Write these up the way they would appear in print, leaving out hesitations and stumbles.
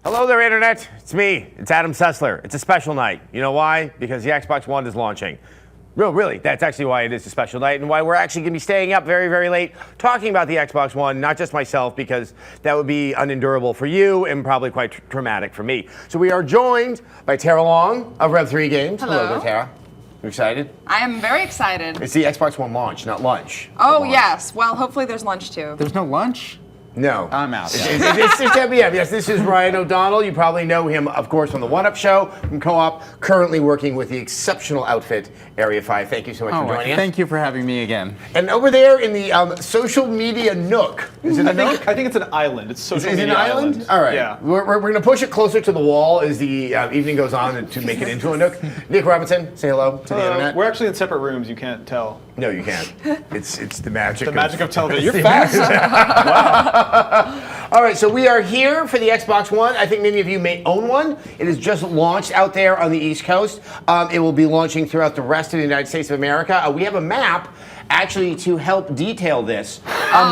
Hello there, Internet. It's me. It's Adam Sessler. It's a special night. You know why? Because the Xbox One is launching. Really, that's actually why it is a special night and why we're actually going to be staying up very, very late talking about the Xbox One, not just myself, because that would be unendurable for you and probably quite traumatic for me. So we are joined by Tara Long of Rev3 Games. Hello there, Tara. You excited? I am very excited. It's the Xbox One launch, not lunch. Oh, launch. yes. Well, hopefully there's lunch, too. There's no lunch? No. I'm out. It's yes, this is Ryan O'Donnell. You probably know him, of course, on the One Up Show from Co-op, currently working with the exceptional outfit, Area 5. Thank you so much for joining us. Thank you for having me again. And over there in the social media nook, is it a nook? I think it's an island. It's social media Is it an island? All right. Yeah. We're going to push it closer to the wall as the evening goes on to make it into a nook. Nick Robinson, say hello to the internet. We're actually in separate rooms. You can't tell. No, you can't. It's the magic. The magic of television. You're fast. Wow. All right, so we are here for the Xbox One. I think many of you may own one. It is just launched out there on the East Coast. It will be launching throughout the rest of the United States of America. We have a map actually to help detail this. Oh,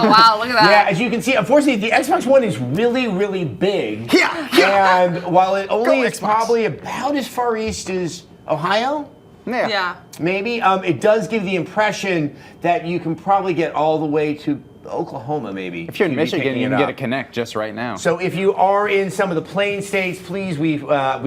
wow, look at that. Yeah, as you can see, unfortunately, the Xbox One is really, really big. Yeah. And while it only is Xbox. probably about as far east as Ohio, Yeah. maybe, it does give the impression that you can probably get all the way to Oklahoma, maybe. If you're in You'd be Michigan, picking you it can get a up. Connect just right now. So if you are in some of the plain states, please, we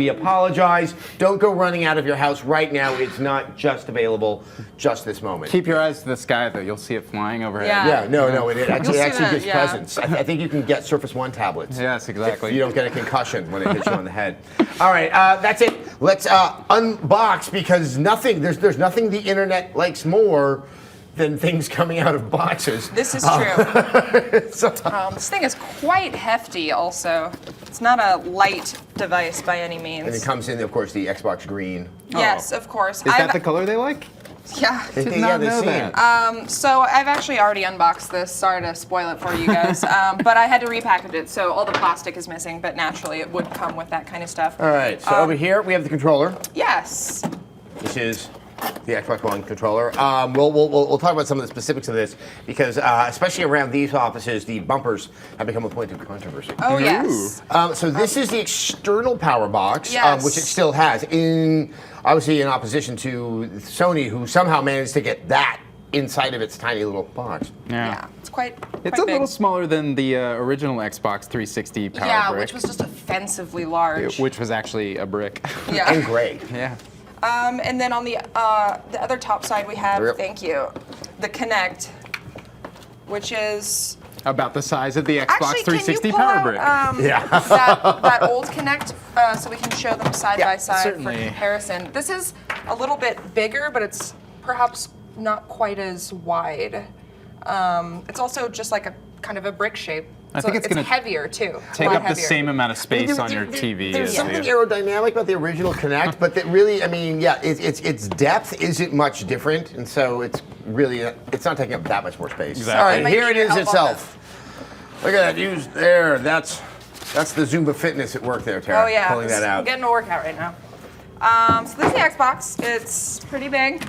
apologize. Don't go running out of your house right now. It's not just available just this moment. Keep your eyes to the sky, though. You'll see it flying overhead. Yeah. Yeah, no, it actually see that, gives yeah. presents. I think you can get Surface One tablets. Yes, exactly. If you don't get a concussion when it hits you on the head. All right, that's it. Let's unbox because there's nothing the internet likes more than things coming out of boxes. This is true. This thing is quite hefty also. It's not a light device by any means. And it comes in, of course, the Xbox Green. Yes, of course. Is that the color they like? Yeah. Did not know that. So I've actually already unboxed this. Sorry to spoil it for you guys. But I had to repackage it, so all the plastic is missing, but naturally it would come with that kind of stuff. All right, so over here we have the controller. Yes. This is the Xbox One controller. We'll talk about some of the specifics of this because, especially around these offices, the bumpers have become a point of controversy. Oh, yes. So this is the external power box, Yes. which it still has, obviously in opposition to Sony, who somehow managed to get that inside of its tiny little box. Yeah, it's quite It's quite a big. little smaller than the original Xbox 360 power Yeah, brick. which was just offensively large. Which was actually a brick. Yeah. And gray. Yeah. And then on the other top side we have, Yep. thank you, the Kinect, which is About the size of the Xbox actually, 360 can you pull power out, brick. that old Kinect so we can show them side by side certainly. for comparison. This is a little bit bigger, but it's perhaps not quite as wide. It's also just like a kind of a brick shape. I think it's it's gonna heavier too. Take a lot up the heavier. same amount of space on your TV. There's as something the- aerodynamic about the original Kinect, but that really, I mean, yeah, its depth isn't much different, and so it's really, it's not taking up that much more space. Exactly. All right, Might here need it your is help on itself. Look at that, use there. That's the Zumba fitness at work there, Tara. Oh yeah, Pulling that I'm out. getting a workout right now. So this is the Xbox. It's pretty big.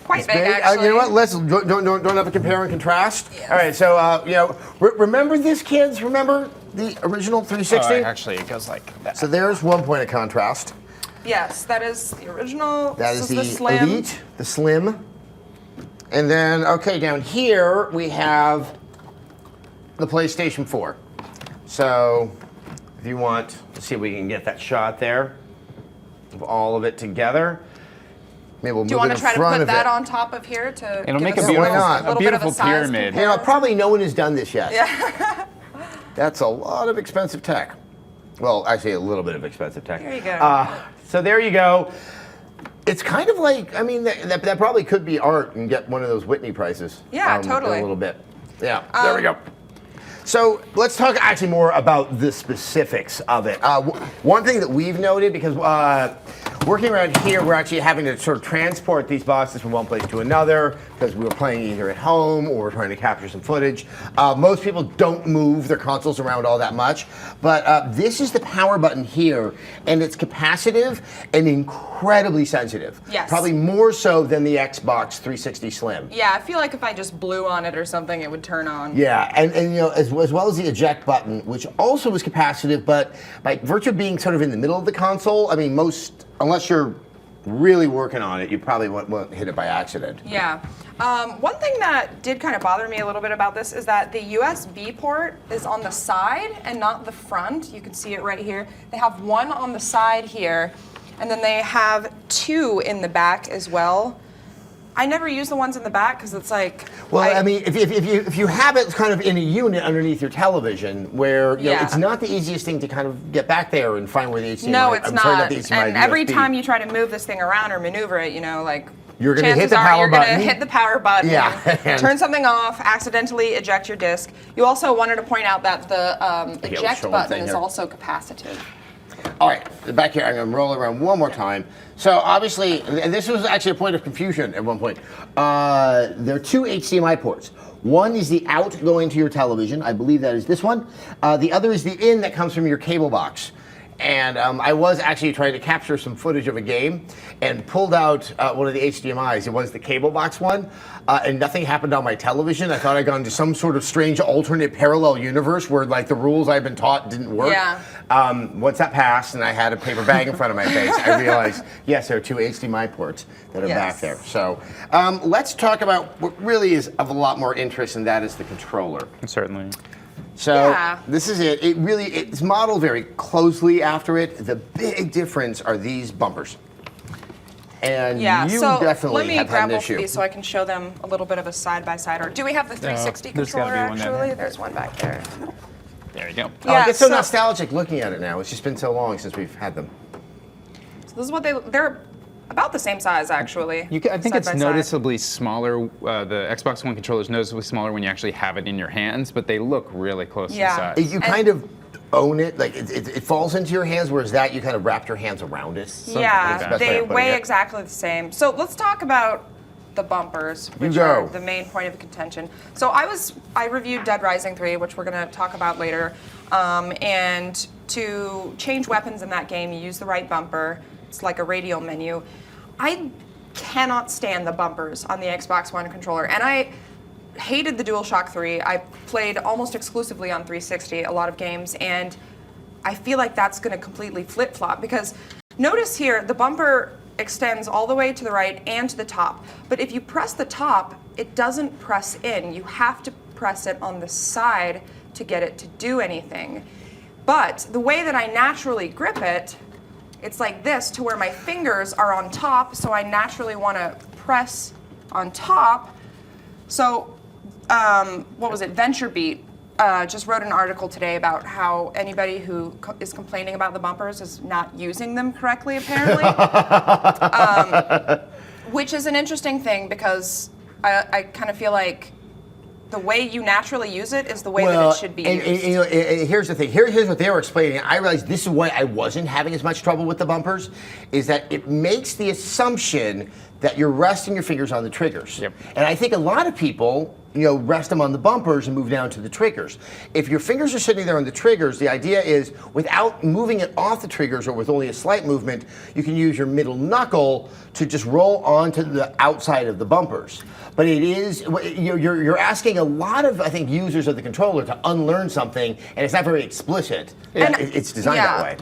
Quite big, Big. actually. You know what? Let's don't have a compare and contrast. Yes. All right, so remember this, kids? Remember the original 360? actually, it goes like that. So there's one point of contrast. Yes, that is the original. That This is the Slim. Elite, the Slim. And then, okay, down here we have the PlayStation 4. So if you want to see if we can get that shot there of all of it together. Maybe we'll Do you move want it to in try to front put of that it. on top of here to It'll give make us a why not? little bit beautiful of a size pyramid. You know, compare? probably no one has done this yet. Yeah. That's a lot of expensive tech. Well, actually, a little bit of expensive tech. There you go. So there you go. It's kind of like, I mean, that probably could be art and get one of those Whitney prizes. Yeah, totally. A little bit. Yeah, there we go. So let's talk actually more about the specifics of it. One thing that we've noted, because working around here, we're actually having to sort of transport these boxes from one place to another because we were playing either at home or we're trying to capture some footage. Most people don't move their consoles around all that much, but this is the power button here, and it's capacitive and incredibly sensitive. Yes. Probably more so than the Xbox 360 Slim. Yeah, I feel like if I just blew on it or something, it would turn on. Yeah, and you know, as well as the eject button, which also is capacitive, but by virtue of being sort of in the middle of the console, I mean, unless you're really working on it, you probably won't hit it by accident. Yeah. One thing that did kind of bother me a little bit about this is that the USB port is on the side and not the front. You can see it right here. They have one on the side here, and then they have two in the back as well. I never use the ones in the back because it's like. Well, I mean, if you have it kind of in a unit underneath your television, where you know, it's not the easiest thing to kind of get back there and find where the HDMI. No, it's not. Sorry, not the HDMI, And the every USB. time you try to move this thing around or maneuver it, you know, like. You're gonna hit chances the are power you're button. gonna hit the power button. Yeah. Turn something off. Accidentally eject your disc. You also wanted to point out that the eject show one button thing is here. also capacitive. All right, back here, I'm going to roll around one more time. So obviously, and this was actually a point of confusion at one point. There are two HDMI ports. One is the out going to your television. I believe that is this one. The other is the in that comes from your cable box. And I was actually trying to capture some footage of a game and pulled out one of the HDMIs. It was the cable box one, and nothing happened on my television. I thought I'd gone to some sort of strange alternate parallel universe where like the rules I've been taught didn't work. Yeah. Once that passed and I had a paper bag in front of my face, I realized, yes, there are two HDMI ports that are back there. So let's talk about what really is of a lot more interest, and that is the controller. Certainly. So this is it. It's modeled very closely after it. The big difference are these bumpers. And you so definitely let me have had grab an both of issue. these so I can show them a little bit of a side-by-side. Or do we have the 360 there's gotta controller be one down actually? there. There's one back there. There you go. Oh, I get so so- nostalgic looking at it now. It's just been so long since we've had them. So this is what they're about the same size actually. I think side it's by side. noticeably smaller. The Xbox One controller is noticeably smaller when you actually have it in your hands, but they look really close Yeah. in size. You kind of own it, like it falls into your hands, whereas that you kind of wrap your hands around it. That's the Yeah, best way of they putting weigh it. exactly the same. So let's talk about the bumpers, which go. are the main point of contention. So I reviewed Dead Rising 3, which we're going to talk about later. And to change weapons in that game, you use the right bumper. It's like a radial menu. I cannot stand the bumpers on the Xbox One controller, and I hated the DualShock 3. I played almost exclusively on 360 a lot of games, and I feel like that's going to completely flip-flop because notice here the bumper extends all the way to the right and to the top, but if you press the top, it doesn't press in. You have to press it on the side to get it to do anything. But the way that I naturally grip it, it's like this, to where my fingers are on top, so I naturally want to press on top. So, what was it? VentureBeat just wrote an article today about how anybody who is complaining about the bumpers is not using them correctly, apparently. Which is an interesting thing because I kind of feel like the way you naturally use it is the way that it should be used. And, you know, here's the thing. Here's what they were explaining. I realized this is why I wasn't having as much trouble with the bumpers, is that it makes the assumption that you're resting your fingers on the triggers. Yep. And I think a lot of people, you know, rest them on the bumpers and move down to the triggers. If your fingers are sitting there on the triggers, the idea is without moving it off the triggers or with only a slight movement, you can use your middle knuckle to just roll onto the outside of the bumpers. But it is, you're asking a lot of, I think, users of the controller to unlearn something, and it's not very explicit. And- It's designed that way.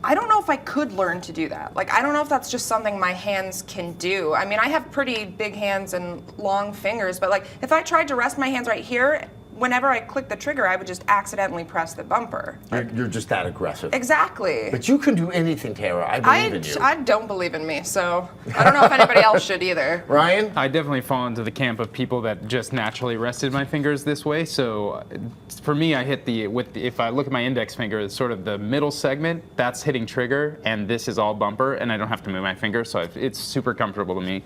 I don't know if I could learn to do that. Like, I don't know if that's just something my hands can do. I mean, I have pretty big hands and long fingers, but like, if I tried to rest my hands right here, whenever I click the trigger, I would just accidentally press the bumper. You're just that aggressive. Exactly. But you can do anything, Tara. I believe in you. I don't believe in me, so I don't know if anybody else should either. Ryan? I definitely fall into the camp of people that just naturally rested my fingers this way. So for me, I hit if I look at my index finger, it's sort of the middle segment, that's hitting trigger, and this is all bumper, and I don't have to move my finger, so it's super comfortable to me.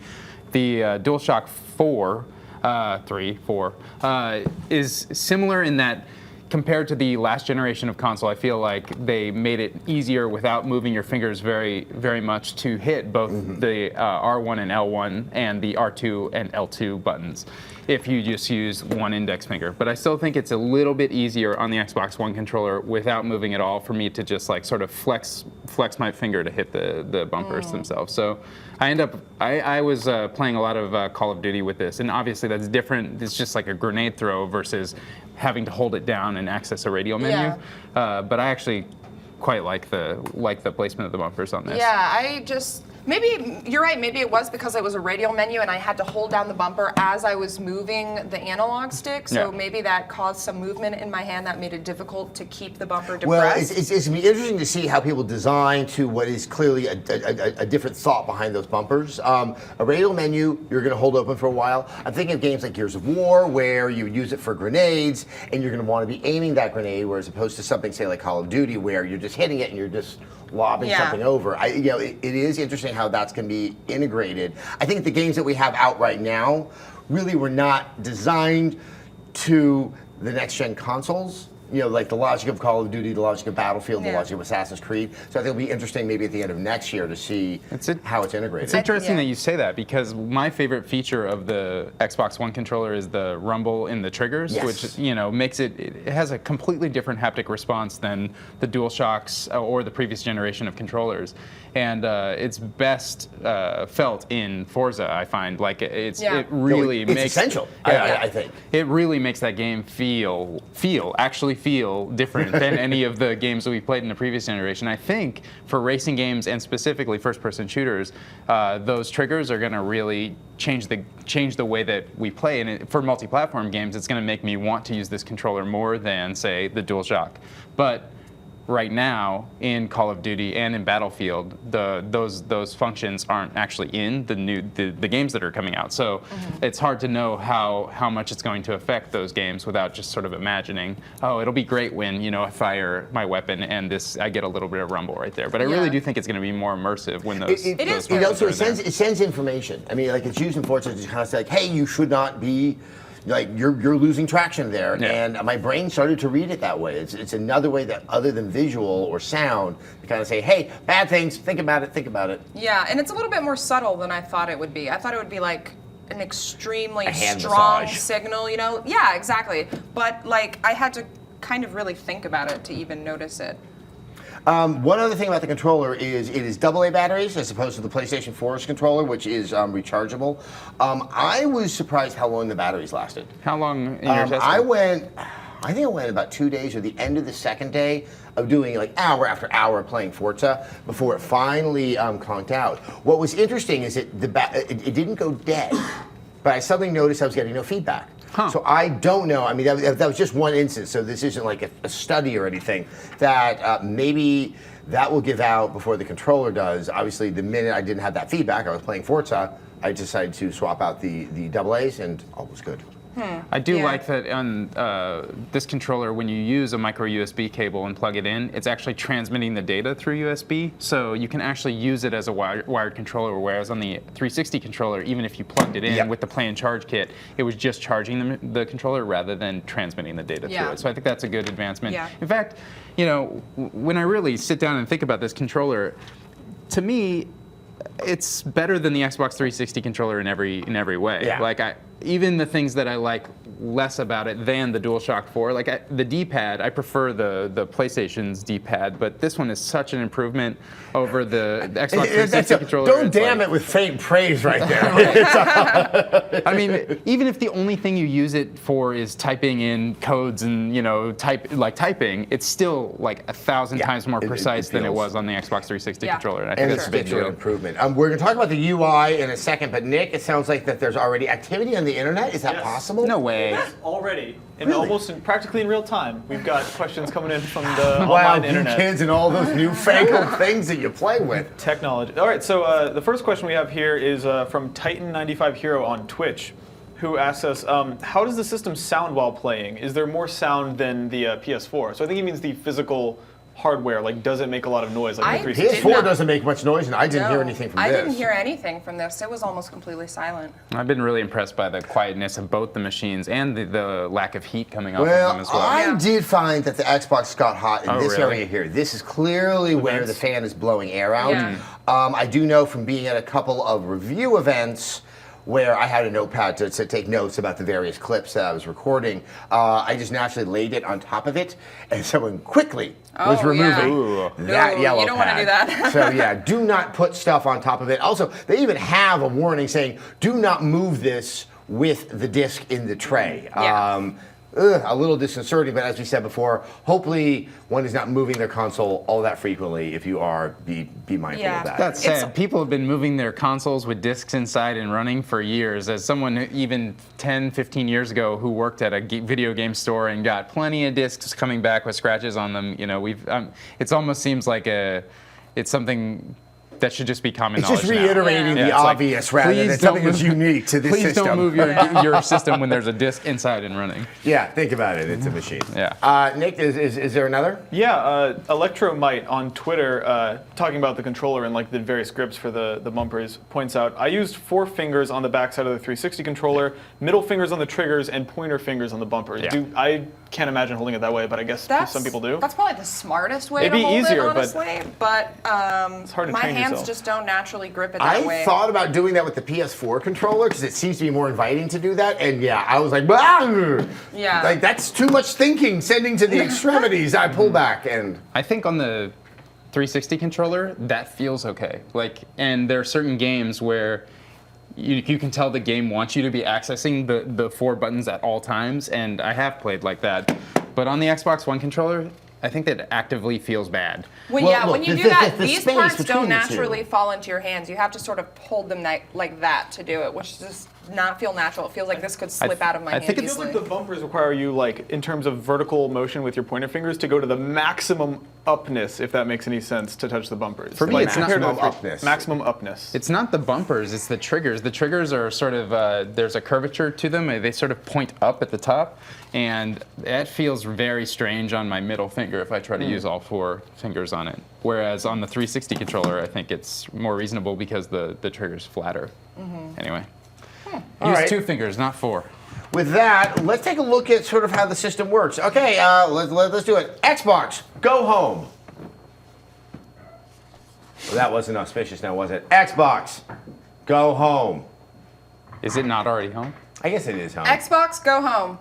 The DualShock 4 is similar in that compared to the last generation of console, I feel like they made it easier without moving your fingers very, very much to hit both the R1 and L1 and the R2 and L2 buttons if you just use one index finger. But I still think it's a little bit easier on the Xbox One controller without moving at all for me to just like sort of flex my finger to hit the bumpers themselves. So I was playing a lot of Call of Duty with this, and obviously that's different. It's just like a grenade throw versus having to hold it down and access a radial menu. But I actually quite like the placement of the bumpers on this. Yeah, maybe you're right. Maybe it was because it was a radial menu and I had to hold down the bumper as I was moving the analog stick. So maybe that caused some movement in my hand that made it difficult to keep the bumper depressed. Well, it's going to be interesting to see how people design to what is clearly a different thought behind those bumpers. A radial menu, you're going to hold open for a while. I'm thinking of games like Gears of War, where you would use it for grenades, and you're going to want to be aiming that grenade, whereas opposed to something, say, like Call of Duty, where you're just hitting it and you're just lobbing something over. It is interesting how that's going to be integrated. I think the games that we have out right now really were not designed to the next gen consoles. Like the logic of Call of Duty, the logic of Battlefield, the logic of Assassin's Creed. So I think it'll be interesting maybe at the end of next year to see how it's integrated. It's interesting that you say that, because my favorite feature of the Xbox One controller is the rumble in the triggers, which makes it has a completely different haptic response than the DualShocks or the previous generation of controllers. And it's best felt in Forza, I find. Like it really it's makes essential. I think it really makes that game actually feel different than any of the games that we played in the previous generation. I think for racing games and specifically first-person shooters, those triggers are going to really change the way that we play. And for multi-platform games, it's going to make me want to use this controller more than, say, the DualShock. But right now in Call of Duty and in Battlefield, those functions aren't actually in the games that are coming out. So it's hard to know how much it's going to affect those games without just sort of imagining, oh, it'll be great when I fire my weapon and I get a little bit of rumble right there. But I really do think it's going to be more immersive when those. It sends information. I mean, like it's used in Forza to kind of say, like, hey, you should not be. Like you're losing traction there, and my brain started to read it that way. It's another way that, other than visual or sound, to kind of say, hey, bad things, think about it. Yeah, and it's a little bit more subtle than I thought it would be. I thought it would be like an extremely strong signal, Yeah, exactly. But like I had to kind of really think about it to even notice it. One other thing about the controller is it is AA batteries as opposed to the PlayStation 4's controller, which is rechargeable. I was surprised how long the batteries lasted. How long in your testing? I think I went about 2 days, or the end of the second day of doing like hour after hour playing Forza before it finally conked out. What was interesting is it didn't go dead, but I suddenly noticed I was getting no feedback. So I don't know. I mean, that was just one instance, so this isn't like a study or anything. That maybe that will give out before the controller does. Obviously, the minute I didn't have that feedback, I was playing Forza, I decided to swap out the AA's, and all was good. I do like that on this controller, when you use a micro USB cable and plug it in, it's actually transmitting the data through USB, so you can actually use it as a wired controller, whereas on the 360 controller, even if you plugged it in with the play and charge kit, it was just charging the controller rather than transmitting the data through it. So I think that's a good advancement. In fact, when I really sit down and think about this controller, to me, it's better than the Xbox 360 controller in every way. Like even the things that I like less about it than the DualShock 4, like the D-pad, I prefer the PlayStation's D-pad, but this one is such an improvement over the Xbox 360 controller. Don't damn it with faint praise right there. I mean, even if the only thing you use it for is typing in codes and typing, it's still like 1,000 times more precise than it was on the Xbox 360 controller. And I think that's a big deal. Improvement. We're going to talk about the UI in a second, but Nick, it sounds like that there's already activity on the internet. Is that possible? No way. Yes, already. And practically in real time. We've got questions coming in from the online internet. Wow, kids and all those newfangled things that you play with. Technology. All right, so the first question we have here is from Titan95Hero on Twitch, who asks us, how does the system sound while playing? Is there more sound than the PS4? So I think he means the physical hardware? Like, does it make a lot of noise? Like I the did 360? PS4 doesn't make much noise, and I didn't hear No, anything from I this. didn't hear anything from this. It was almost completely silent. I've been really impressed by the quietness of both the machines and the lack of heat coming off of Well, them as well. I Yeah. did find that the Xbox got hot in Oh, this really? area here. This is clearly where the vents? fan is blowing air out. Yeah. I do know from being at a couple of review events where I had a notepad to take notes about the various clips that I was recording. I just naturally laid it on top of it, and someone quickly was Oh, yeah. removing Ooh. that No, yellow you don't wanna pad. do that. So yeah, do not put stuff on top of it. Also, they even have a warning saying, do not move this with the disc in the tray. Yeah. A little disconcerting, but as we said before, hopefully one is not moving their console all that frequently. If you are, be mindful Yeah. of that. That's sad. People have been moving their consoles with discs inside and running for years. As someone who even 10, 15 years ago who worked at a video game store and got plenty of discs coming back with scratches on them, you know, it almost seems like it's something that should just be common It's knowledge just now. reiterating Yeah, the it's like, obvious rather please than something don't that's move- unique to this Please system. don't move your system when there's a disc inside and running. Yeah, think about it. It's a machine. Yeah. Nick, is there another? Yeah, Electromite on Twitter, talking about the controller and like the various grips for the bumpers, points out, I used 4 fingers on the backside of the 360 controller, middle fingers on the triggers, and pointer fingers on the bumpers. Yeah. I can't imagine holding it that way, but I guess some people do. That's probably the smartest way It'd to be hold easier, it, but honestly. But hard to my train hands yourself. just don't naturally grip it that way. I thought about doing that with the PS4 controller because it seems to be more inviting to do that, and yeah, I was like, "Bah!" Yeah. Like that's too much thinking, sending to the extremities. I pull back, and I think on the 360 controller, that feels okay. Like, and there are certain games where you can tell the game wants you to be accessing the 4 buttons at all times, and I have played like that. But on the Xbox One controller, I think that actively feels bad. Well, Well, yeah, look, when you the- do that, the these space parts between don't the two. naturally fall into your hands. You have to sort of hold them like that to do it, which does not feel natural. It feels like this could slip out of my I hand think It feels easily. like the bumpers require you, like, in terms of vertical motion with your pointer fingers, to go to the maximum upness, if that makes any sense, to touch the bumpers. For me, Like, it's not- compared to the Maximum upness. Maximum upness. It's not the bumpers, it's the triggers. The triggers are sort of, there's a curvature to them. They sort of point up at the top, and that feels very strange on my middle finger if I try to use all 4 fingers on it. Whereas on the 360 controller, I think it's more reasonable because the trigger's flatter. Anyway, All use right. 2 fingers, not 4. with that, let's take a look at sort of how the system works. Okay, let's do it. Xbox, go home. Well, that wasn't auspicious now, was it? Xbox, go home. Is it not already home? I guess it is home. Xbox, go home.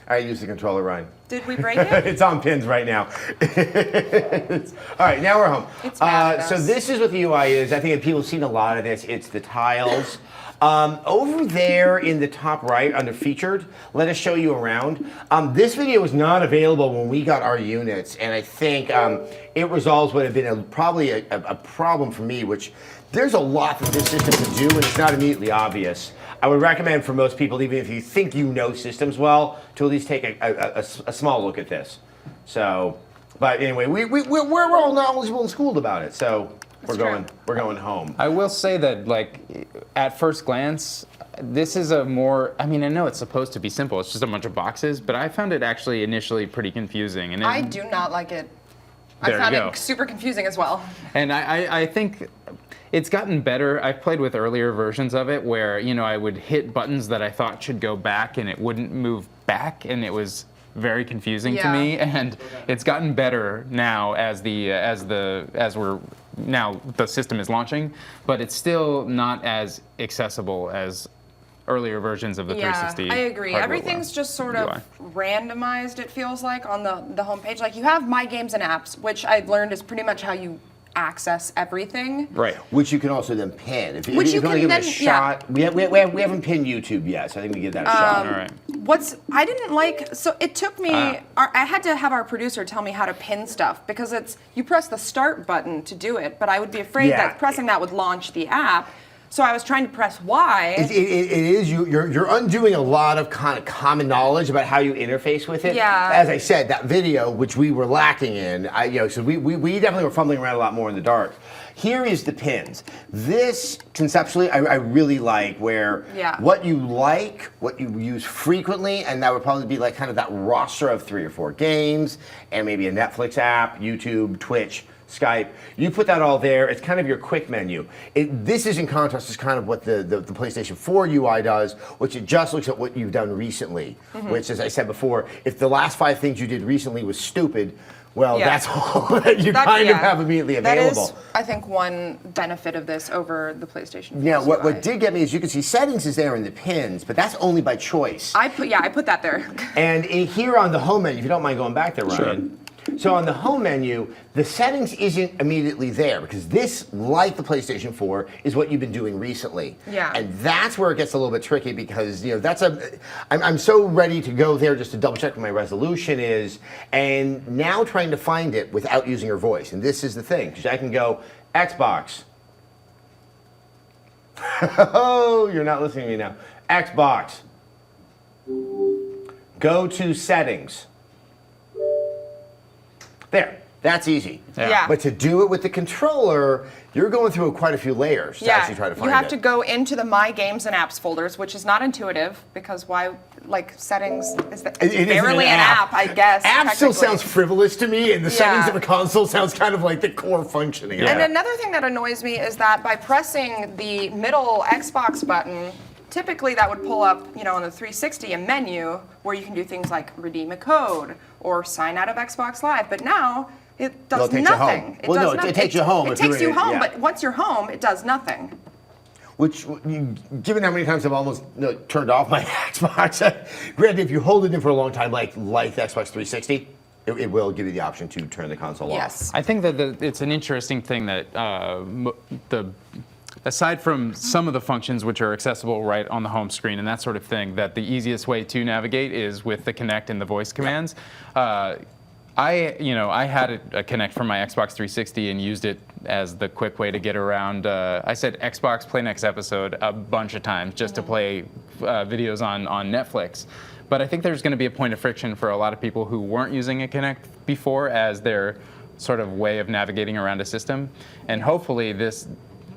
I use the controller, Ryan. Did we break it? It's on pins right now. All right, now we're home. It's mad at so us. this is what the UI is. I think that people have seen a lot of this. It's the tiles. Over there in the top right under featured, let us show you around. This video was not available when we got our units, and I think it resolves what had been probably a problem for me, which there's a lot that this system can do, and it's not immediately obvious. I would recommend for most people, even if you think you know systems well, to at least take a small look at this. So, but anyway, we're all knowledgeable and schooled about it, so That's true. we're going home. I will say that, like, at first glance, this is a more, I mean, I know it's supposed to be simple, it's just a bunch of boxes, but I found it actually initially pretty confusing. And I do not like it. There I you found go. it super confusing as well. And I think it's gotten better. I've played with earlier versions of it where, you know, I would hit buttons that I thought should go back and it wouldn't move back, and it was very confusing to Yeah. me. And it's gotten better now as we're now the system is launching, but it's still not as accessible as earlier versions of the 360. I agree. hardware Everything's were. just sort UI. of randomized, it feels like, on the homepage. Like, you have My Games and Apps, which I've learned is pretty much how you access everything. Right. Which you can also then pin. If Which if you wanna can give it a then- yeah. shot. We haven't pinned YouTube yet, so I think we give that a shot. All right. I didn't like, so it took me, I had to have our producer tell me how to pin stuff, because you press the start button to do it, but I would be afraid Yeah. that pressing that would launch the app. So I was trying to press Y. It is you're undoing a lot of kind of common knowledge about how you interface with it. Yeah. As I said, that video which we were lacking in, so we definitely were fumbling around a lot more in the dark. Here is the pins. This, conceptually, I really like where Yeah. what you like, what you use frequently, and that would probably be like kind of that roster of 3 or 4 games, and maybe a Netflix app, YouTube, Twitch, Skype. You put that all there. It's kind of your quick menu. This is in contrast to kind of what the PlayStation 4 UI does, which it just looks at what you've done recently, which, as I said before, if the last 5 things you did recently was stupid, well, Yeah. that's all that you kind of have immediately available. That is, I think, one benefit of this over the PlayStation 4 Now, UI. what did get me is you can see settings is there in the pins, but that's only by choice. I put that there. And here on the home menu, if you don't mind going back there, Ryan. So on the home menu, the settings isn't immediately there because this, like the PlayStation 4, is what you've been doing recently. Yeah. And that's where it gets a little bit tricky because I'm so ready to go there just to double check what my resolution is, and now trying to find it without using your voice. And this is the thing, because I can go Xbox. Oh, you're not listening to me now. Xbox. Go to settings. There, that's easy. Yeah. But to do it with the controller, you're going through quite a few layers to actually try to find it. You have to go into the My Games and Apps folders, which is not intuitive because why, like settings, is that It isn't barely an app, I guess. App still technically. sounds frivolous to me, and the settings Yeah. of a console sounds kind of like the core functioning. of And it. another thing that annoys me is that by pressing the middle Xbox button, typically that would pull up, on the 360 a menu where you can do things like redeem a code or sign out of Xbox Live. But now it does Well, it takes you nothing. home. It Well, does no, it nothing. takes you home It if you're takes you in it, home, yeah. but once you're home, it does nothing. Which, given how many times I've almost turned off my Xbox, granted, if you hold it in for a long time, like the Xbox 360, it will give you the option to turn the console off. Yes. I think that it's an interesting thing that aside from some of the functions which are accessible right on the home screen and that sort of thing, that the easiest way to navigate is with the Kinect and the voice commands. I had a Kinect from my Xbox 360 and used it as the quick way to get around. I said Xbox play next episode a bunch of times just to play videos on Netflix. But I think there's going to be a point of friction for a lot of people who weren't using a Kinect before as their sort of way of navigating around a system. And hopefully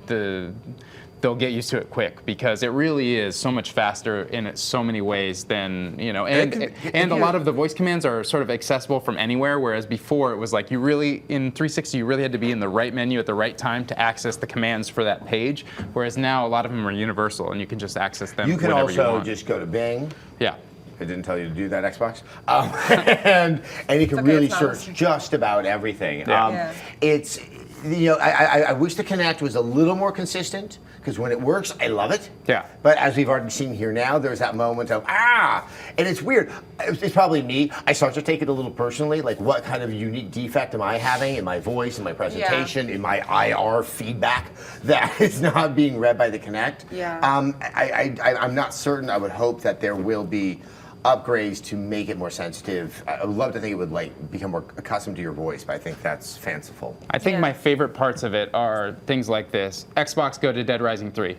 they'll get used to it quick because it really is so much faster in so many ways than, and a lot of the voice commands are sort of accessible from anywhere, whereas before it was like in 360 you really had to be in the right menu at the right time to access the commands for that page, whereas now a lot of them are universal and you can just access them You can whenever you also want. just go to Bing. Yeah. It didn't tell you to do that, Xbox. And you can okay, really it's not search listening. just about everything. Yeah. It's, I wish the Kinect was a little more consistent, because when it works, I love it. Yeah. But as we've already seen here now, there's that moment of, and it's weird. It's probably me. I start to take it a little personally, like what kind of unique defect am I having in my voice, in my presentation, in my IR feedback that is not being read by the Kinect? Yeah. I'm not certain. I would hope that there will be upgrades to make it more sensitive. I would love to think it would become more accustomed to your voice, but I think that's fanciful. I think Yeah. my favorite parts of it are things like this. Xbox, go to Dead Rising 3.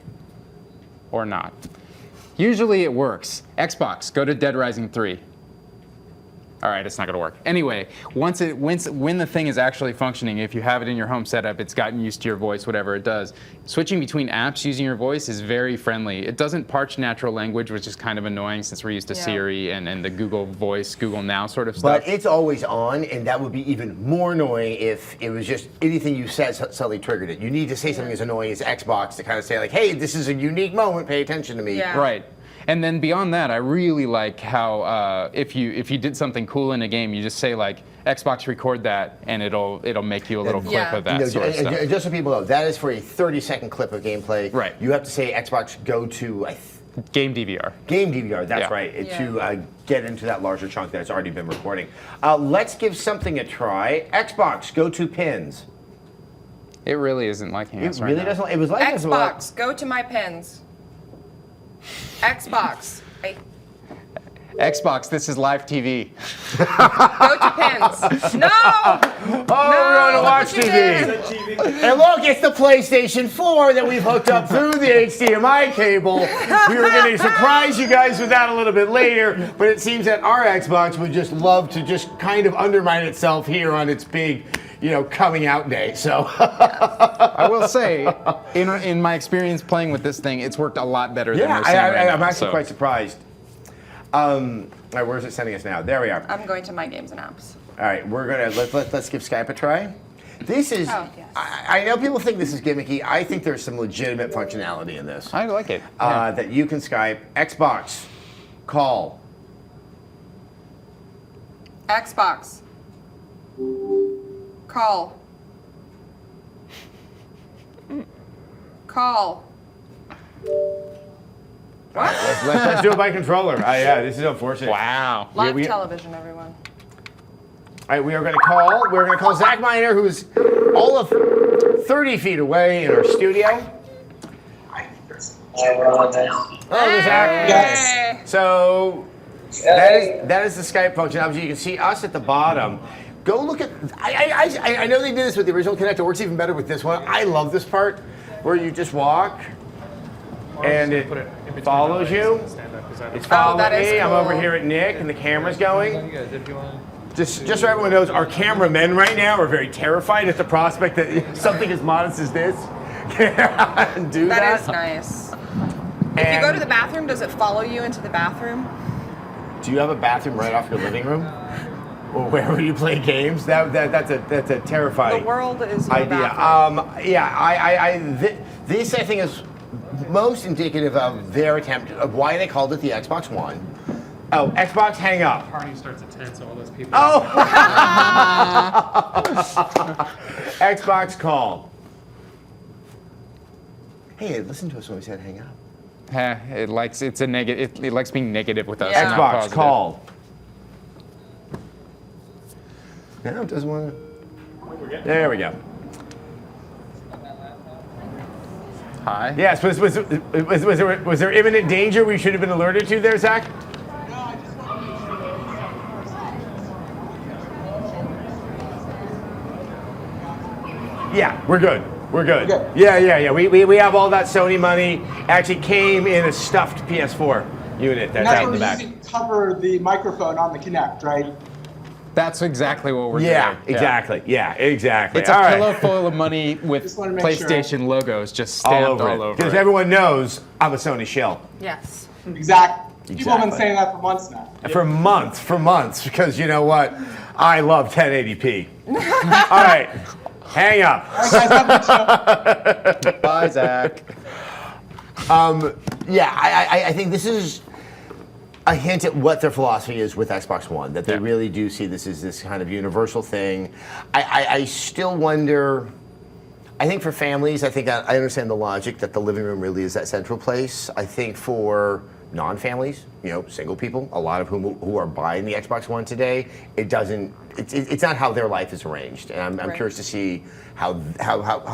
Or not. Usually it works. Xbox, go to Dead Rising 3. All right, it's not gonna work. Anyway, when the thing is actually functioning, if you have it in your home setup, it's gotten used to your voice, whatever it does. Switching between apps using your voice is very friendly. It doesn't parch natural language, which is kind of annoying since we're used to Yeah. Siri and the Google Voice, Google Now sort of stuff. But it's always on, and that would be even more annoying if it was just anything you said suddenly triggered it. You need to say something as annoying as Xbox to kind of say like, hey, this is a unique moment, pay attention to me. Yeah. Right. And then beyond that, I really like how if you did something cool in a game, you just say like Xbox record that, and it'll make you a little clip Yeah. of that sort of stuff. And just so people know, that is for a 30-second clip of gameplay. Right. You have to say Xbox go to Game DVR. game DVR. That's Yeah. right. To get into that larger chunk that's already been recording. Let's give something a try. Xbox go to pins. It really isn't liking It us right really now. doesn't. It was like this a Xbox, go to my pins. Xbox. Xbox, this is live TV. Go to pins. No! Oh, we're going to watch look what you TV. did. And look, it's the PlayStation 4 that we've hooked up through the HDMI cable. We were going to surprise you guys with that a little bit later, but it seems that our Xbox would just love to just kind of undermine itself here on its big, coming out day. So I will say, in my experience playing with this thing, it's worked a lot better than we're seeing right I'm now, actually so. quite surprised. All right, where's it sending us now? There we are. I'm going to my games and apps. All right, we're gonna let's give Skype a try. This is. Oh, yes. I know people think this is gimmicky. I think there's some legitimate functionality in this. I like it. That you can Skype Xbox, call. Xbox. Call. Call. All right, let's do it by controller. Yeah, this is unfortunate. Wow. Live television, everyone. All right, we are going to call. We're going to call Zach Miner, who's all of 30 feet away in our studio. Oh, there's Zach. Hey. So that is the Skype function. Obviously, you can see us at the bottom. Go look at. I know they did this with the original connector. It works even better with this one. I love this part where you just walk and it follows you. It's following that is me. I'm cool. over here at Nick, and the camera's going. Just so everyone knows, our cameramen right now are very terrified at the prospect that something as modest as this can do that. That is nice. If you go to the bathroom, does it follow you into the bathroom? Do you have a bathroom right off your living room? Or where you play games? That's a terrifying The world is your idea. bathroom. This I think is most indicative of their attempt of why they called it the Xbox One. Oh, Xbox hang up. Party starts at 10, so all those people. Oh! Xbox call. Hey, it listened to us when we said hang up. It likes it likes being negative with us. Yeah. not Xbox positive. call. No, it doesn't want to. There we go. Hi. Yes, was there imminent danger we should have been alerted to there, Zach? Yeah, we're good. We're good. Yeah. We have all that Sony money. Actually came in a stuffed PS4 unit that's out in the back. And that's what we're using to cover the microphone on the Kinect, right? That's exactly what we're Yeah, doing. exactly. Yeah, exactly. It's a All right. pillow full of money with Just wanna make PlayStation logos just all stamped over it. Because everyone knows I'm a Sony shill. Yes. Exactly. People have been Exactly. saying that for months now. For months, because you know what? I love 1080p. All right, hang up. All right, guys, have a good show. Bye, Zach. Yeah, I think this is a hint at what their philosophy is with Xbox One, that they really do see this as this kind of universal thing. I still wonder, I think for families, I think I understand the logic that the living room really is that central place. I think for non-families, single people, a lot of who are buying the Xbox One today, it's not how their life is arranged. And I'm Right. curious to see how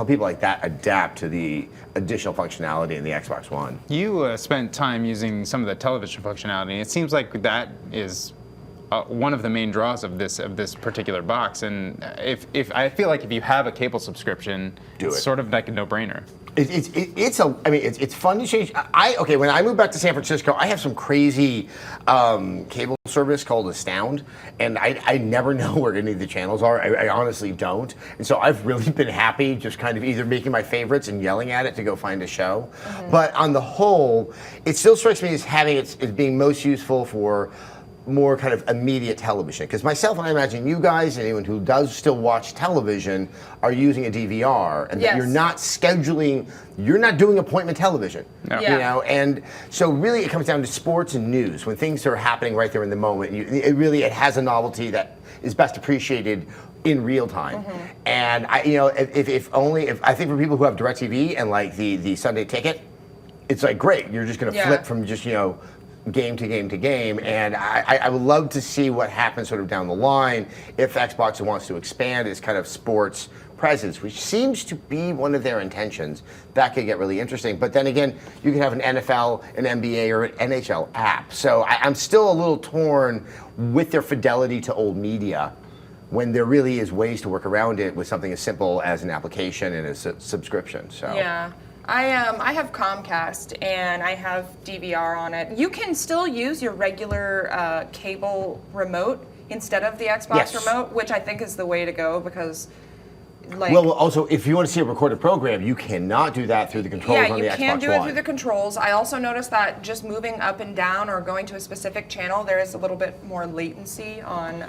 people like that adapt to the additional functionality in the Xbox One. You spent time using some of the television functionality. It seems like that is one of the main draws of this particular box. And if I feel like if you have a cable subscription, it's sort of like a no-brainer. It's fun to change. When I moved back to San Francisco, I have some crazy cable service called Astound, and I never know where any of the channels are. I honestly don't. And so I've really been happy just kind of either making my favorites and yelling at it to go find a show. Mm-hmm. But on the whole, it still strikes me as having as being most useful for more kind of immediate television. Because myself, and I imagine you guys, and anyone who does still watch television, are using a DVR, and that Yes. you're not scheduling, you're not doing appointment television. No. Yeah. And so really it comes down to sports and news. When things are happening right there in the moment, it has a novelty that is best appreciated in real time. Mm-hmm. And if I think for people who have DirecTV and like the Sunday ticket, it's like great. You're just going to flip from just game to game to game, and I would love to see what happens sort of down the line if Xbox wants to expand its kind of sports presence, which seems to be one of their intentions. That could get really interesting. But then again, you could have an NFL, an NBA, or an NHL app. So I'm still a little torn with their fidelity to old media, when there really is ways to work around it with something as simple as an application and a subscription. So Yeah. I have Comcast and I have DVR on it. You can still use your regular cable remote instead of the Xbox Yes. remote, which I think is the way to go because, like, well, also, if you want to see a recorded program, you cannot do that through the controls yeah, on you the Xbox can do One. it through the controls. I also noticed that just moving up and down or going to a specific channel, there is a little bit more latency on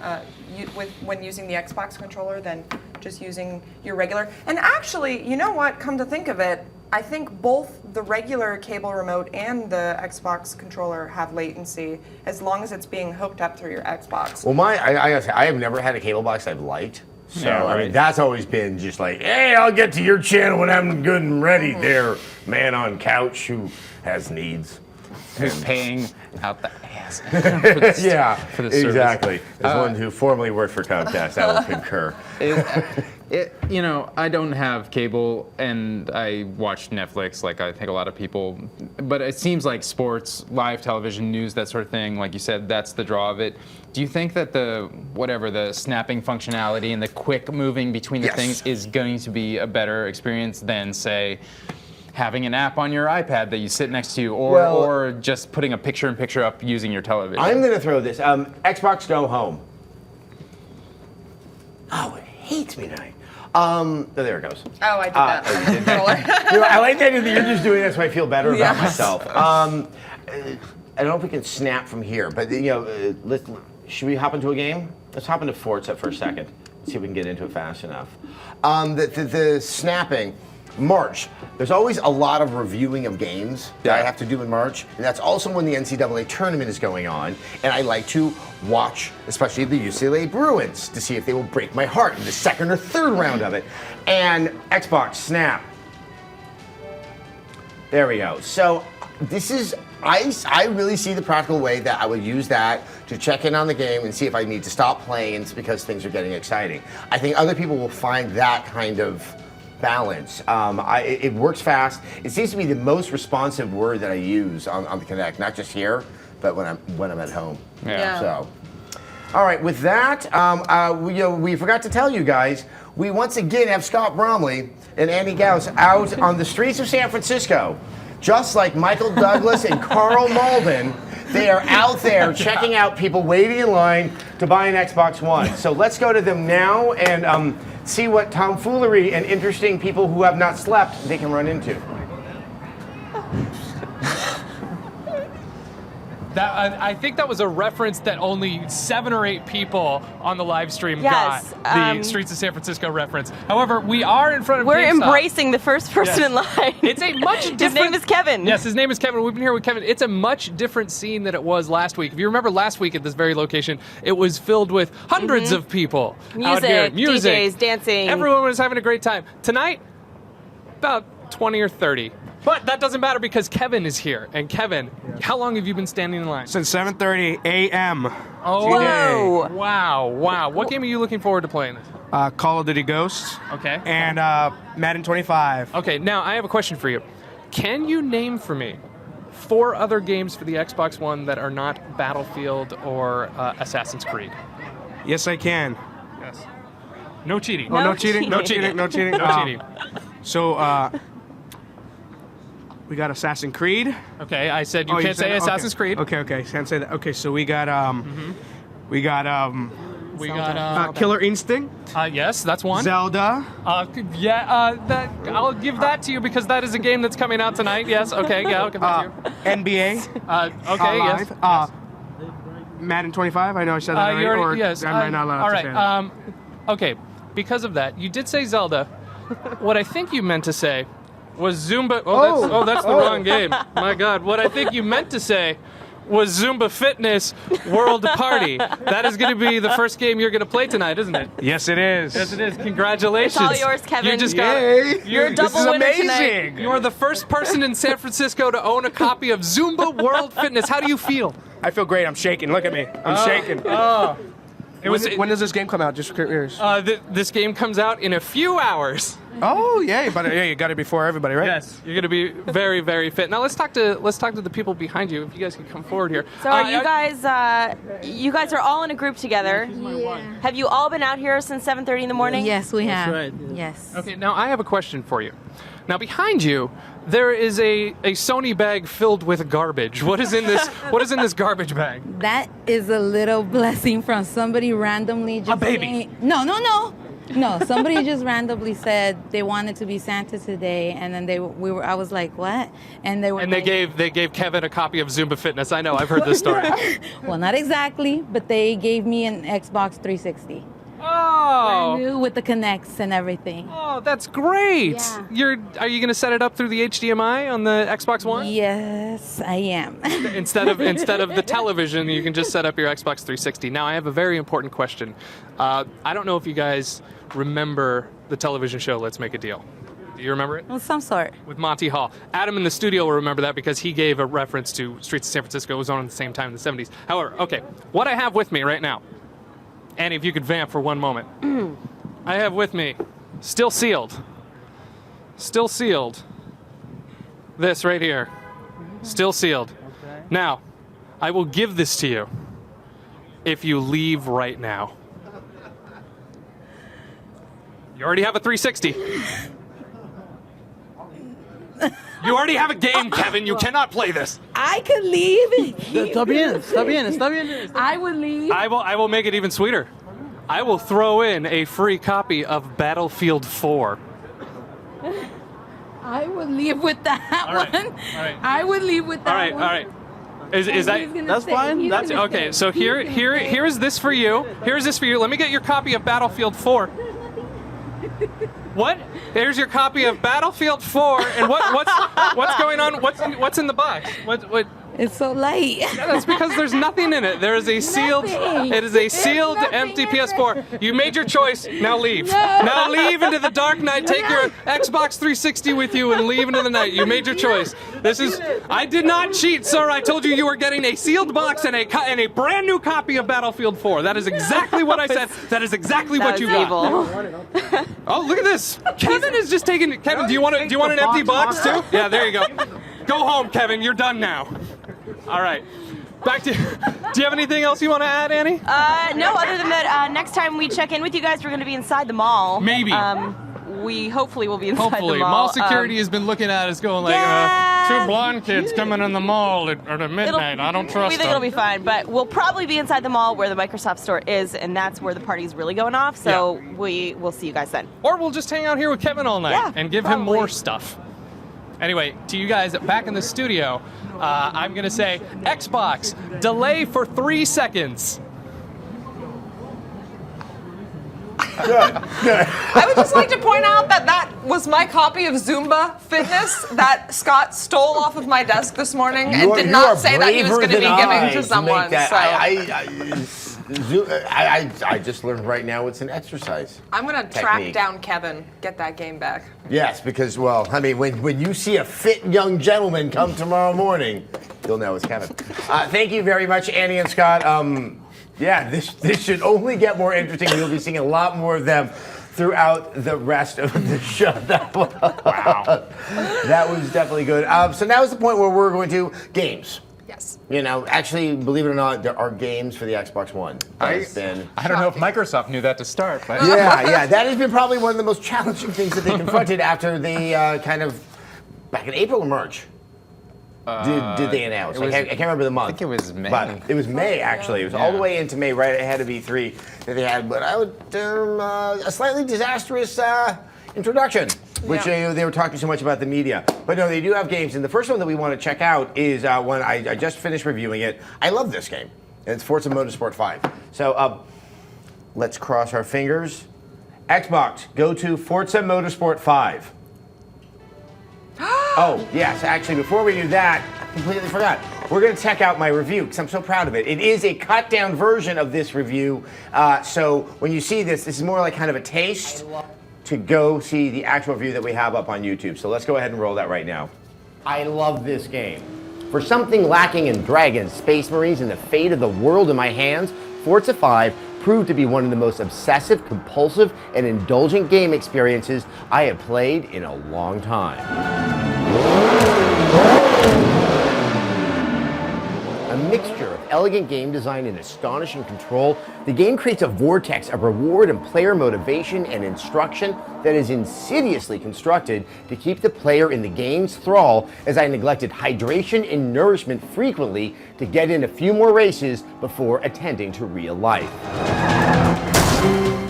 when using the Xbox controller than just using your regular. And actually, you know what? Come to think of it, I think both the regular cable remote and the Xbox controller have latency as long as it's being hooked up through your Xbox. Well, I gotta say, I have never had a cable box I've liked. So, Yeah, I mean, right. that's always been just like, hey, I'll get to your channel when I'm good and ready there, man on couch who has needs. Who's paying out the ass for the, Yeah, for the service. exactly. As one who formerly worked for Comcast, I will concur. You know, I don't have cable and I watch Netflix like I think a lot of people, but it seems like sports, live television, news, that sort of thing, like you said, that's the draw of it. Do you think that the snapping functionality and the quick moving between the Yes. things is going to be a better experience than, say, having an app on your iPad that you sit next to, or just putting a picture-in-picture up using your television? I'm going to throw this. Xbox Go Home. Oh, it hates me tonight. There it goes. Oh, I did that on the controller. You know, I like the idea that you're just doing that so I feel better about Yes. myself. I don't know if we can snap from here, but should we hop into a game? Let's hop into Forza for a second. See if we can get into it fast enough. The snapping. March. There's always a lot of reviewing of games that I have to do in March, and that's also when the NCAA tournament is going on, and I like to watch, especially the UCLA Bruins, to see if they will break my heart in the second or third round of it. And Xbox Snap. There we go. So this is, I really see the practical way that I would use that to check in on the game and see if I need to stop playing because things are getting exciting. I think other people will find that kind of balance. It works fast. It seems to be the most responsive word that I use on the Kinect, not just here, but when I'm at home. Yeah. So, all right. With that, we forgot to tell you guys, we once again have Scott Bromley and Andy Gaus out on the streets of San Francisco, just like Michael Douglas and Carl Malden. They are out there checking out people waiting in line to buy an Xbox One. So let's go to them now and see what tomfoolery and interesting people who have not slept they can run into. I think that was a reference that only 7 or 8 people on the live stream Yes, got. The Streets of San Francisco reference. However, we are in front of We're GameStop. embracing the first person Yes. in line. It's a much different... His name is Kevin. Yes, his name is Kevin. We've been here with Kevin. It's a much different scene than it was last week. If you remember last week at this very location, it was filled with hundreds of people out here. Music, DJs, dancing. Everyone was having a great time. Tonight, about 20 or 30. But that doesn't matter because Kevin is here. And Kevin, how long have you been standing in line? Since 7:30 a.m. Oh, Whoa. Wow. What game are you looking forward to playing this? Call of Duty Ghosts. Okay. And Madden 25. Okay, now I have a question for you. Can you name for me 4 other games for the Xbox One that are not Battlefield or Assassin's Creed? Yes, I can. Yes. No cheating. Oh, no cheating? No cheating? No cheating? No cheating. So, we got Assassin's Creed. Okay, I said you Oh, can't said- say okay. Assassin's Creed. Okay, can't say that. Okay, so we got We got Killer Instinct, yes, that's one. Zelda. That I'll give that to you because that is a game that's coming out tonight. Yes, okay, yeah, I'll give that to you. NBA. Okay, yes. Live. Madden 25. I know I said that already. Or yes. am I not allowed all to right. say that? Okay, because of that, you did say Zelda. What I think you meant to say was Zumba. That's the wrong game. My God, what I think you meant to say was Zumba Fitness World Party. That is going to be the first game you're going to play tonight, isn't it? Yes, it is. Yes, it is. Congratulations. It's all yours, Kevin. You just got Yay. You're a double This is winner amazing. tonight. You are the first person in San Francisco to own a copy of Zumba World Fitness. How do you feel? I feel great. I'm shaking. Look at me. I'm shaking. When does this game come out? Just curious. This game comes out in a few hours. Oh, yay! But you got it before everybody, right? Yes, you're going to be very, very fit. Now let's talk to the people behind you. If you guys can come forward here. So are you guys are all in a group together. Yeah. Have you all been out here since 7:30 in the morning? Yes, we have. Yes. Okay, now I have a question for you. Now behind you, there is a Sony bag filled with garbage. What is in this? What is in this garbage bag? That is a little blessing from somebody randomly. Just A baby. saying- No. Somebody just randomly said they wanted to be Santa today, and then I was like, what? And they gave Kevin a copy of Zumba Fitness. I know, I've heard this story. Well, not exactly, but they gave me an Xbox 360. Oh. Brand new with the Connects and everything. Oh, that's great. Yeah. Are you going to set it up through the HDMI on the Xbox One? Yes, I am. Instead of the television, you can just set up your Xbox 360. Now, I have a very important question. I don't know if you guys remember the television show Let's Make a Deal. Do you remember it? Of some sort. With Monty Hall. Adam in the studio will remember that because he gave a reference to Streets of San Francisco. It was on at the same time in the 70s. However, okay, what I have with me right now, Annie, if you could vamp for one moment. I have with me, still sealed, this right here, still sealed. Now, I will give this to you if you leave right now. You already have a 360. You already have a game, Kevin. You cannot play this. I could leave. Está bien. I would leave. I will make it even sweeter. I will throw in a free copy of Battlefield 4. I would leave with that All right, one. all right. I would leave with that All one. right. Is that? That's fine. That's Okay, so here is this for you. Here's this for you. Let me get your copy of Battlefield 4. What? Here's your copy of Battlefield 4. And what's going on? What's in the box? What? It's so light. Yeah, that's because there's nothing in it. There is a sealed. Nothing. It is a There's sealed, nothing empty in PS4. You made your choice. Now leave. No. Now leave into the dark night. Take your Xbox 360 with you and leave into the night. You made your choice. This is. I did not cheat, sir. I told you were getting a sealed box and a brand new copy of Battlefield 4. That is exactly what I said. That is exactly what you got. Evil. Oh, look at this. Kevin is just taking. Kevin, do you want an empty box too? Yeah, there you go. Go home, Kevin. You're done now. All right. Back to. Do you have anything else you want to add, Annie? No, other than that, next time we check in with you guys, we're going to be inside the mall. Maybe. We hopefully will be inside Hopefully. the mall. Mall security has been looking at us going like, yeah. two blonde kids coming in the mall at midnight. I don't trust We think them. it'll be fine, but we'll probably be inside the mall where the Microsoft store is, and that's where the party's really going off, so we will see you guys then. Or we'll just hang out here with Kevin all night and give him more stuff. Anyway, to you guys back in the studio, I'm going to say Xbox, delay for 3 seconds. Good. I would just like to point out that was my copy of Zumba Fitness that Scott stole off of my desk this morning and did not say that he was going to be giving to someone. I just learned right now it's an exercise. I'm going to track down Kevin, get that game back. Yes, because, well, I mean, when you see a fit young gentleman come tomorrow morning, you'll know it's Kevin. Thank you very much, Annie and Scott. Yeah, this should only get more interesting. We'll be seeing a lot more of them throughout the rest of the show. Wow. That was definitely good. So now is the point where we're going to games. Yes. You know, actually, believe it or not, there are games for the Xbox One. I don't know if Microsoft knew that to start, but yeah, that has been probably one of the most challenging things that they confronted after they back in April or March. Did they announce? I can't remember the month. I think it was May. But it was May, actually. It was all the way into May, right ahead of E3, that they had what I would term a slightly disastrous introduction, which they were talking so much about the media. But no, they do have games. And the first one that we want to check out is one I just finished reviewing it. I love this game. It's Forza Motorsport 5. So let's cross our fingers. Xbox, go to Forza Motorsport 5. Oh, yes, actually, before we do that, I completely forgot. we're going to check out my review because I'm so proud of it. It is a cut down version of this review. So when you see this is more like kind of a taste to go see the actual review that we have up on YouTube. So let's go ahead and roll that right now. I love this game. For something lacking in dragons, space marines, and the fate of the world in my hands, Forza 5 proved to be one of the most obsessive, compulsive, and indulgent game experiences I have played in a long time. A mixture of elegant game design and astonishing control, the game creates a vortex of reward and player motivation and instruction that is insidiously constructed to keep the player in the game's thrall, as I neglected hydration and nourishment frequently to get in a few more races before attending to real life.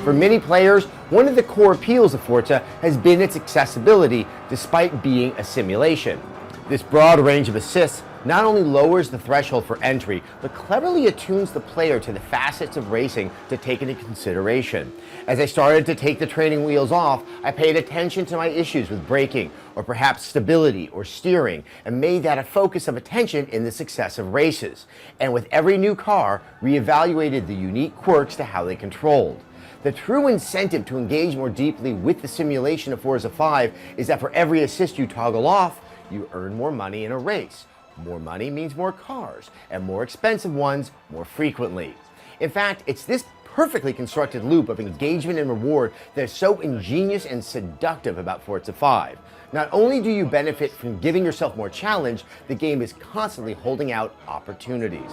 For many players, one of the core appeals of Forza has been its accessibility despite being a simulation. This broad range of assists not only lowers the threshold for entry, but cleverly attunes the player to the facets of racing to take into consideration. As I started to take the training wheels off, I paid attention to my issues with braking, or perhaps stability or steering, and made that a focus of attention in the success of races. And with every new car, reevaluated the unique quirks to how they controlled. The true incentive to engage more deeply with the simulation of Forza 5 is that for every assist you toggle off, you earn more money in a race. More money means more cars, and more expensive ones more frequently. In fact, it's this perfectly constructed loop of engagement and reward that is so ingenious and seductive about Forza 5. Not only do you benefit from giving yourself more challenge, the game is constantly holding out opportunities.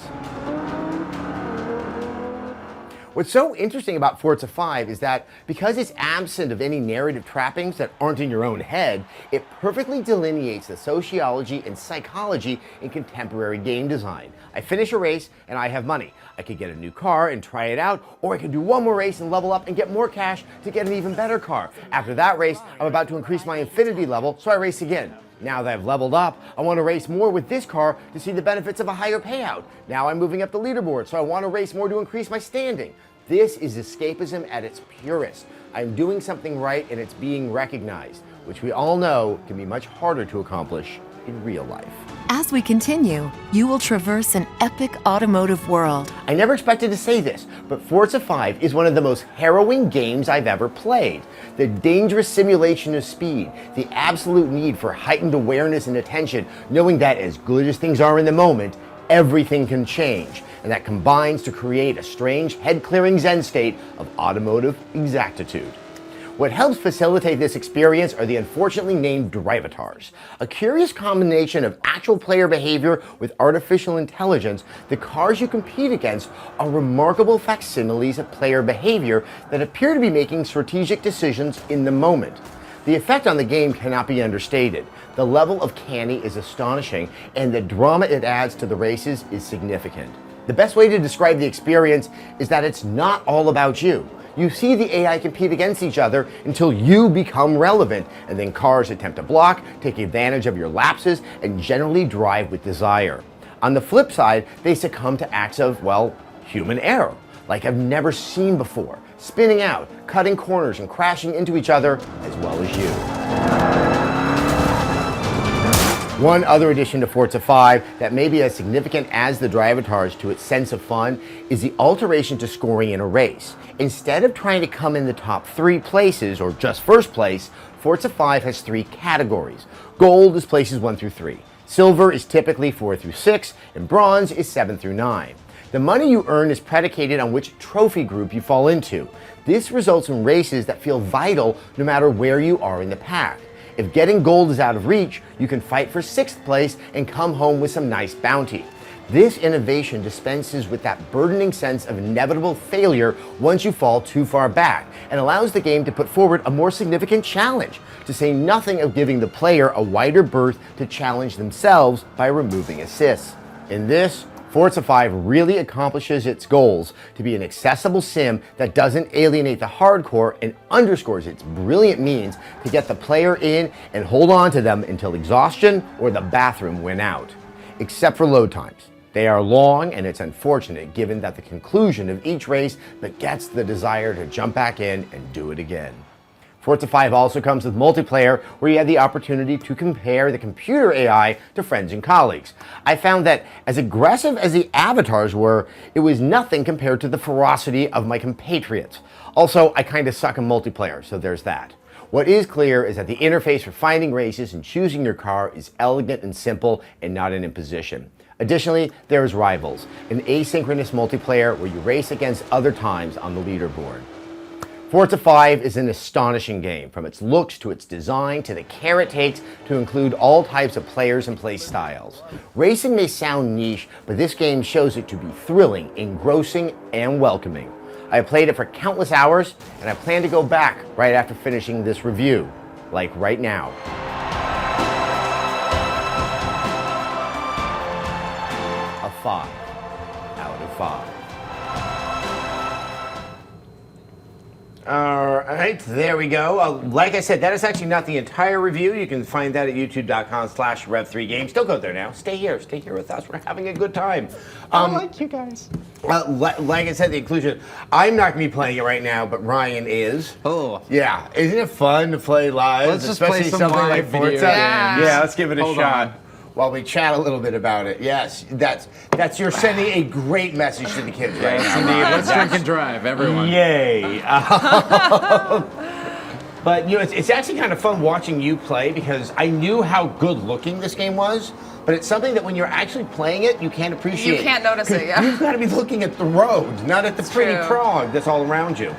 What's so interesting about Forza 5 is that because it's absent of any narrative trappings that aren't in your own head, it perfectly delineates the sociology and psychology in contemporary game design. I finish a race and I have money. I could get a new car and try it out, or I could do one more race and level up and get more cash to get an even better car. After that race, I'm about to increase my infinity level, so I race again. Now that I've leveled up, I want to race more with this car to see the benefits of a higher payout. Now I'm moving up the leaderboard, so I want to race more to increase my standing. This is escapism at its purest. I'm doing something right and it's being recognized, which we all know can be much harder to accomplish in real life. As we continue, you will traverse an epic automotive world. I never expected to say this, but Forza 5 is one of the most harrowing games I've ever played. The dangerous simulation of speed, the absolute need for heightened awareness and attention, knowing that as good as things are in the moment, everything can change, and that combines to create a strange head-clearing zen state of automotive exactitude. What helps facilitate this experience are the unfortunately named drivatars. A curious combination of actual player behavior with artificial intelligence, the cars you compete against are remarkable facsimiles of player behavior that appear to be making strategic decisions in the moment. The effect on the game cannot be understated. The level of canny is astonishing, and the drama it adds to the races is significant. The best way to describe the experience is that it's not all about you. You see the AI compete against each other until you become relevant, and then cars attempt to block, take advantage of your lapses, and generally drive with desire. On the flip side, they succumb to acts of, well, human error, like I've never seen before, spinning out, cutting corners, and crashing into each other as well as you. One other addition to Forza 5 that may be as significant as the drivatars to its sense of fun is the alteration to scoring in a race. Instead of trying to come in the top 3 places or just first place, Forza 5 has 3 categories. Gold is places 1 through 3. Silver is typically 4 through 6, and bronze is 7 through 9. The money you earn is predicated on which trophy group you fall into. This results in races that feel vital no matter where you are in the pack. If getting gold is out of reach, you can fight for 6th place and come home with some nice bounty. This innovation dispenses with that burdening sense of inevitable failure once you fall too far back, and allows the game to put forward a more significant challenge, to say nothing of giving the player a wider berth to challenge themselves by removing assists. In this, Forza 5 really accomplishes its goals to be an accessible sim that doesn't alienate the hardcore and underscores its brilliant means to get the player in and hold on to them until exhaustion or the bathroom win out. Except for load times. They are long, and it's unfortunate given that the conclusion of each race begets the desire to jump back in and do it again. Forza 5 also comes with multiplayer, where you have the opportunity to compare the computer AI to friends and colleagues. I found that as aggressive as the avatars were, it was nothing compared to the ferocity of my compatriots. Also, I kind of suck in multiplayer, so there's that. What is clear is that the interface for finding races and choosing your car is elegant and simple and not an imposition. Additionally, there is Rivals, an asynchronous multiplayer where you race against other times on the leaderboard. Forza 5 is an astonishing game, from its looks to its design to the care it takes to include all types of players and play styles. Racing may sound niche, but this game shows it to be thrilling, engrossing, and welcoming. I have played it for countless hours, and I plan to go back right after finishing this review, like right now. A 5 out of 5. All right, there we go. Like I said, that is actually not the entire review. You can find that at youtube.com/rev3games. Don't go there now. Stay here with us. We're having a good time. I like you guys. Like I said, the inclusion. I'm not going to be playing it right now, but Ryan is. Oh. Yeah, isn't it fun to play live? Let's just play especially some something live like Forza? video games. Yeah, let's give it a Hold shot. on. While we chat a little bit about it. Yes, that's you're sending a great message to the kids right now. Indeed. Ryan. Let's drink and drive, everyone. Yay. But you know, it's actually kind of fun watching you play, because I knew how good looking this game was, but it's something that when you're actually playing it, you can't appreciate. You can't notice it, yeah. You've got to be looking at the road, not at the pretty true. prog that's all around you.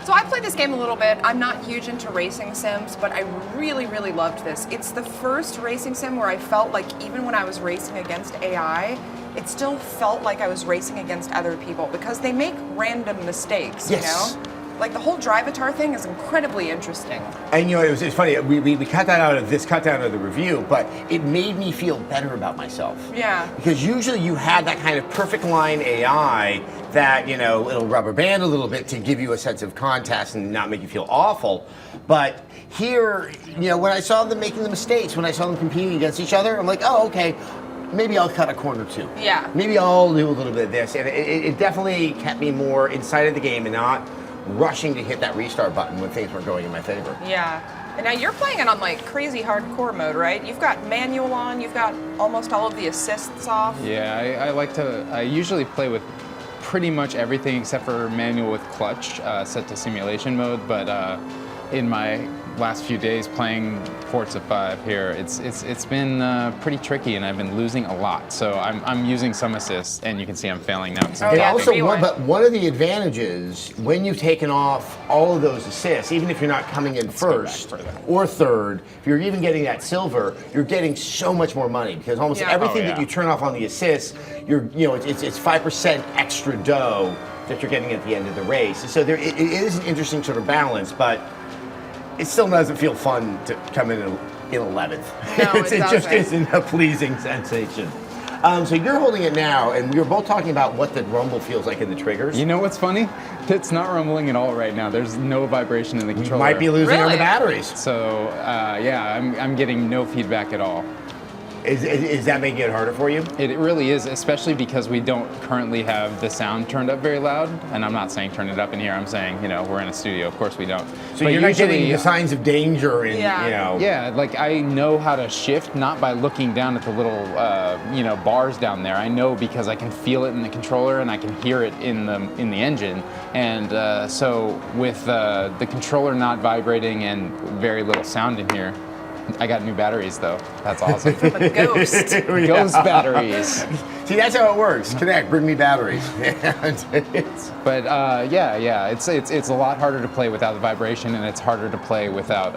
So I played this game a little bit. I'm not huge into racing sims, but I really, really loved this. It's the first racing sim where I felt like even when I was racing against AI, it still felt like I was racing against other people, because they make random mistakes, Yes. you know? Like the whole drivatar thing is incredibly interesting. And you know, it's funny, we cut that out of this cut down of the review, but it made me feel better about myself. Yeah. Because usually you have that kind of perfect line AI that, you know, it'll rubber band a little bit to give you a sense of contest and not make you feel awful. But here, you know, when I saw them making the mistakes, when I saw them competing against each other, I'm like, oh, okay, maybe I'll cut a corner too. Yeah. Maybe I'll do a little bit of this. And it definitely kept me more inside of the game and not rushing to hit that restart button when things weren't going in my favor. Yeah. And now you're playing it on like crazy hardcore mode, right? You've got manual on, you've got almost all of the assists off. Yeah, I usually play with pretty much everything except for manual with clutch set to simulation mode, but in my last few days playing Forza 5 here, it's been pretty tricky, and I've been losing a lot. So I'm using some assists, and you can see I'm failing now. Oh, yeah, but one of the advantages when you've taken off all of those assists, even if you're not coming in first or third, if you're even getting that silver, you're getting so much more money, because almost everything that you turn off on the assists, it's 5% extra dough that you're getting at the end of the race. So it is an interesting sort of balance, but it still doesn't feel fun to come in 11th. No, it just isn't a pleasing sensation. So you're holding it now, and we were both talking about what the rumble feels like in the triggers. You know what's funny? It's not rumbling at all right now. There's no vibration in the controller. You might be losing on the batteries. So yeah, I'm getting no feedback at all. Is that making it harder for you? It really is, especially because we don't currently have the sound turned up very loud. And I'm not saying turn it up in here. I'm saying, you know, we're in a studio. Of course we don't. So but you're not getting the signs of danger and, you know. Yeah, like I know how to shift, not by looking down at the little, you know, bars down there. I know because I can feel it in the controller and I can hear it in the engine. And so with the controller not vibrating and very little sound in here, I got new batteries though. That's awesome. The Ghost. Ghost batteries. See, that's how it works. Connect, bring me batteries. But yeah, it's a lot harder to play without the vibration, and it's harder to play without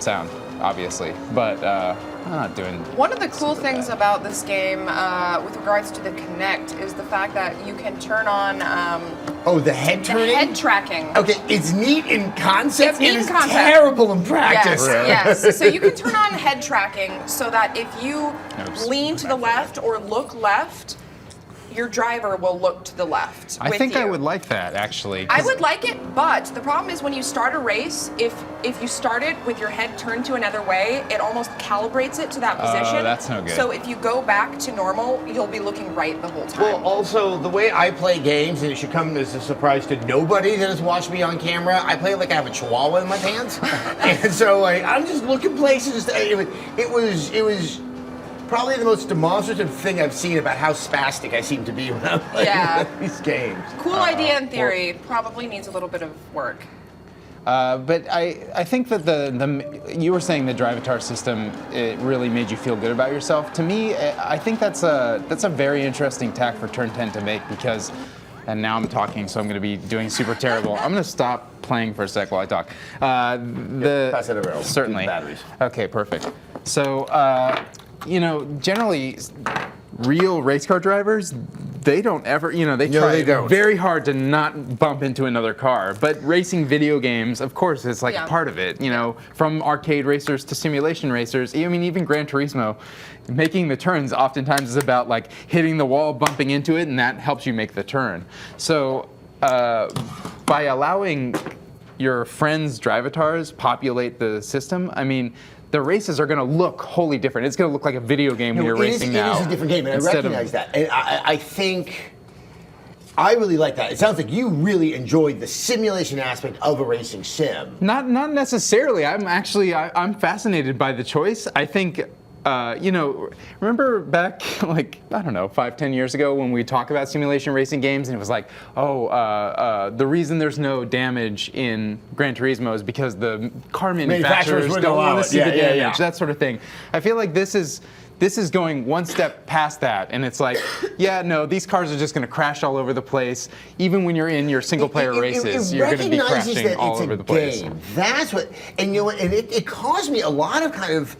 sound, obviously. But I'm not doing. One of the cool things about this game, with regards to the Kinect, is the fact that you can turn on. The head turning? The head tracking. Okay, it's neat in concept. It's neat in concept. Terrible in practice. Yes. So you can turn on head tracking so that if you lean to the left or look left, your driver will look to the left. I with think you. I would like that, actually. I would like it, but the problem is when you start a race, if you start it with your head turned to another way, it almost calibrates it to that position. Oh, that's no good. So if you go back to normal, you'll be looking right the whole time. Well, also, the way I play games, and it should come as a surprise to nobody that has watched me on camera, I play like I have a chihuahua in my pants. And so like, I'm just looking places. It was probably the most demonstrative thing I've seen about how spastic I seem to be when I'm playing these games. Cool idea in theory, probably needs a little bit of work. But I think that you were saying the Drivatar system, it really made you feel good about yourself. To me, I think that's a very interesting tack for Turn 10 to make because, and now I'm talking, so I'm going to be doing super terrible. I'm going to stop playing for a sec while I talk. Pass it around. Certainly. Batteries. Okay, perfect. So, generally, real race car drivers, they don't ever, they try very hard to not bump into another car. But racing video games, of course, is like part of it. From arcade racers to simulation racers. I mean, even Gran Turismo, making the turns oftentimes is about like hitting the wall, bumping into it, and that helps you make the turn. So by allowing your friends' Drivatars populate the system, I mean, the races are going to look wholly different. It's going to look like a video game when you're racing now. It is a different game, and I recognize that. And I think I really like that. It sounds like you really enjoyed the simulation aspect of a racing sim. Not necessarily. I'm fascinated by the choice. I think. Remember back, 5-10 years ago when we talk about simulation racing games and it was like, the reason there's no damage in Gran Turismo is because the car manufacturers don't want to see the damage, that sort of thing. I feel like this is going one step past that, and it's like, these cars are just going to crash all over the place. Even when you're in your single-player races, you're going to be crashing all over the place. That's what, and it caused me a lot of kind of.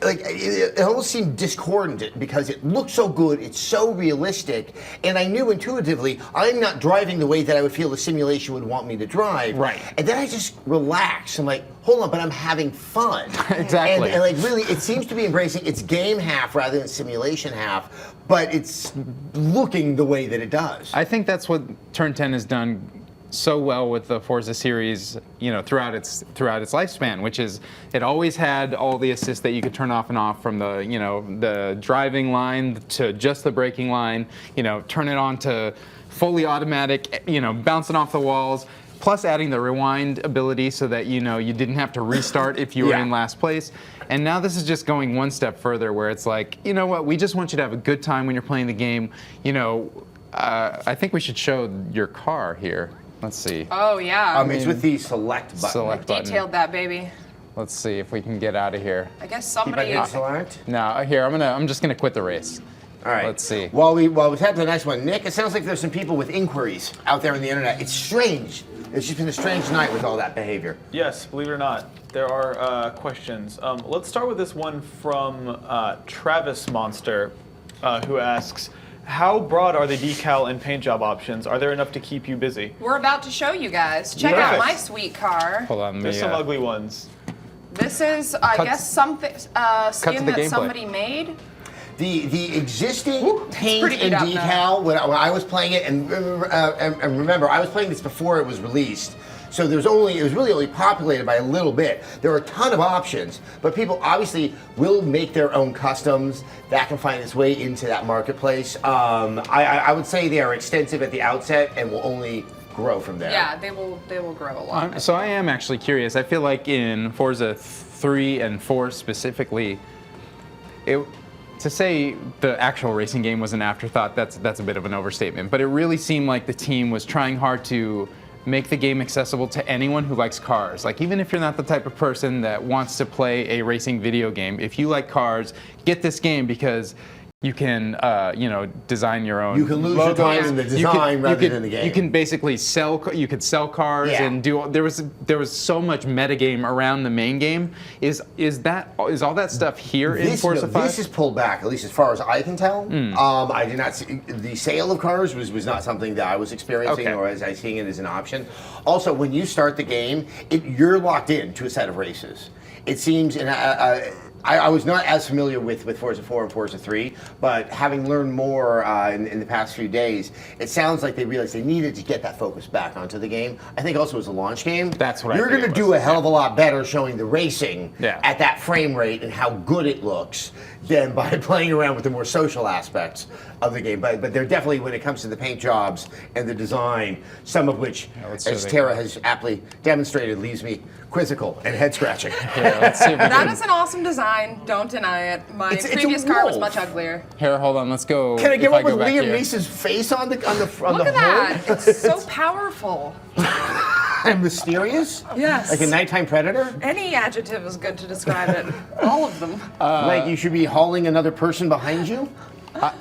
Like it almost seemed discordant because it looked so good, it's so realistic, and I knew intuitively I'm not driving the way that I would feel the simulation would want me to drive. Right. And then I just relaxed. I'm like, hold on, but I'm having fun. Exactly. And like really, it seems to be embracing its game half rather than simulation half, but it's looking the way that it does. I think that's what Turn 10 has done so well with the Forza series, throughout its lifespan, which is it always had all the assists that you could turn off and off from the driving line to just the braking line, turn it on to fully automatic, bouncing off the walls, plus adding the rewind ability so that you didn't have to restart if you were in last place. And now this is just going one step further where it's like, you know what, we just want you to have a good time when you're playing the game. I think we should show your car here. Let's see. Oh, yeah. It's with the select button. Select button. Detailed that, baby. Let's see if we can get out of here. I guess somebody. Select? No, here, I'm just gonna quit the race. All right. Let's see. While we head to the next one, Nick, it sounds like there's some people with inquiries out there on the internet. It's strange. It's just been a strange night with all that behavior. Yes, believe it or not, there are questions. Let's start with this one from Travis Monster, who asks, how broad are the decal and paint job options? Are there enough to keep you busy? We're about to show you guys. Check out my sweet car. Hold on, There's some ugly ones. This is, I guess, something skin that somebody made. The existing paint and decal when I was playing it, and remember, I was playing this before it was released. So it was really only populated by a little bit. There are a ton of options, but people obviously will make their own customs. That can find its way into that marketplace. I would say they are extensive at the outset and will only grow from there. Yeah, they will grow a lot. So I am actually curious. I feel like in Forza 3 and 4 specifically, to say the actual racing game was an afterthought, that's a bit of an overstatement. But it really seemed like the team was trying hard to make the game accessible to anyone who likes cars. Like, even if you're not the type of person that wants to play a racing video game, if you like cars, get this game because you can, design your own. You can lose your time in the design rather than the game. You can basically sell. You could sell cars and do. There was so much metagame around the main game. Is all that stuff here in Forza 5? This is pulled back, at least as far as I can tell. I did not see the sale of cars was not something that I was experiencing or as I seeing it as an option. Also, when you start the game, you're locked in to a set of races. It seems, and I was not as familiar with Forza 4 and Forza 3, but having learned more in the past few days, it sounds like they realized they needed to get that focus back onto the game. I think also as a launch game, That's what I you're think going to it do was. a hell of a lot better showing the racing Yeah. at that frame rate and how good it looks than by playing around with the more social aspects of the game. But they're definitely, when it comes to the paint jobs and the design, some of which, as Tara has aptly demonstrated, leaves me quizzical and head scratching. Let's see if we That can. is an awesome design. Don't deny it. My It's a previous car was wolf. much uglier. Here, hold on. Let's go. Can I if get one go with back Liam here. Neeson's face on the Look hood? at that. It's so powerful. And mysterious? Yes. Like a nighttime predator? Any adjective is good to describe it. All of them. Like you should be hauling another person behind you?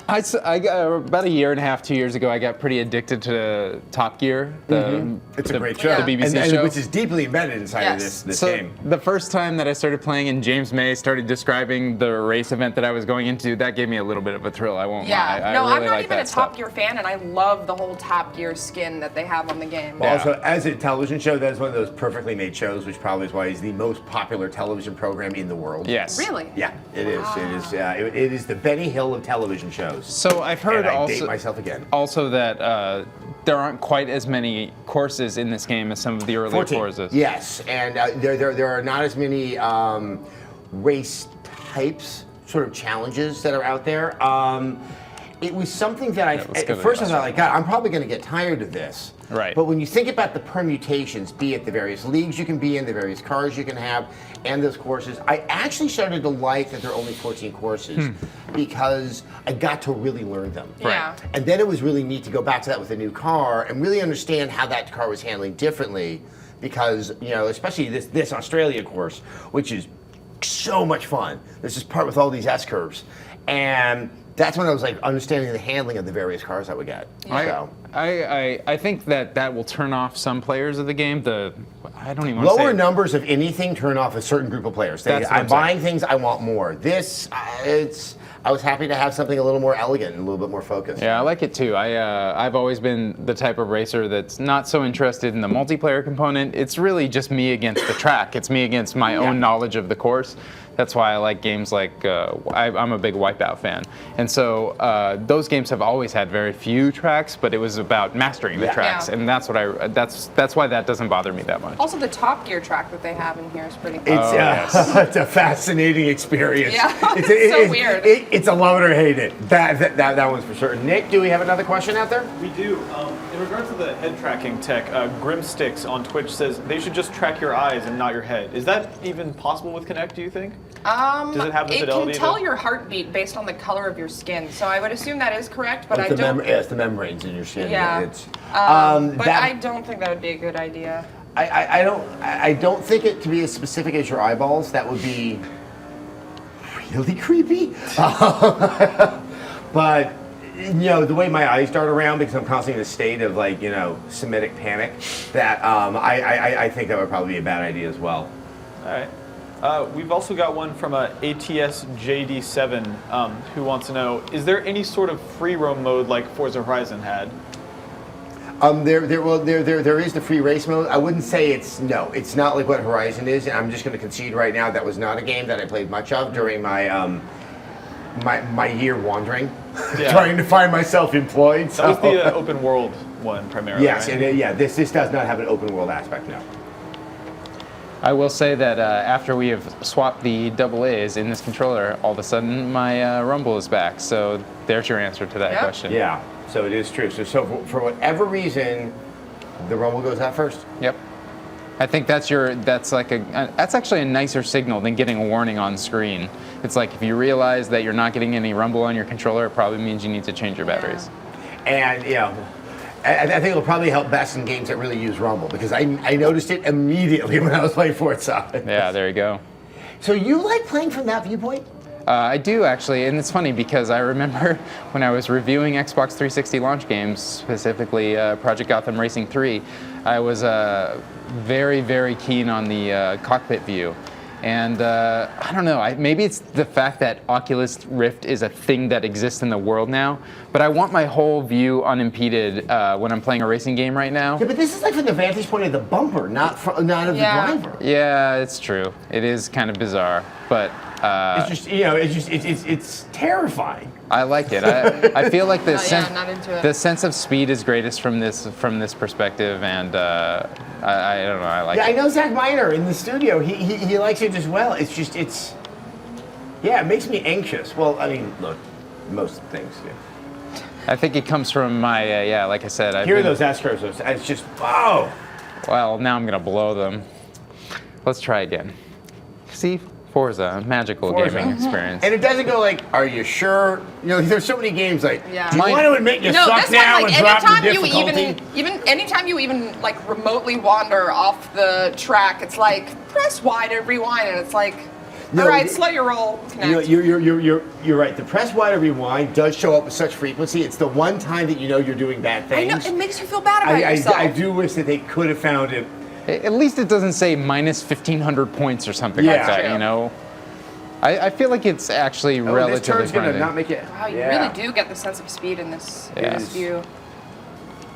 I got, about a year and a half, 2 years ago, I got pretty addicted to Top Gear. It's a great show. The BBC and show. which is deeply embedded inside of this So game. the first time that I started playing and James May started describing the race event that I was going into, that gave me a little bit of a thrill, I won't Yeah. lie. No, I really I'm not like even a that Top stuff. Gear fan, and I love the whole Top Gear skin that they have on the game. Well, also, as a television show, that is one of those perfectly made shows, which probably is why it's the most popular television program in the world. Yes. Really? Yeah, it is. It is. It is the Benny Hill of television shows. So I've heard and I also date myself again. Also that there aren't quite as many courses in this game as some of the earlier 14. Forzas. Yes, and there are not as many race types, sort of challenges that are out there. It was something that at first I thought, like, God, I'm probably going to get tired of this. Right. But when you think about the permutations, be it the various leagues you can be in, the various cars you can have, and those courses, I actually started to like that there are only 14 courses because I got to really learn them. Yeah. And then it was really neat to go back to that with a new car and really understand how that car was handling differently because, you know, especially this Australia course, which is so much fun. There's this part with all these S-curves. And that's when I was like understanding the handling of the various cars I would get. So. I think that will turn off some players of the game. I don't even want to Lower say numbers of anything turn off a certain group of players. That's what I'm I'm saying. buying things, I want more. This, I was happy to have something a little more elegant and a little bit more focused. Yeah, I like it too. I've always been the type of racer that's not so interested in the multiplayer component. It's really just me against the track. It's me against my own knowledge of the course. That's why I like games like I'm a big Wipeout fan, and so those games have always had very few tracks, but it was about mastering the tracks, and that's what that's why that doesn't bother me that much. Also, the Top Gear track that they have in here is pretty cool. It's, it's a fascinating experience. Yeah, it's so weird. It's a love it or hate it. That one's for certain. Nick, do we have another question out there? We do. In regards to the head tracking tech, Grimsticks on Twitch says they should just track your eyes and not your head. Is that even possible with Kinect, do you think? Does it have the It fidelity? can tell your heartbeat based on the color of your skin, so I would assume that is correct, but I It's the don't. it's the membranes in your skin. Yeah. It's, But that- I don't think that would be a good idea. I don't think it to be as specific as your eyeballs. That would be really creepy. But you know, the way my eyes dart around because I'm constantly in a state of like, you know, Semitic panic, that I think that would probably be a bad idea as well. All right. We've also got one from ATS JD7 who wants to know, is there any sort of free roam mode like Forza Horizon had? There is the free race mode. I wouldn't say it's not like what Horizon is. And I'm just going to concede right now that was not a game that I played much of during my my year wandering, trying to find myself employed. So. That was the open world one primarily. Yes, right? and this does not have an open world aspect now. I will say that after we have swapped the AA's in this controller, all of a sudden my rumble is back. So there's your answer to that question. Yeah, so it is true. So for whatever reason, the rumble goes out first. Yep. I think that's actually a nicer signal than getting a warning on screen. It's like if you realize that you're not getting any rumble on your controller, it probably means you need to change your batteries. And you know, I think it'll probably help best in games that really use rumble because I noticed it immediately when I was playing Forza. Yeah, there you go. So you like playing from that viewpoint? I do actually, and it's funny because I remember when I was reviewing Xbox 360 launch games, specifically Project Gotham Racing 3, I was very, very keen on the cockpit view. And I don't know, maybe it's the fact that Oculus Rift is a thing that exists in the world now, but I want my whole view unimpeded when I'm playing a racing game right now. Yeah, but this is like from the vantage point of the bumper, not of the driver. Yeah, it's true. It is kind of bizarre, but It's just, it's terrifying. I like it. I feel like not into it. the sense of speed is greatest from this perspective, and I don't know. I like it. I know Zach Miner in the studio. He likes it as well. It's just it makes me anxious. Well, I mean, look, most things do. I think it comes from my like I said. Hear those S-curves. It's just wow. Well, now I'm gonna blow them. Let's try again. See, Forza, magical gaming experience. And it doesn't go like, are you sure? There's so many games like, do you Yeah. want to admit you suck this now one, and drop the anytime difficulty? anytime you even like remotely wander off the track, it's like press Y to rewind, and it's like, all right, slow your roll, connect. You're right. The press Y to rewind does show up with such frequency. It's the one time that you know you're doing bad I things. know, it makes you feel bad about yourself. I do wish that they could have found it. At least it doesn't say minus 1,500 points or something like that. True. You know. I feel like it's actually relatively This turn's gonna friendly. not make it. Wow, you really do get the sense of speed in this view.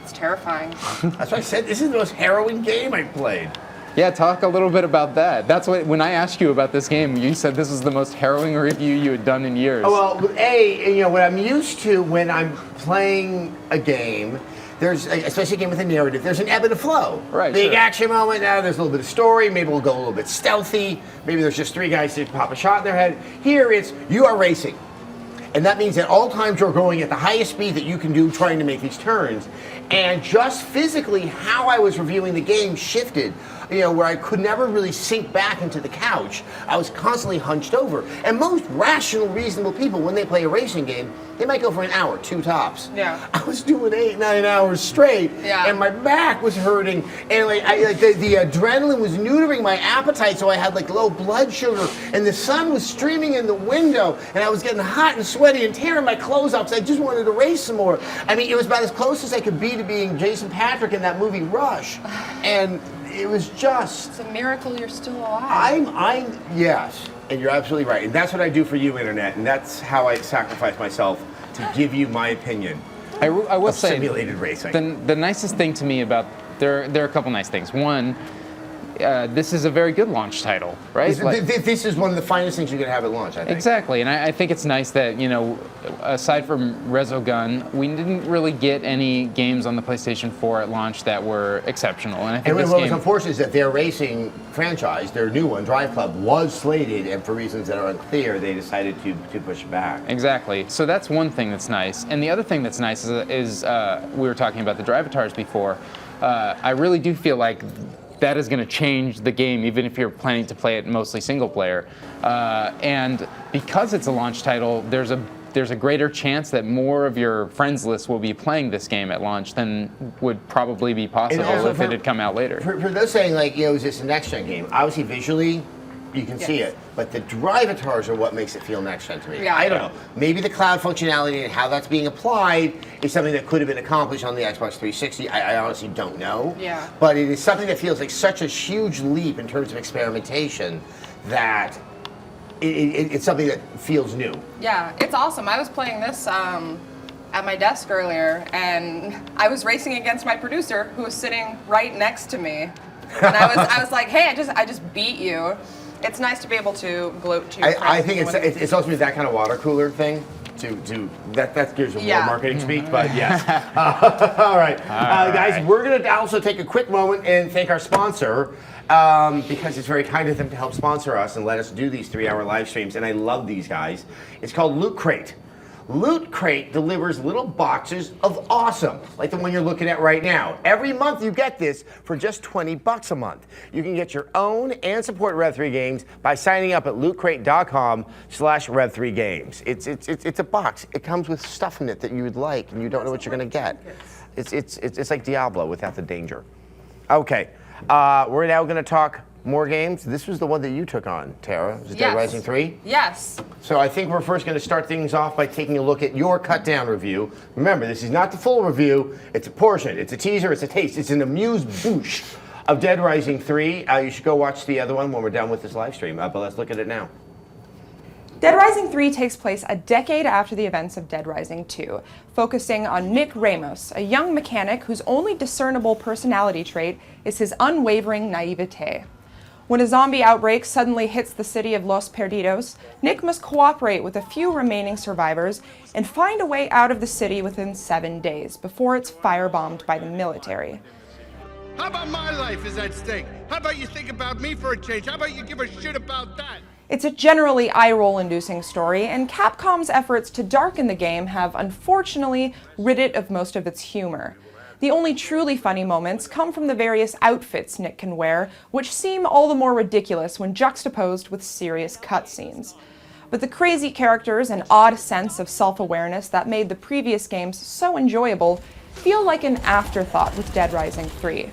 It's terrifying. That's why I said this is the most harrowing game I've played. Yeah, talk a little bit about that. That's what when I asked you about this game, you said this was the most harrowing review you had done in years. Oh, well, what I'm used to when I'm playing a game, there's, especially a game with a narrative, there's an ebb and a flow. Right, Big sure. action moment, now there's a little bit of story, maybe we'll go a little bit stealthy, maybe there's just three guys that pop a shot in their head. Here it's, you are racing. And that means at all times you're going at the highest speed that you can do trying to make these turns. And just physically how I was reviewing the game shifted, where I could never really sink back into the couch. I was constantly hunched over. And most rational, reasonable people, when they play a racing game, they might go for an hour, 2 tops. Yeah. I was doing 8, 9 hours straight, and my back was hurting, and the adrenaline was neutering my appetite, so I had like low blood sugar, and the sun was streaming in the window, and I was getting hot and sweaty and tearing my clothes off, because I just wanted to race some more. I mean, it was about as close as I could be to being Jason Patrick in that movie Rush, and it was just. It's a miracle you're still alive. Yes, and you're absolutely right, and that's what I do for you, Internet, and that's how I sacrifice myself to give you my opinion. I will say simulated racing. The nicest thing to me about there are a couple nice things. One, this is a very good launch title, right? This is one of the finest things you can have at launch, I think. Exactly, and I think it's nice that, aside from Resogun, we didn't really get any games on the PlayStation 4 at launch that were exceptional. And I think what was unfortunate is that their racing franchise, their new one, Drive Club, was slated, and for reasons that are unclear, they decided to push it back. Exactly. So that's one thing that's nice. And the other thing that's nice is we were talking about the Drivatars before. I really do feel like that is going to change the game, even if you're planning to play it mostly single player. And because it's a launch title, there's a greater chance that more of your friends list will be playing this game at launch than would probably be possible if it had come out later. For those saying, is this a next-gen game? Obviously, visually, you can see it, but the Drivatars are what makes it feel next-gen to me. Yeah. I don't know. Maybe the cloud functionality and how that's being applied is something that could have been accomplished on the Xbox 360. I honestly don't know. Yeah. But it is something that feels like such a huge leap in terms of experimentation that it's something that feels new. Yeah, it's awesome. I was playing this at my desk earlier, and I was racing against my producer, who was sitting right next to me. And I was like, hey, I just beat you. It's nice to be able to gloat to your friends. I think it's also that kind of water cooler thing. That gives you more marketing speak, but yes. All right. Guys, we're going to also take a quick moment and thank our sponsor because it's very kind of them to help sponsor us and let us do these 3-hour live streams, and I love these guys. It's called Loot Crate. Loot Crate delivers little boxes of awesome, like the one you're looking at right now. Every month you get this for just $20 a month. You can get your own and support Rev3 Games by signing up at lootcrate.com/Rev3Games. It's a box. It comes with stuff in it that you would like, and you don't know what you're going to get. It's like Diablo without the danger. Okay, we're now going to talk more games. This was the one that you took on, Tara. Was it Dead Rising 3? Yes. So I think we're first going to start things off by taking a look at your cut-down review. Remember, this is not the full review. It's a portion. It's a teaser. It's a taste. It's an amuse-bouche of Dead Rising 3. You should go watch the other one when we're done with this live stream. But let's look at it now. Dead Rising 3 takes place a decade after the events of Dead Rising 2, focusing on Nick Ramos, a young mechanic whose only discernible personality trait is his unwavering naivete. When a zombie outbreak suddenly hits the city of Los Perdidos, Nick must cooperate with a few remaining survivors and find a way out of the city within 7 days before it's firebombed by the military. How about my life is at stake? How about you think about me for a change? How about you give a shit about that? It's a generally eye-roll-inducing story, and Capcom's efforts to darken the game have unfortunately rid it of most of its humor. The only truly funny moments come from the various outfits Nick can wear, which seem all the more ridiculous when juxtaposed with serious cutscenes. But the crazy characters and odd sense of self-awareness that made the previous games so enjoyable feel like an afterthought with Dead Rising 3.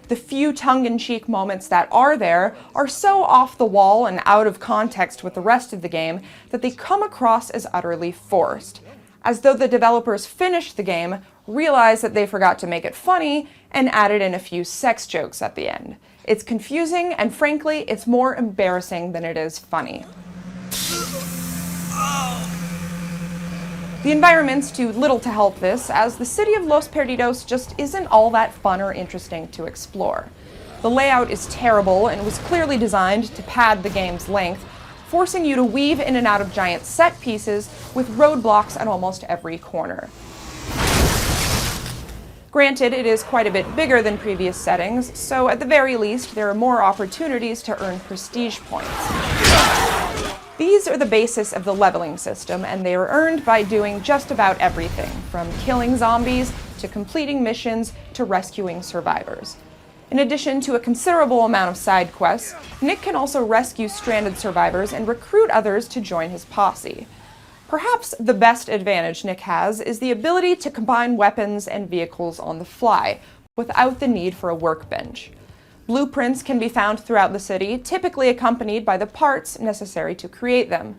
The few tongue-in-cheek moments that are there are so off the wall and out of context with the rest of the game that they come across as utterly forced, as though the developers finished the game, realized that they forgot to make it funny, and added in a few sex jokes at the end. It's confusing, and frankly, it's more embarrassing than it is funny. The environments do little to help this, as the city of Los Perdidos just isn't all that fun or interesting to explore. The layout is terrible and was clearly designed to pad the game's length, forcing you to weave in and out of giant set pieces with roadblocks at almost every corner. Granted, it is quite a bit bigger than previous settings, so at the very least, there are more opportunities to earn prestige points. These are the basis of the leveling system, and they are earned by doing just about everything, from killing zombies, to completing missions, to rescuing survivors. In addition to a considerable amount of side quests, Nick can also rescue stranded survivors and recruit others to join his posse. Perhaps the best advantage Nick has is the ability to combine weapons and vehicles on the fly, without the need for a workbench. Blueprints can be found throughout the city, typically accompanied by the parts necessary to create them.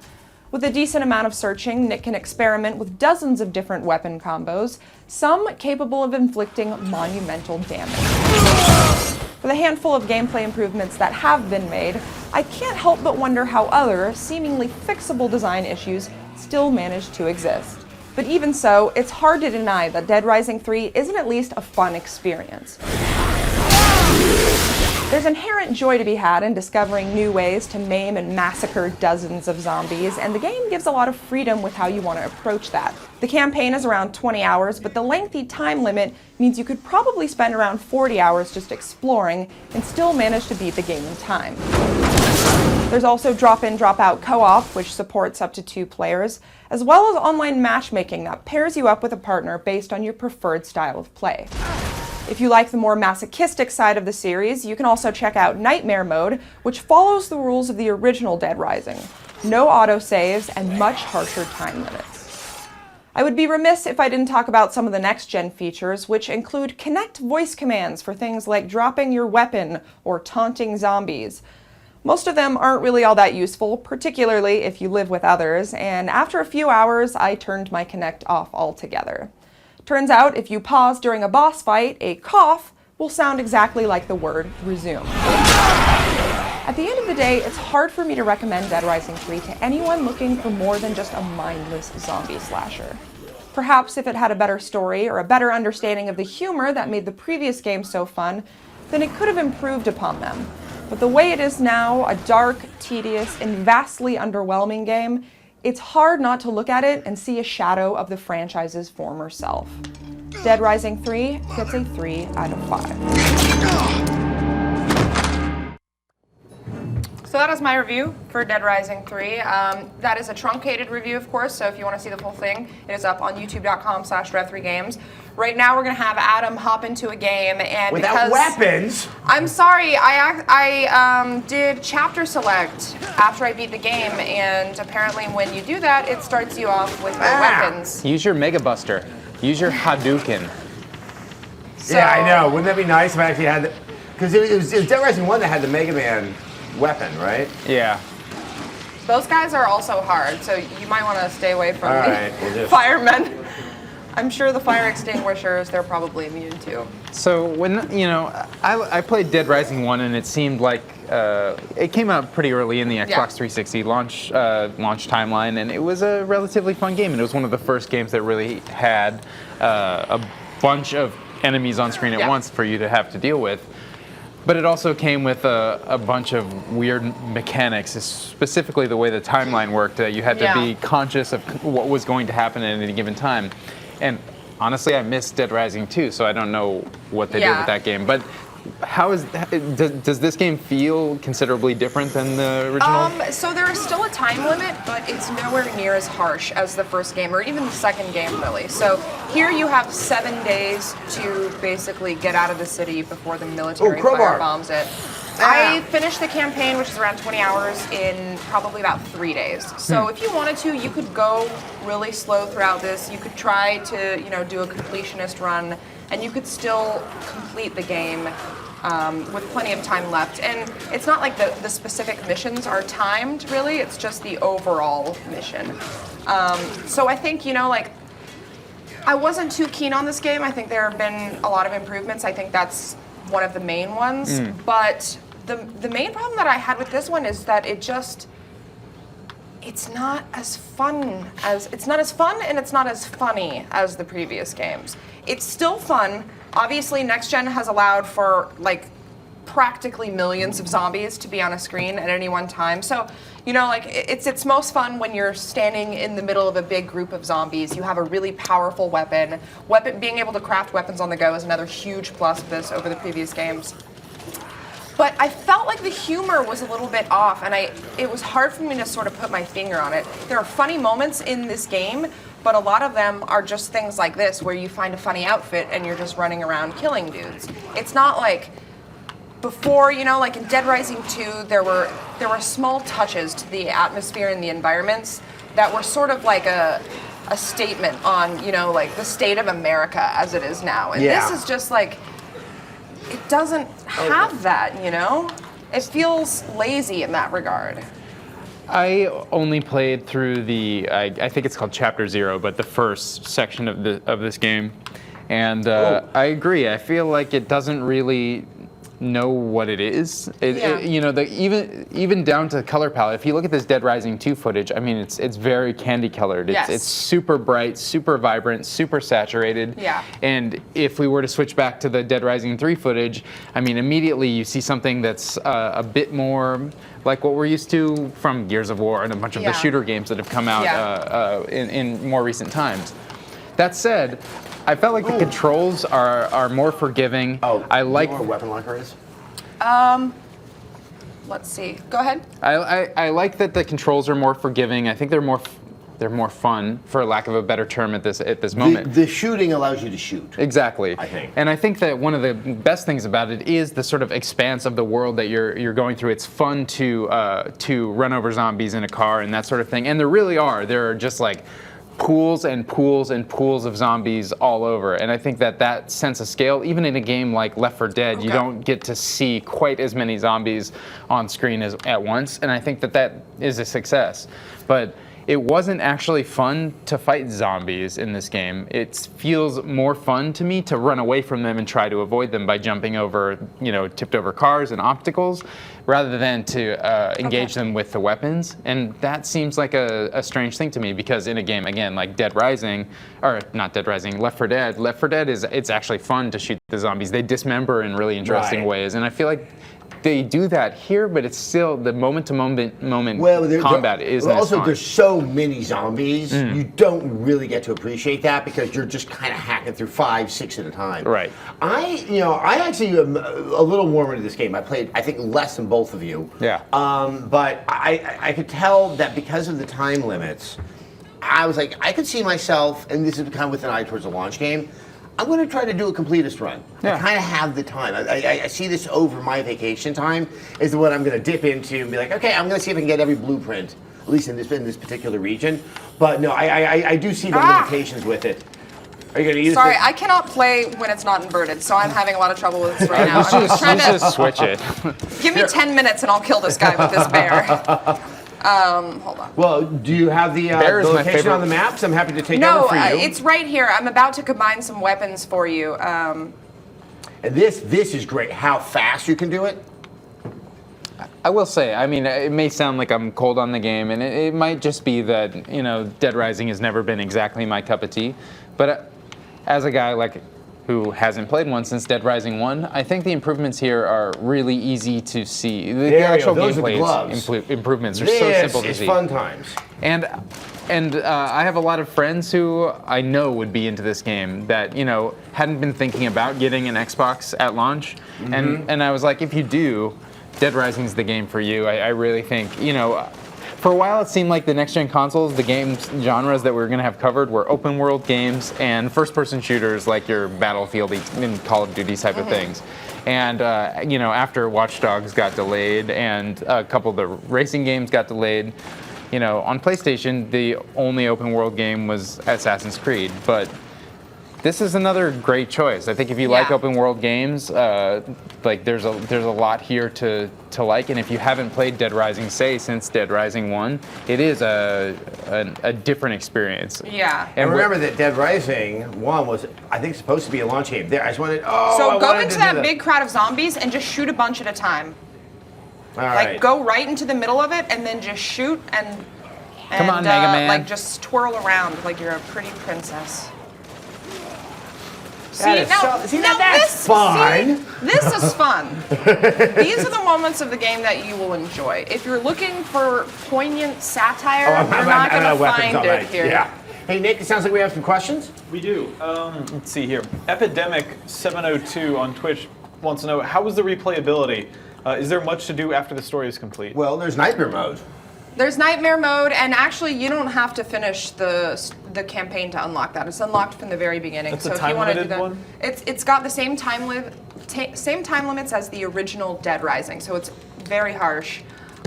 With a decent amount of searching, Nick can experiment with dozens of different weapon combos, some capable of inflicting monumental damage. For the handful of gameplay improvements that have been made, I can't help but wonder how other, seemingly fixable design issues still manage to exist. But even so, it's hard to deny that Dead Rising 3 isn't at least a fun experience. There's inherent joy to be had in discovering new ways to maim and massacre dozens of zombies, and the game gives a lot of freedom with how you want to approach that. The campaign is around 20 hours, but the lengthy time limit means you could probably spend around 40 hours just exploring and still manage to beat the game in time. There's also drop-in, drop-out co-op, which supports up to 2 players, as well as online matchmaking that pairs you up with a partner based on your preferred style of play. If you like the more masochistic side of the series, you can also check out Nightmare Mode, which follows the rules of the original Dead Rising. No autosaves and much harsher time limits. I would be remiss if I didn't talk about some of the next-gen features, which include Kinect voice commands for things like dropping your weapon or taunting zombies. Most of them aren't really all that useful, particularly if you live with others, and after a few hours, I turned my Kinect off altogether. Turns out, if you pause during a boss fight, a cough will sound exactly like the word resume. At the end of the day, it's hard for me to recommend Dead Rising 3 to anyone looking for more than just a mindless zombie slasher. Perhaps if it had a better story or a better understanding of the humor that made the previous game so fun, then it could have improved upon them. But the way it is now, a dark, tedious, and vastly underwhelming game, it's hard not to look at it and see a shadow of the franchise's former self. Dead Rising 3 gets a 3 out of 5. So that is my review for Dead Rising 3. That is a truncated review, of course, so if you want to see the full thing, it is up on youtube.com/rev3games. Right now, we're going to have Adam hop into a game, and without weapons? I'm sorry, I did chapter select after I beat the game, and apparently when you do that, it starts you off with no weapons. Use your Mega Buster. Use your Hadouken. So, yeah, I know. Wouldn't that be nice if I actually had the... Because it was Dead Rising 1 that had the Mega Man weapon, right? Yeah. Those guys are also hard, so you might want to stay away from we'll firemen. I'm sure the fire extinguishers, they're probably immune to. So when, I played Dead Rising 1 and it seemed like it came out pretty early in the Xbox 360 launch timeline, and it was a relatively fun game, and it was one of the first games that really had a bunch of enemies on screen at once for you to have to deal with. But it also came with a bunch of weird mechanics, specifically the way the timeline worked, that you had to be conscious of what was going to happen at any given time. And honestly, I missed Dead Rising 2, so I don't know what they did with that game. But does this game feel considerably different than the original? So there is still a time limit, but it's nowhere near as harsh as the first game, or even the second game, really. So here you have 7 days to basically get out of the city before the military firebombs it. I finished the campaign, which is around 20 hours, in probably about 3 days. So if you wanted to, you could go really slow throughout this. You could try to, do a completionist run, and you could still complete the game with plenty of time left. And it's not like the specific missions are timed, really. It's just the overall mission. So I think, I wasn't too keen on this game. I think there have been a lot of improvements. I think that's one of the main ones. But the main problem that I had with this one is that it's not as fun and it's not as funny as the previous games. It's still fun. Obviously, next gen has allowed for practically millions of zombies to be on a screen at any one time. So, it's most fun when you're standing in the middle of a big group of zombies. You have a really powerful weapon. Being able to craft weapons on the go is another huge plus of this over the previous games. But I felt like the humor was a little bit off, and it was hard for me to sort of put my finger on it. There are funny moments in this game, but a lot of them are just things like this, where you find a funny outfit and you're just running around killing dudes. It's not like before, like in Dead Rising 2, there were small touches to the atmosphere and the environments that were sort of like a statement on, the state of America as it is now. And this is just like, it doesn't have that, It feels lazy in that regard. I only played through I think it's called Chapter 0, but the first section of this game, and I agree. I feel like it doesn't really know what it is. Even down to color palette. If you look at this Dead Rising 2 footage, I mean, it's very candy colored. It's super bright, super vibrant, super saturated. Yeah. And if we were to switch back to the Dead Rising 3 footage, I mean, immediately you see something that's a bit more like what we're used to from Gears of War and a bunch of the shooter games that have come out in more recent times. That said, I felt like the controls are more forgiving. I like. Do you know where Weapon Locker is? Let's see. Go ahead. I like that the controls are more forgiving. I think they're more fun, for lack of a better term, at this moment. The shooting allows you to shoot. Exactly. I think. And I think that one of the best things about it is the sort of expanse of the world that you're going through. It's fun to run over zombies in a car and that sort of thing. And there really are. There are just like pools and pools and pools of zombies all over. And I think that sense of scale, even in a game like Left 4 Dead, you don't get to see quite as many zombies on screen at once. And I think that is a success. But it wasn't actually fun to fight zombies in this game. It feels more fun to me to run away from them and try to avoid them by jumping over, tipped over cars and obstacles, rather than to engage them with the weapons. And that seems like a strange thing to me, because in a game, again, like Left 4 Dead, it's actually fun to shoot the zombies. They dismember in really interesting ways. And I feel like they do that here, but it's still the moment-to-moment combat isn't as also, fun. there's so many zombies, you don't really get to appreciate that because you're just kind of hacking through 5, 6 at a time. Right. I actually am a little warmer to this game. I played, I think, less than both of you. Yeah. But I could tell that because of the time limits, I was like, I could see myself, and this is kind of with an eye towards a launch game, I'm going to try to do a completist run. I kind of have the time. I see this over my vacation time is what I'm going to dip into and be like, okay, I'm going to see if I can get every blueprint, at least in this particular region. But no, I do see the limitations with it. Are you going to use Sorry, I cannot play when it's not inverted, so I'm having a lot of trouble with this right now. I'm just trying to just switch it. Give me 10 minutes and I'll kill this guy with this bear. Hold on. Well, do you have the location on the maps? I'm happy to take over for you. No, it's right here. I'm about to combine some weapons for you. And this is great. How fast you can do it. I will say, I mean, it may sound like I'm cold on the game, and it might just be that, Dead Rising has never been exactly my cup of tea. But as a guy, like, who hasn't played one since Dead Rising 1, I think the improvements here are really easy to see. The actual gameplay improvements are so simple to see. It's fun times. And I have a lot of friends who I know would be into this game that, you know, hadn't been thinking about getting an Xbox at launch. And I was like, if you do, Dead Rising's the game for you. I really think, you know, for a while it seemed like the next-gen consoles, the games genres that we were going to have covered were open-world games and first-person shooters like your Battlefield and Call of Duty type of things. And, you know, after Watch Dogs got delayed and a couple of the racing games got delayed, you know, on PlayStation, the only open-world game was Assassin's Creed. But this is another great choice. I think if you like open-world games, like there's a lot here to like. And if you haven't played Dead Rising, say, since Dead Rising 1, it is a different experience. Yeah. And remember that Dead Rising 1 was, I think, supposed to be a launch game. There, I just wanted. So go into that big crowd of zombies and just shoot a bunch at a time. Like go right into the middle of it and then just shoot and come on, Mega Man. Like just twirl around like you're a pretty princess. That's fun. This is fun. These are the moments of the game that you will enjoy. If you're looking for poignant satire, you're not going to find it here. Yeah. Hey, Nick, it sounds like we have some questions. We do. Let's see here. Epidemic702 on Twitch wants to know, how was the replayability? Is there much to do after the story is complete? Well, there's nightmare mode. There's nightmare mode, and actually, you don't have to finish the campaign to unlock that. It's unlocked from the very beginning. That's so a if you want to do time-limited that, one? it's got the same time limits as the original Dead Rising. So it's very harsh.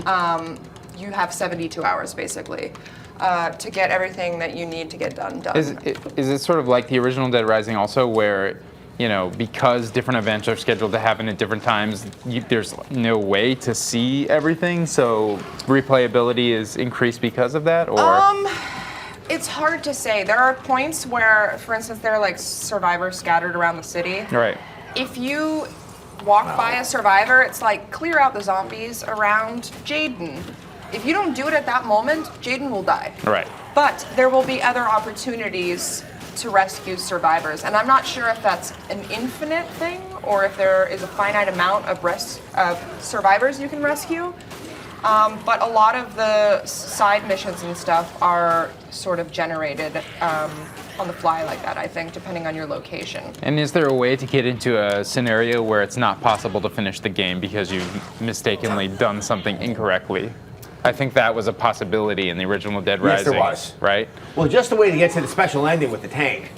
You have 72 hours basically to get everything that you need to get done. Is it sort of like the original Dead Rising also, where, you know, because different events are scheduled to happen at different times, there's no way to see everything, so replayability is increased because of that, or? It's hard to say. There are points where, for instance, there are like survivors scattered around the city. Right. If you walk by a survivor, it's like clear out the zombies around Jaden. If you don't do it at that moment, Jaden will die. Right. But there will be other opportunities to rescue survivors, and I'm not sure if that's an infinite thing or if there is a finite amount of survivors you can rescue. But a lot of the side missions and stuff are sort of generated on the fly like that, I think, depending on your location. And is there a way to get into a scenario where it's not possible to finish the game because you've mistakenly done something incorrectly? I think that was a possibility in the original Dead Rising. Yes, there was. Right? Well, just the way to get to the special ending with the tank.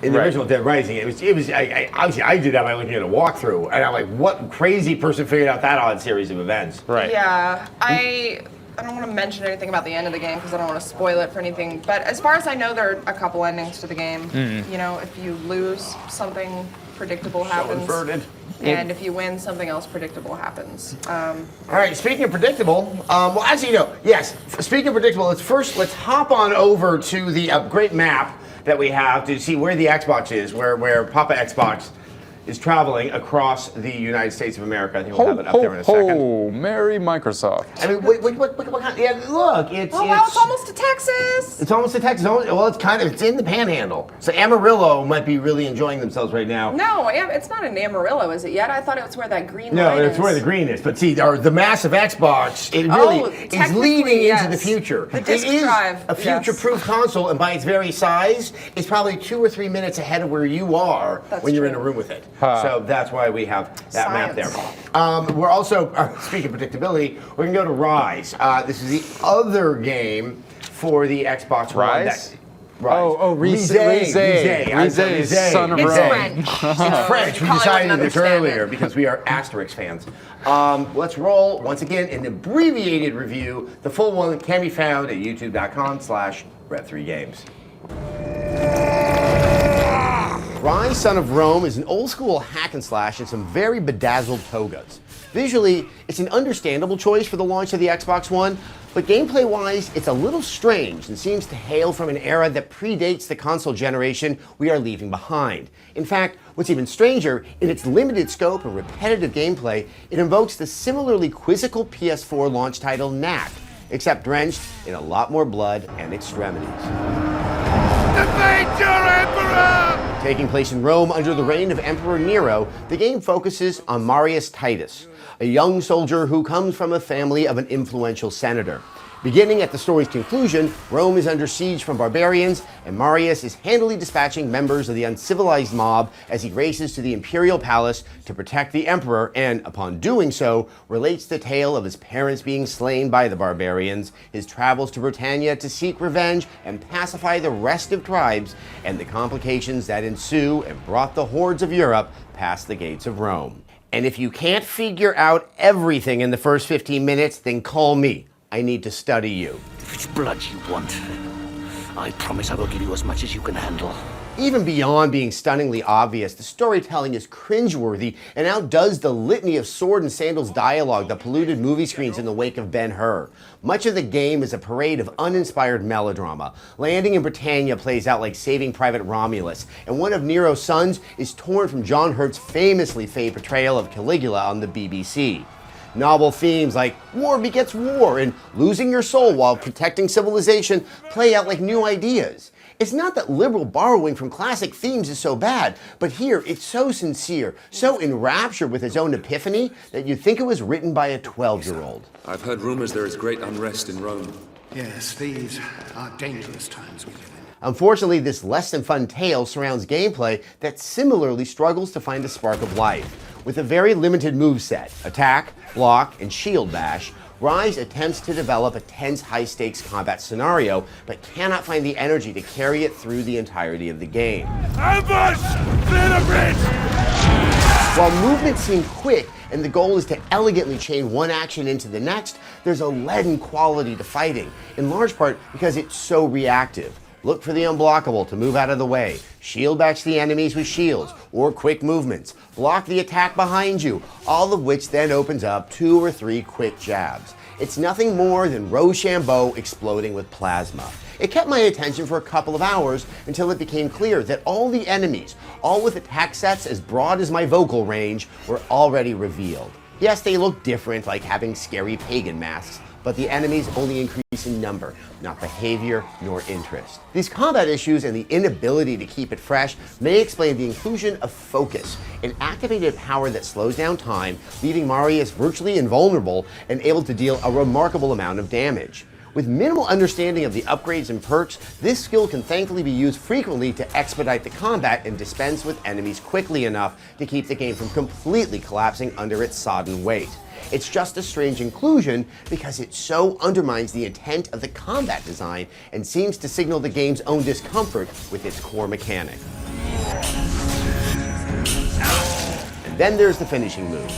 In the original Dead Rising, obviously I did that by looking at a walkthrough, and I'm like, what crazy person figured out that odd series of events? Right. Yeah, I don't want to mention anything about the end of the game because I don't want to spoil it for anything. But as far as I know, there are a couple endings to the game. You know, if you lose, something predictable happens. And if you win, something else predictable happens. All right, speaking of predictable, well, actually, no, yes, speaking of predictable, let's hop on over to the great map that we have to see where the Xbox is, where Papa Xbox is traveling across the United States of America. I think we'll have it up there in a second. Oh, Merry Microsoft. I mean, what kind? Yeah, look, it's almost to Texas. It's almost to Texas. Well, it's in the Panhandle. So Amarillo might be really enjoying themselves right now. No, it's not in Amarillo, is it yet? I thought it was where that green line No, is. it's where the green is. But see, the massive Xbox, it really is leading into the future. The disk it is drive, a future-proof console, and by its very size, it's probably 2 or 3 minutes ahead of where you are when you're in a room with it. So that's why we have that map there. We're also, speaking of predictability, we're going to go to Ryse. This is the other game for the Xbox One. Ryse? Ryse. Ryse, son of Rome. It's French. We decided this earlier because we are Asterix fans. Let's roll, once again, an abbreviated review. The full one can be found at youtube.com/Rev3Games. Ryse, Son of Rome is an old-school hack and slash in some very bedazzled togas. Visually, it's an understandable choice for the launch of the Xbox One, but gameplay-wise, it's a little strange and seems to hail from an era that predates the console generation we are leaving behind. In fact, what's even stranger, in its limited scope and repetitive gameplay, it invokes the similarly quizzical PS4 launch title Knack, except drenched in a lot more blood and extremities. Defeat your emperor! Taking place in Rome under the reign of Emperor Nero, the game focuses on Marius Titus, a young soldier who comes from a family of an influential senator. Beginning at the story's conclusion, Rome is under siege from barbarians, and Marius is handily dispatching members of the uncivilized mob as he races to the imperial palace to protect the emperor and, upon doing so, relates the tale of his parents being slain by the barbarians, his travels to Britannia to seek revenge and pacify the rest of tribes, and the complications that ensue and brought the hordes of Europe past the gates of Rome. And if you can't figure out everything in the first 15 minutes, then call me. I need to study you. If it's blood you want, I promise I will give you as much as you can handle. Even beyond being stunningly obvious, the storytelling is cringeworthy and outdoes the litany of sword and sandals dialogue that polluted movie screens in the wake of Ben-Hur. Much of the game is a parade of uninspired melodrama. Landing in Britannia plays out like Saving Private Romulus, and one of Nero's sons is torn from John Hurt's famously fade portrayal of Caligula on the BBC. Novel themes like war begets war and losing your soul while protecting civilization play out like new ideas. It's not that liberal borrowing from classic themes is so bad, but here it's so sincere, so enraptured with his own epiphany that you think it was written by a 12-year-old. I've heard rumors there is great unrest in Rome. Yes, these are dangerous times we live in. Unfortunately, this less than fun tale surrounds gameplay that similarly struggles to find a spark of life. With a very limited moveset, attack, block, and shield bash, Ryse attempts to develop a tense, high-stakes combat scenario, but cannot find the energy to carry it through the entirety of the game. Ambush! Clear the bridge! While movements seem quick and the goal is to elegantly chain one action into the next, there's a leaden quality to fighting, in large part because it's so reactive. Look for the unblockable to move out of the way. Shield bash the enemies with shields or quick movements. Block the attack behind you, all of which then opens up 2 or 3 quick jabs. It's nothing more than Rochambeau exploding with plasma. It kept my attention for a couple of hours until it became clear that all the enemies, all with attack sets as broad as my vocal range, were already revealed. Yes, they look different, like having scary pagan masks, but the enemies only increase in number, not behavior nor interest. These combat issues and the inability to keep it fresh may explain the inclusion of Focus, an activated power that slows down time, leaving Marius virtually invulnerable and able to deal a remarkable amount of damage. With minimal understanding of the upgrades and perks, this skill can thankfully be used frequently to expedite the combat and dispense with enemies quickly enough to keep the game from completely collapsing under its sodden weight. It's just a strange inclusion because it so undermines the intent of the combat design and seems to signal the game's own discomfort with its core mechanic. And then there's the finishing move.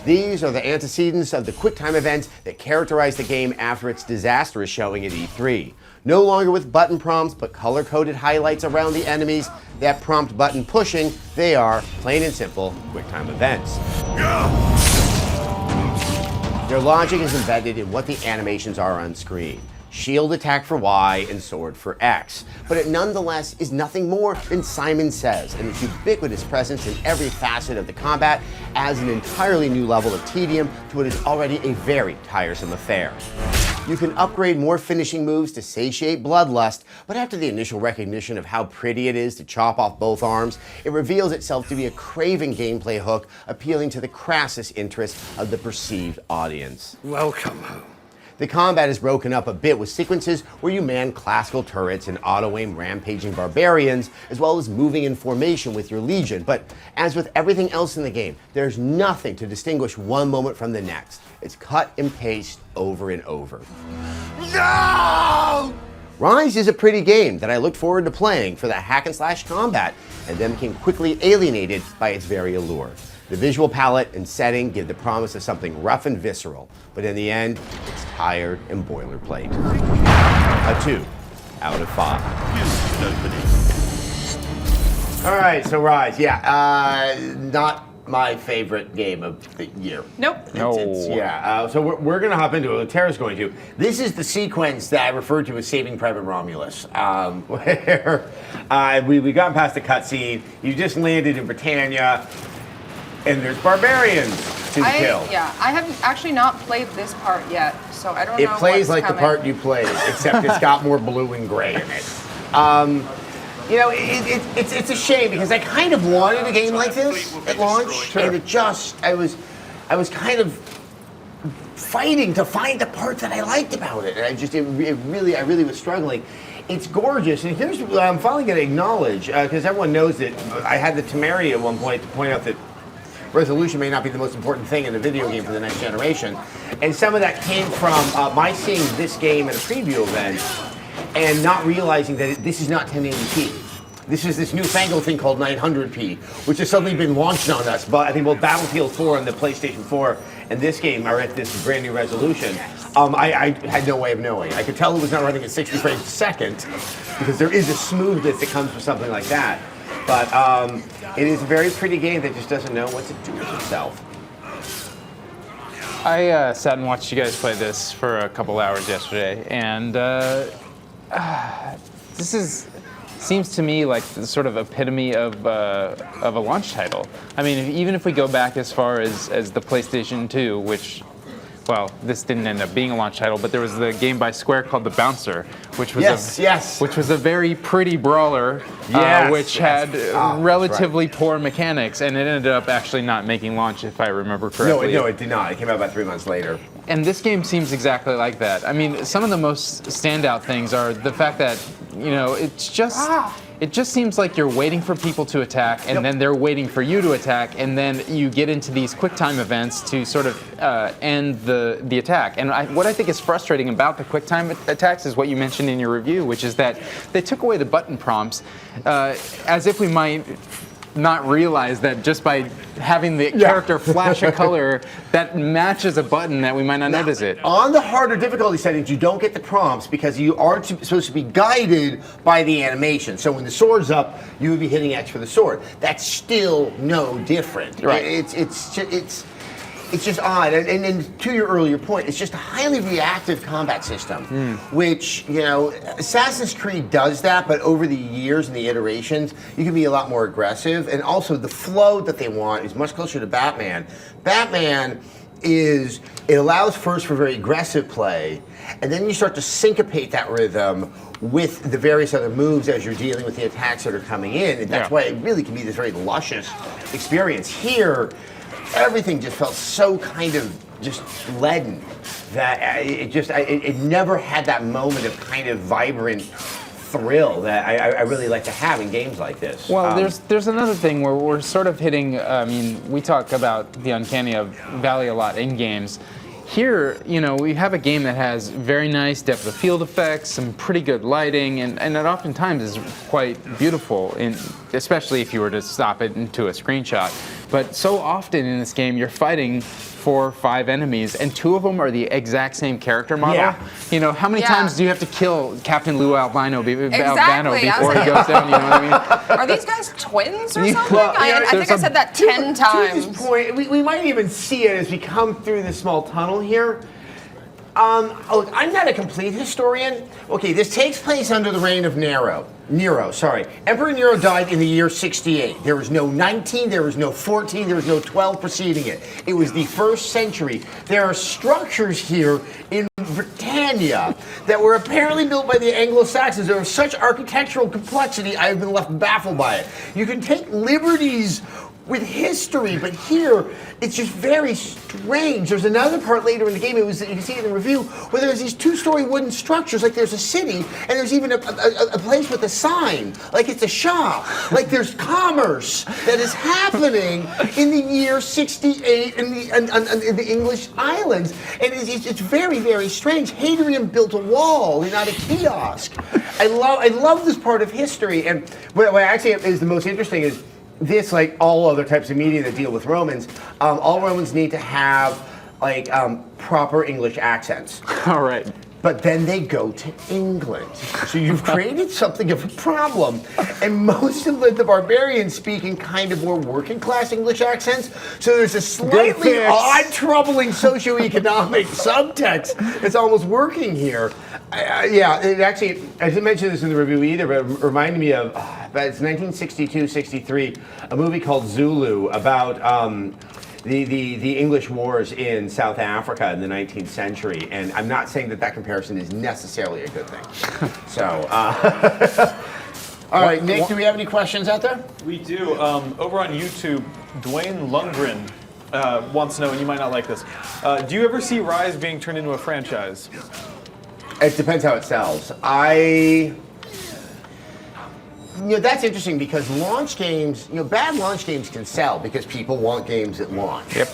These are the antecedents of the QuickTime events that characterized the game after its disastrous showing at E3. No longer with button prompts, but color-coded highlights around the enemies that prompt button pushing, they are, plain and simple, QuickTime events. Their logic is embedded in what the animations are on screen. Shield attack for Y and sword for X. But it nonetheless is nothing more than Simon Says, and its ubiquitous presence in every facet of the combat adds an entirely new level of tedium to what is already a very tiresome affair. You can upgrade more finishing moves to satiate bloodlust, but after the initial recognition of how pretty it is to chop off both arms, it reveals itself to be a craven gameplay hook appealing to the crassest interests of the perceived audience. Welcome home. The combat is broken up a bit with sequences where you man classical turrets and auto-aim rampaging barbarians, as well as moving in formation with your legion. But as with everything else in the game, there's nothing to distinguish one moment from the next. It's cut and paste over and over. No! Ryse is a pretty game that I looked forward to playing for the hack and slash combat, and then became quickly alienated by its very allure. The visual palette and setting give the promise of something rough and visceral, but in the end, it's tired and boilerplate. A 2 out of 5. All right, so Ryse, not my favorite game of the year. Nope. So we're going to hop into it. Tara's going to. This is the sequence that I referred to as Saving Private Romulus, where we got past the cutscene. You just landed in Britannia, and there's barbarians to kill. Yeah, I have actually not played this part yet, so I don't know. It plays what's like coming. the part you played, except it's got more blue and gray in it. You know, it's a shame because I kind of wanted a game like this at launch, and I was kind of fighting to find the part that I liked about it, and I really was struggling. It's gorgeous, and here's what I'm finally going to acknowledge, because everyone knows that I had the temerity at one point to point out that resolution may not be the most important thing in a video game for the next generation, and some of that came from my seeing this game at a preview event and not realizing that this is not 1080p. This is this newfangled thing called 900p, which has suddenly been launched on us. But I think both Battlefield 4 and the PlayStation 4 and this game are at this brand new resolution. I had no way of knowing. I could tell it was not running at 60 frames a second because there is a smoothness that comes with something like that. But it is a very pretty game that just doesn't know what to do with itself. I sat and watched you guys play this for a couple hours yesterday, and this seems to me like the sort of epitome of a launch title. I mean, even if we go back as far as the PlayStation 2, which, well, this didn't end up being a launch title, but there was the game by Square called The Bouncer, which was which was a very pretty brawler, which had relatively poor mechanics, and it ended up actually not making launch, if I remember correctly. No, it did not. It came out about 3 months later. And this game seems exactly like that. I mean, some of the most standout things are the fact that, you know, it just seems like you're waiting for people to attack, and then they're waiting for you to attack, and then you get into these quick time events to sort of end the attack. And what I think is frustrating about the quick time attacks is what you mentioned in your review, which is that they took away the button prompts as if we might not realize that just by having the character flash a color that matches a button that we might not notice it. On the harder difficulty settings, you don't get the prompts because you aren't supposed to be guided by the animation. So when the sword's up, you would be hitting X for the sword. That's still no different. Right. It's just odd, and to your earlier point, it's just a highly reactive combat system, which, you know, Assassin's Creed does that, but over the years and the iterations, you can be a lot more aggressive, and also the flow that they want is much closer to Batman. Batman it allows first for very aggressive play, and then you start to syncopate that rhythm with the various other moves as you're dealing with the attacks that are coming in, and that's why it really can be this very luscious experience. Here, everything just felt so kind of just leaden that it never had that moment of kind of vibrant thrill that I really like to have in games like this. Well, there's another thing where we're sort of hitting, I mean, we talk about the uncanny of Valley a lot in games. Here, you know, we have a game that has very nice depth of field effects, some pretty good lighting, and it oftentimes is quite beautiful, especially if you were to stop it into a screenshot. But so often in this game, you're fighting 4 or 5 enemies, and 2 of them are the exact same character model. Yeah. You know, how many times do you have to kill Captain Lou Albano before he goes down? You know what I mean? Are these guys twins or something? Well, I think I said that 10 times. To this point, we might even see it as we come through this small tunnel here. Look, I'm not a complete historian. Okay, this takes place under the reign of Nero. Emperor Nero died in the year 68. There was no 19, there was no 14, there was no 12 preceding it. It was the 1st century. There are structures here in Britannia that were apparently built by the Anglo-Saxons. There was such architectural complexity, I've been left baffled by it. You can take liberties with history, but here it's just very strange. There's another part later in the game, you can see it in the review, where there's these 2-story wooden structures, like there's a city, and there's even a place with a sign, like it's a shop, like there's commerce that is happening in the year 68 in the English islands, and it's very, very strange. Hadrian built a wall, not a kiosk. I love this part of history, and what actually is the most interesting is this, like all other types of media that deal with Romans, all Romans need to have like proper English accents. All right. But then they go to England. So you've created something of a problem. And most of the barbarians speak in kind of more working class English accents. So there's a slightly odd, troubling socioeconomic subtext that's almost working here. It actually, I didn't mention this in the review either, but it reminded me of, it's 1962-63, a movie called Zulu about the English wars in South Africa in the 19th century, and I'm not saying that comparison is necessarily a good thing. So, All right, Nick, do we have any questions out there? We do. Over on YouTube, Dwayne Lundgren wants to know, and you might not like this. Do you ever see Ryse being turned into a franchise? It depends how it sells. That's interesting because launch games, bad launch games can sell because people want games at launch. Yep.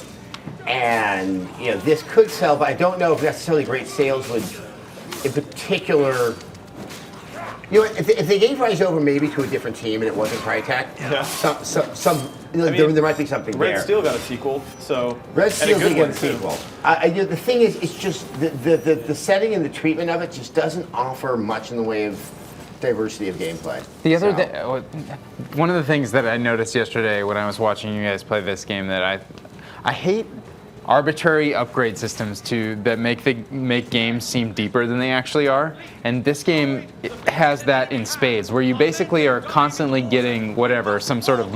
And, this could sell, but I don't know if necessarily great sales would, in particular, if they gave Ryse over maybe to a different team and it wasn't Crytek, there might be something there. Red Steel got a sequel, so Red Steel did get a too. sequel. The thing is, it's just the setting and the treatment of it just doesn't offer much in the way of diversity of gameplay. One of the things that I noticed yesterday when I was watching you guys play this game that I hate arbitrary upgrade systems that make games seem deeper than they actually are. And this game has that in spades, where you basically are constantly getting some sort of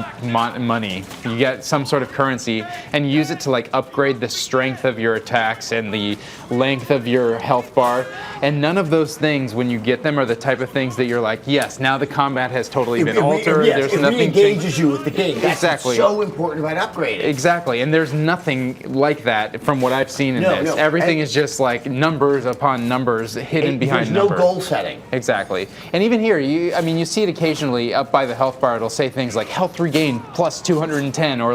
money. You get some sort of currency and use it to upgrade the strength of your attacks and the length of your health bar. And none of those things, when you get them, are the type of things that you're like, yes, now the combat has totally been altered. Yes, it re-engages you with the game. That's exactly. What's so important about upgrading. Exactly, and there's nothing like that from what I've seen in this. Everything is just numbers upon numbers hidden behind numbers. There's no goal setting. Exactly. And even here, you see it occasionally up by the health bar, it'll say things like health regain plus 210, or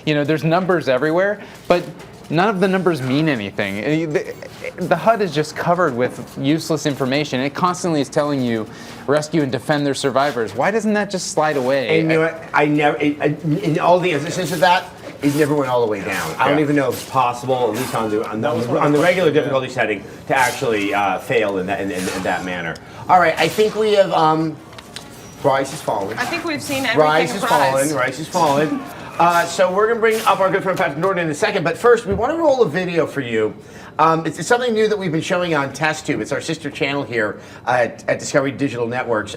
there's numbers everywhere, but none of the numbers mean anything. The HUD is just covered with useless information. It constantly is telling you, rescue and defend their survivors. Why doesn't that just slide away? And I never, in all the instances of that, it never went all the way down. I don't even know if it's possible, at least on the regular difficulty setting, to actually fail in that manner. All right, I think we have Ryse has fallen. I think we've seen everything. Ryse has fallen. So we're going to bring up our good friend Patrick Norton in a second, but first we want to roll a video for you. It's something new that we've been showing on TestTube. It's our sister channel here at Discovery Digital Networks.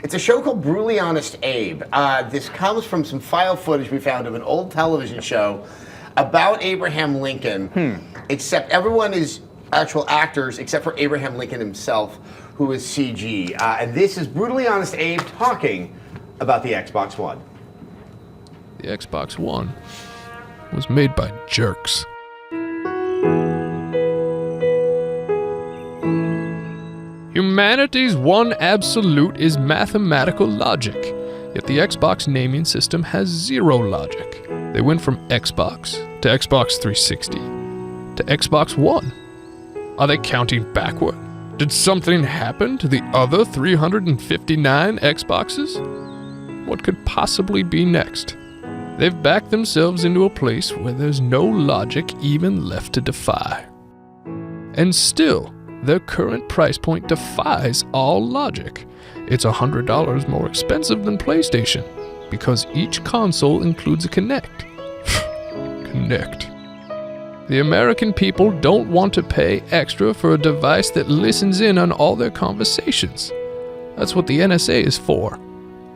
It's a show called Brutally Honest Abe. This comes from some file footage we found of an old television show about Abraham Lincoln, except everyone is actual actors except for Abraham Lincoln himself, who is CG. And this is Brutally Honest Abe talking about the Xbox One. The Xbox One was made by jerks. Humanity's one absolute is mathematical logic, yet the Xbox naming system has zero logic. They went from Xbox to Xbox 360 to Xbox One. Are they counting backward? Did something happen to the other 359 Xboxes? What could possibly be next? They've backed themselves into a place where there's no logic even left to defy. And still, their current price point defies all logic. It's $100 more expensive than PlayStation, because each console includes a Kinect. Kinect. The American people don't want to pay extra for a device that listens in on all their conversations. That's what the NSA is for.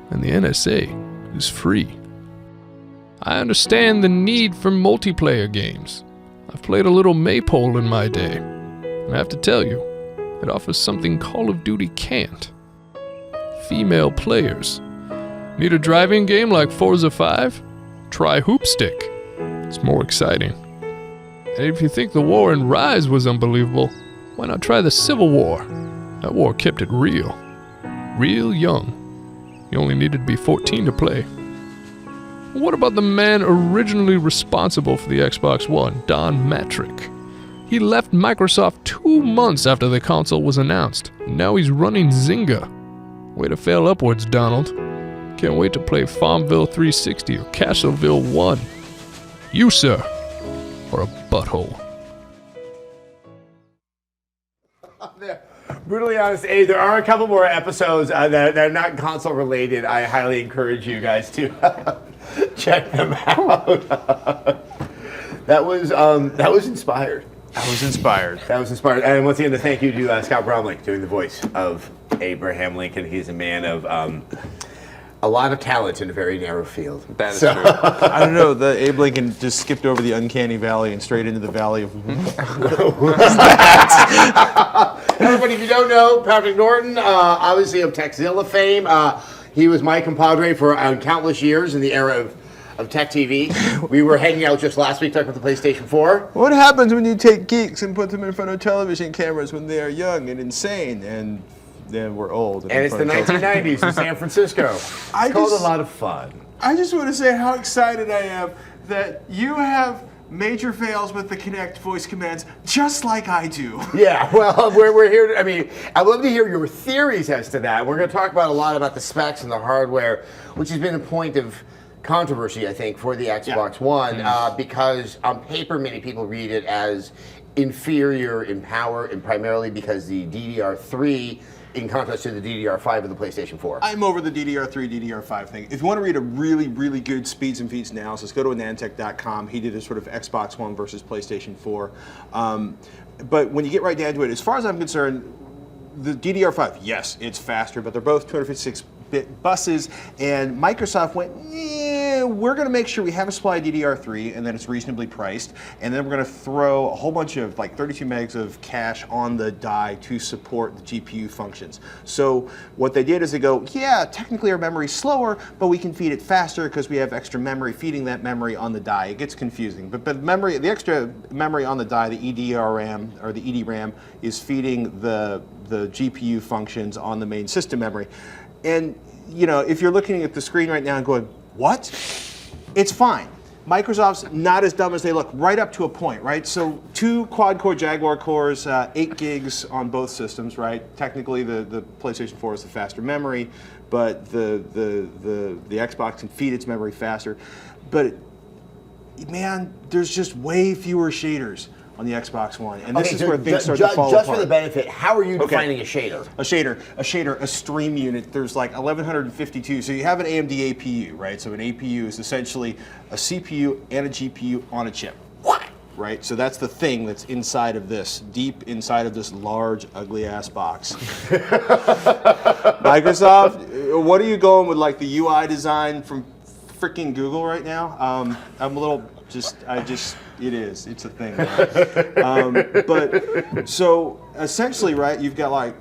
And the NSA is free. I understand the need for multiplayer games. I've played a little Maypole in my day, and I have to tell you, it offers something Call of Duty can't. Female players. Need a driving game like Forza 5? Try Hoopstick. It's more exciting. And if you think the war in Ryse was unbelievable, why not try the Civil War? That war kept it real. Real young. You only needed to be 14 to play. What about the man originally responsible for the Xbox One, Don Matrick? He left Microsoft 2 months after the console was announced. Now he's running Zynga. Way to fail upwards, Donald. Can't wait to play Farmville 360 or Castleville 1. You, sir, are a butthole. Brutally Honest Abe, there are a couple more episodes that are not console related. I highly encourage you guys to check them out. That was inspired. I was inspired. That was inspired. And once again, thank you to Scott Bromley doing the voice of Abraham Lincoln. He's a man of a lot of talent in a very narrow field. That is true. I don't know. The Abe Lincoln just skipped over the uncanny valley and straight into the valley of. Everybody, if you don't know, Patrick Norton, obviously of Tekzilla fame. He was my compadre for countless years in the era of Tech TV. We were hanging out just last week talking about the PlayStation 4. What happens when you take geeks and put them in front of television cameras when they are young and insane and then we're old? And it's the 1990s in San Francisco. It's called a lot of fun. I just want to say how excited I am that you have major fails with the Kinect voice commands just like I do. Yeah, well, we're here. I'd love to hear your theories as to that. We're going to talk about a lot about the specs and the hardware, which has been a point of controversy, I think, for the Xbox One, because on paper, many people read it as inferior in power, and primarily because the DDR3, in contrast to the DDR5 of the PlayStation 4. I'm over the DDR3, DDR5 thing. If you want to read a really, really good speeds and feeds analysis, go to anandtech.com. He did a sort of Xbox One versus PlayStation 4. But when you get right down to it, as far as I'm concerned, the DDR5, yes, it's faster, but they're both 256-bit buses, and Microsoft went, we're going to make sure we have a supply of DDR3 and that it's reasonably priced, and then we're going to throw a whole bunch of like 32 megs of cache on the die to support the GPU functions. So what they did is they go, yeah, technically our memory's slower, but we can feed it faster because we have extra memory feeding that memory on the die. It gets confusing, but memory, the extra memory on the die, the EDRAM or the EDRAM, is feeding the GPU functions on the main system memory. And you know, if you're looking at the screen right now and going, what? It's fine. Microsoft's not as dumb as they look, right up to a point, right? So 2 quad-core Jaguar cores, 8 gigs on both systems, right? Technically, the PlayStation 4 is the faster memory, but the Xbox can feed its memory faster. But man, there's just way fewer shaders on the Xbox One, and this is where things start to fall apart. Just for the benefit, how are you defining a shader? A stream unit. There's like 1152. So you have an AMD APU, right? So an APU is essentially a CPU and a GPU on a chip. Right? So that's the thing that's inside of this, deep inside of this large, ugly ass box. Microsoft, what are you going with, like the UI design from freaking Google right now? I'm a little it's a thing. But so essentially, right, you've got like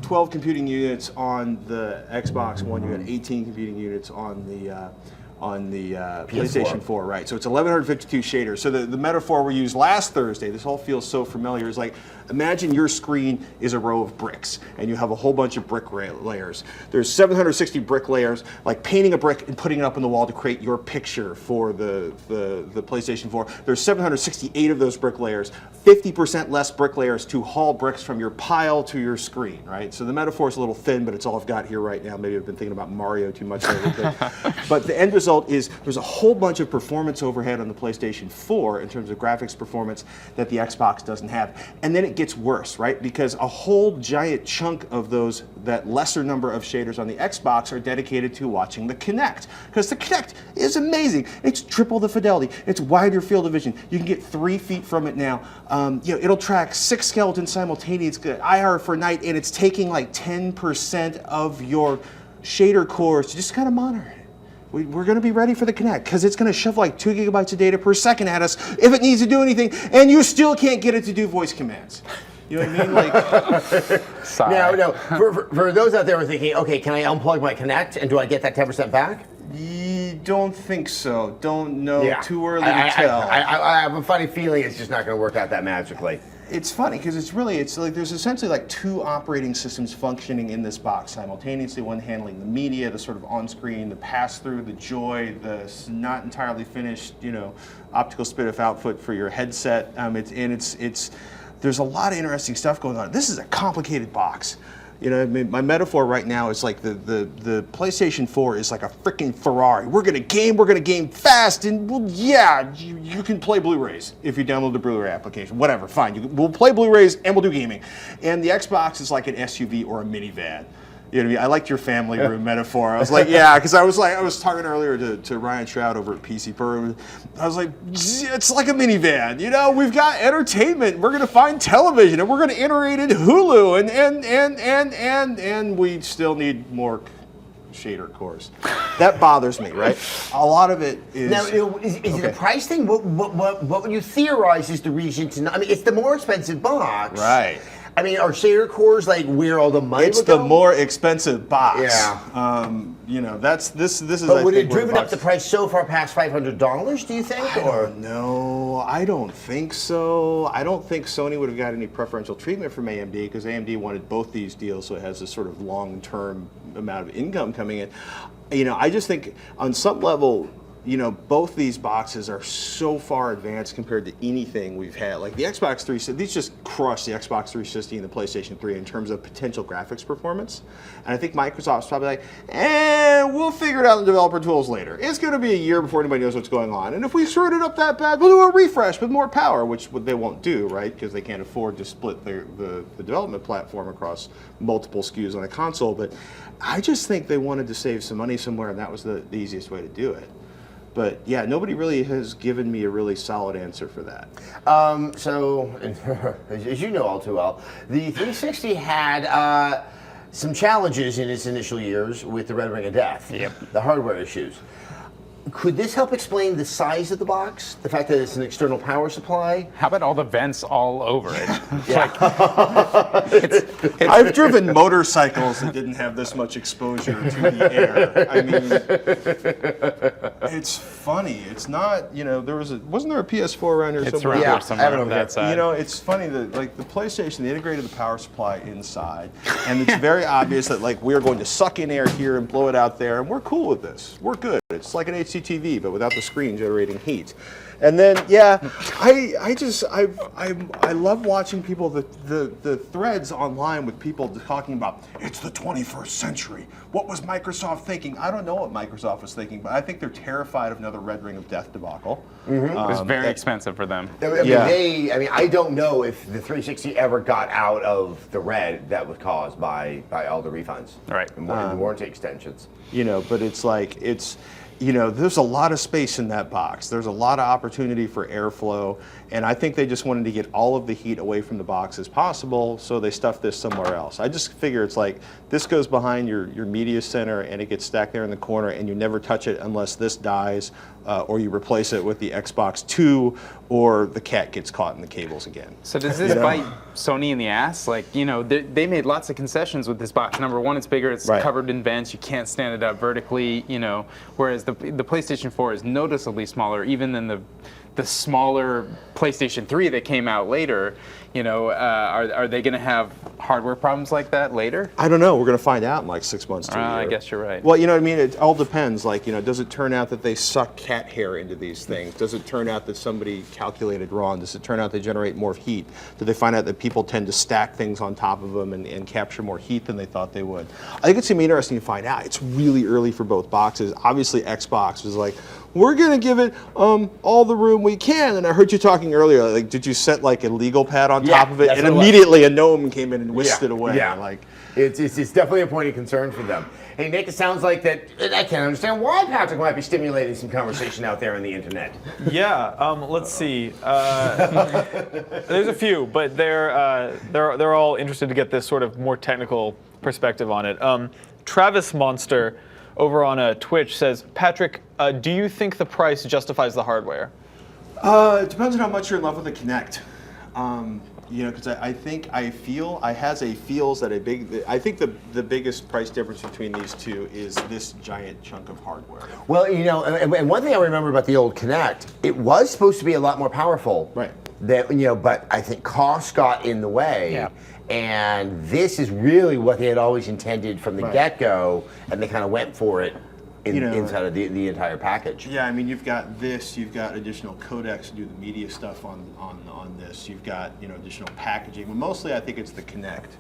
12 computing units on the Xbox One, you got 18 computing units on the PlayStation 4, right? So it's 1152 shaders. So the metaphor we used last Thursday, this all feels so familiar, is like, imagine your screen is a row of bricks and you have a whole bunch of brick layers. There's 760 brick layers, like painting a brick and putting it up on the wall to create your picture for the PlayStation 4. There's 768 of those brick layers, 50% less brick layers to haul bricks from your pile to your screen, right? So the metaphor is a little thin, but it's all I've got here right now. Maybe I've been thinking about Mario too much lately. But the end result is there's a whole bunch of performance overhead on the PlayStation 4 in terms of graphics performance that the Xbox doesn't have. And then it gets worse, right? Because a whole giant chunk of that lesser number of shaders on the Xbox are dedicated to watching the Kinect. Because the Kinect is amazing. It's triple the fidelity. It's wider field of vision. You can get 3 feet from it now. It'll track 6 skeletons simultaneously, IR for night, and it's taking like 10% of your shader cores to just kind of monitor it. We're going to be ready for the Kinect because it's going to shove like 2 gigabytes of data per second at us if it needs to do anything, and you still can't get it to do voice commands. You know what I mean? Like, no. For those out there who are thinking, okay, can I unplug my Kinect and do I get that 10% back? Don't think so. Don't know. Yeah. Too early to tell. I have a funny feeling it's just not going to work out that magically. It's funny because it's like there's essentially like 2 operating systems functioning in this box simultaneously. One handling the media, the sort of on-screen, the pass-through, the joy, the not entirely finished, optical spit-off output for your headset. There's a lot of interesting stuff going on. This is a complicated box. My metaphor right now is like the PlayStation 4 is like a freaking Ferrari. We're gonna game fast, and you can play Blu-rays if you download the Blu-ray application. Whatever, fine. We'll play Blu-rays and we'll do gaming. And the Xbox is like an SUV or a minivan. You know what I mean? I liked your family room metaphor. I was like, yeah, because I was talking earlier to Ryan Shroud over at PC Per. I was like, it's like a minivan. We've got entertainment. We're gonna find television, and we're gonna iterate in Hulu, and we still need more shader cores. That bothers me, right? A lot of it is. Now, is it a price thing? What would you theorize is the reason to know? I mean, it's the more expensive box, right? I mean, are shader cores like where all the money It's would the go? more expensive box. Yeah. You know, this is. But I would think, it where driven the up the box- price so far past $500? Do you think? No, I don't think so. I don't think Sony would have got any preferential treatment from AMD because AMD wanted both these deals, so it has this sort of long-term amount of income coming in. You know, I just think on some level, you know, both these boxes are so far advanced compared to anything we've had. Like the Xbox 360, these just crush the Xbox 360 and the PlayStation 3 in terms of potential graphics performance. And I think Microsoft's probably like, we'll figure it out in the developer tools later. It's going to be a year before anybody knows what's going on. And if we screwed it up that bad, we'll do a refresh with more power, which they won't do, right? Because they can't afford to split the development platform across multiple SKUs on a console. But I just think they wanted to save some money somewhere, and that was the easiest way to do it. But yeah, nobody really has given me a really solid answer for that. So, as you know all too well, the 360 had some challenges in its initial years with the Red Ring of Death. Yep. The hardware issues. Could this help explain the size of the box? The fact that it's an external power supply? How about all the vents all over it? I've driven motorcycles that didn't have this much exposure to the air. I mean, it's funny. It's not, you know, wasn't there a PS4 around here It's somewhere? around here somewhere on that side. You know, it's funny that like the PlayStation, they integrated the power supply inside, and it's very obvious that like we are going to suck in air here and blow it out there, and we're cool with this. We're good. It's like an HDTV, but without the screen generating heat. And then, yeah, I love watching people, the threads online with people talking about, it's the 21st century. What was Microsoft thinking? I don't know what Microsoft was thinking, but I think they're terrified of another Red Ring of Death debacle. It was very expensive for them. I mean, I don't know if the 360 ever got out of the red that was caused by all the refunds. Right. And warranty extensions. You know, but it's like, you know, there's a lot of space in that box. There's a lot of opportunity for airflow, and I think they just wanted to get all of the heat away from the box as possible, so they stuffed this somewhere else. I just figure it's like, this goes behind your media center, and it gets stacked there in the corner, and you never touch it unless this dies, or you replace it with the Xbox 2, or the cat gets caught in the cables again. So does this bite Sony in the ass? Like, you know, they made lots of concessions with this box. Number one, it's bigger, it's covered in vents, you can't stand it up vertically, you know, whereas the PlayStation 4 is noticeably smaller, even than the smaller PlayStation 3 that came out later. You know, are they going to have hardware problems like that later? I don't know. We're going to find out in like 6 months to a year. I guess you're right. Well, you know what I mean? It all depends. Like, you know, does it turn out that they suck cat hair into these things? Does it turn out that somebody calculated wrong? Does it turn out they generate more heat? Do they find out that people tend to stack things on top of them and capture more heat than they thought they would? I think it's going to be interesting to find out. It's really early for both boxes. Obviously, Xbox was like, we're going to give it all the room we can. And I heard you talking earlier, like, did you set like a legal pad on top of it? And immediately a gnome came in and whisked it away. Yeah. Like, it's definitely a point of concern for them. Hey, Nick, it sounds like that. I can't understand why Patrick might be stimulating some conversation out there on the internet. Yeah, let's see. There's a few, but they're all interested to get this sort of more technical perspective on it. Travis Monster over on Twitch says, Patrick, do you think the price justifies the hardware? It depends on how much you're in love with the Kinect. You know, because I think I think the biggest price difference between these two is this giant chunk of hardware. Well, you know, and one thing I remember about the old Kinect, it was supposed to be a lot more powerful. Right. That, you know, but I think cost got in the way. Yeah. And this is really what they had always intended from the get-go, and they kind of went for it inside of the entire package. Yeah, I mean, you've got this, you've got additional codecs to do the media stuff on this, you've got, you know, additional packaging, but mostly I think it's the Kinect.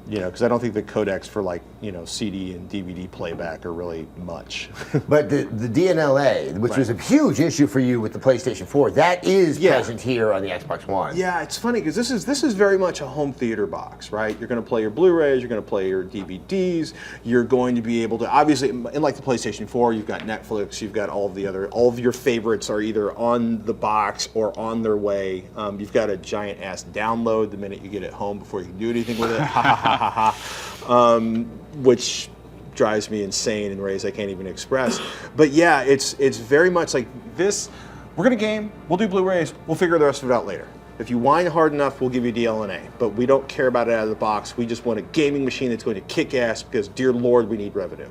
You know, because I don't think the codecs for, like, you know, CD and DVD playback are really much. But the DNLA, which was a huge issue for you with the PlayStation 4, that is present here on the Xbox One. Yeah, it's funny because this is very much a home theater box, right? You're going to play your Blu-rays, you're going to play your DVDs, you're going to be able to, obviously, in like the PlayStation 4, you've got Netflix, you've got all of your favorites are either on the box or on their way. You've got a giant ass download the minute you get it home before you can do anything with it. Which drives me insane in ways I can't even express. But yeah, it's very much like this. We're gonna game. We'll do Blu-rays. We'll figure the rest of it out later. If you whine hard enough, we'll give you DLNA. But we don't care about it out of the box. We just want a gaming machine that's going to kick ass because, dear Lord, we need revenue.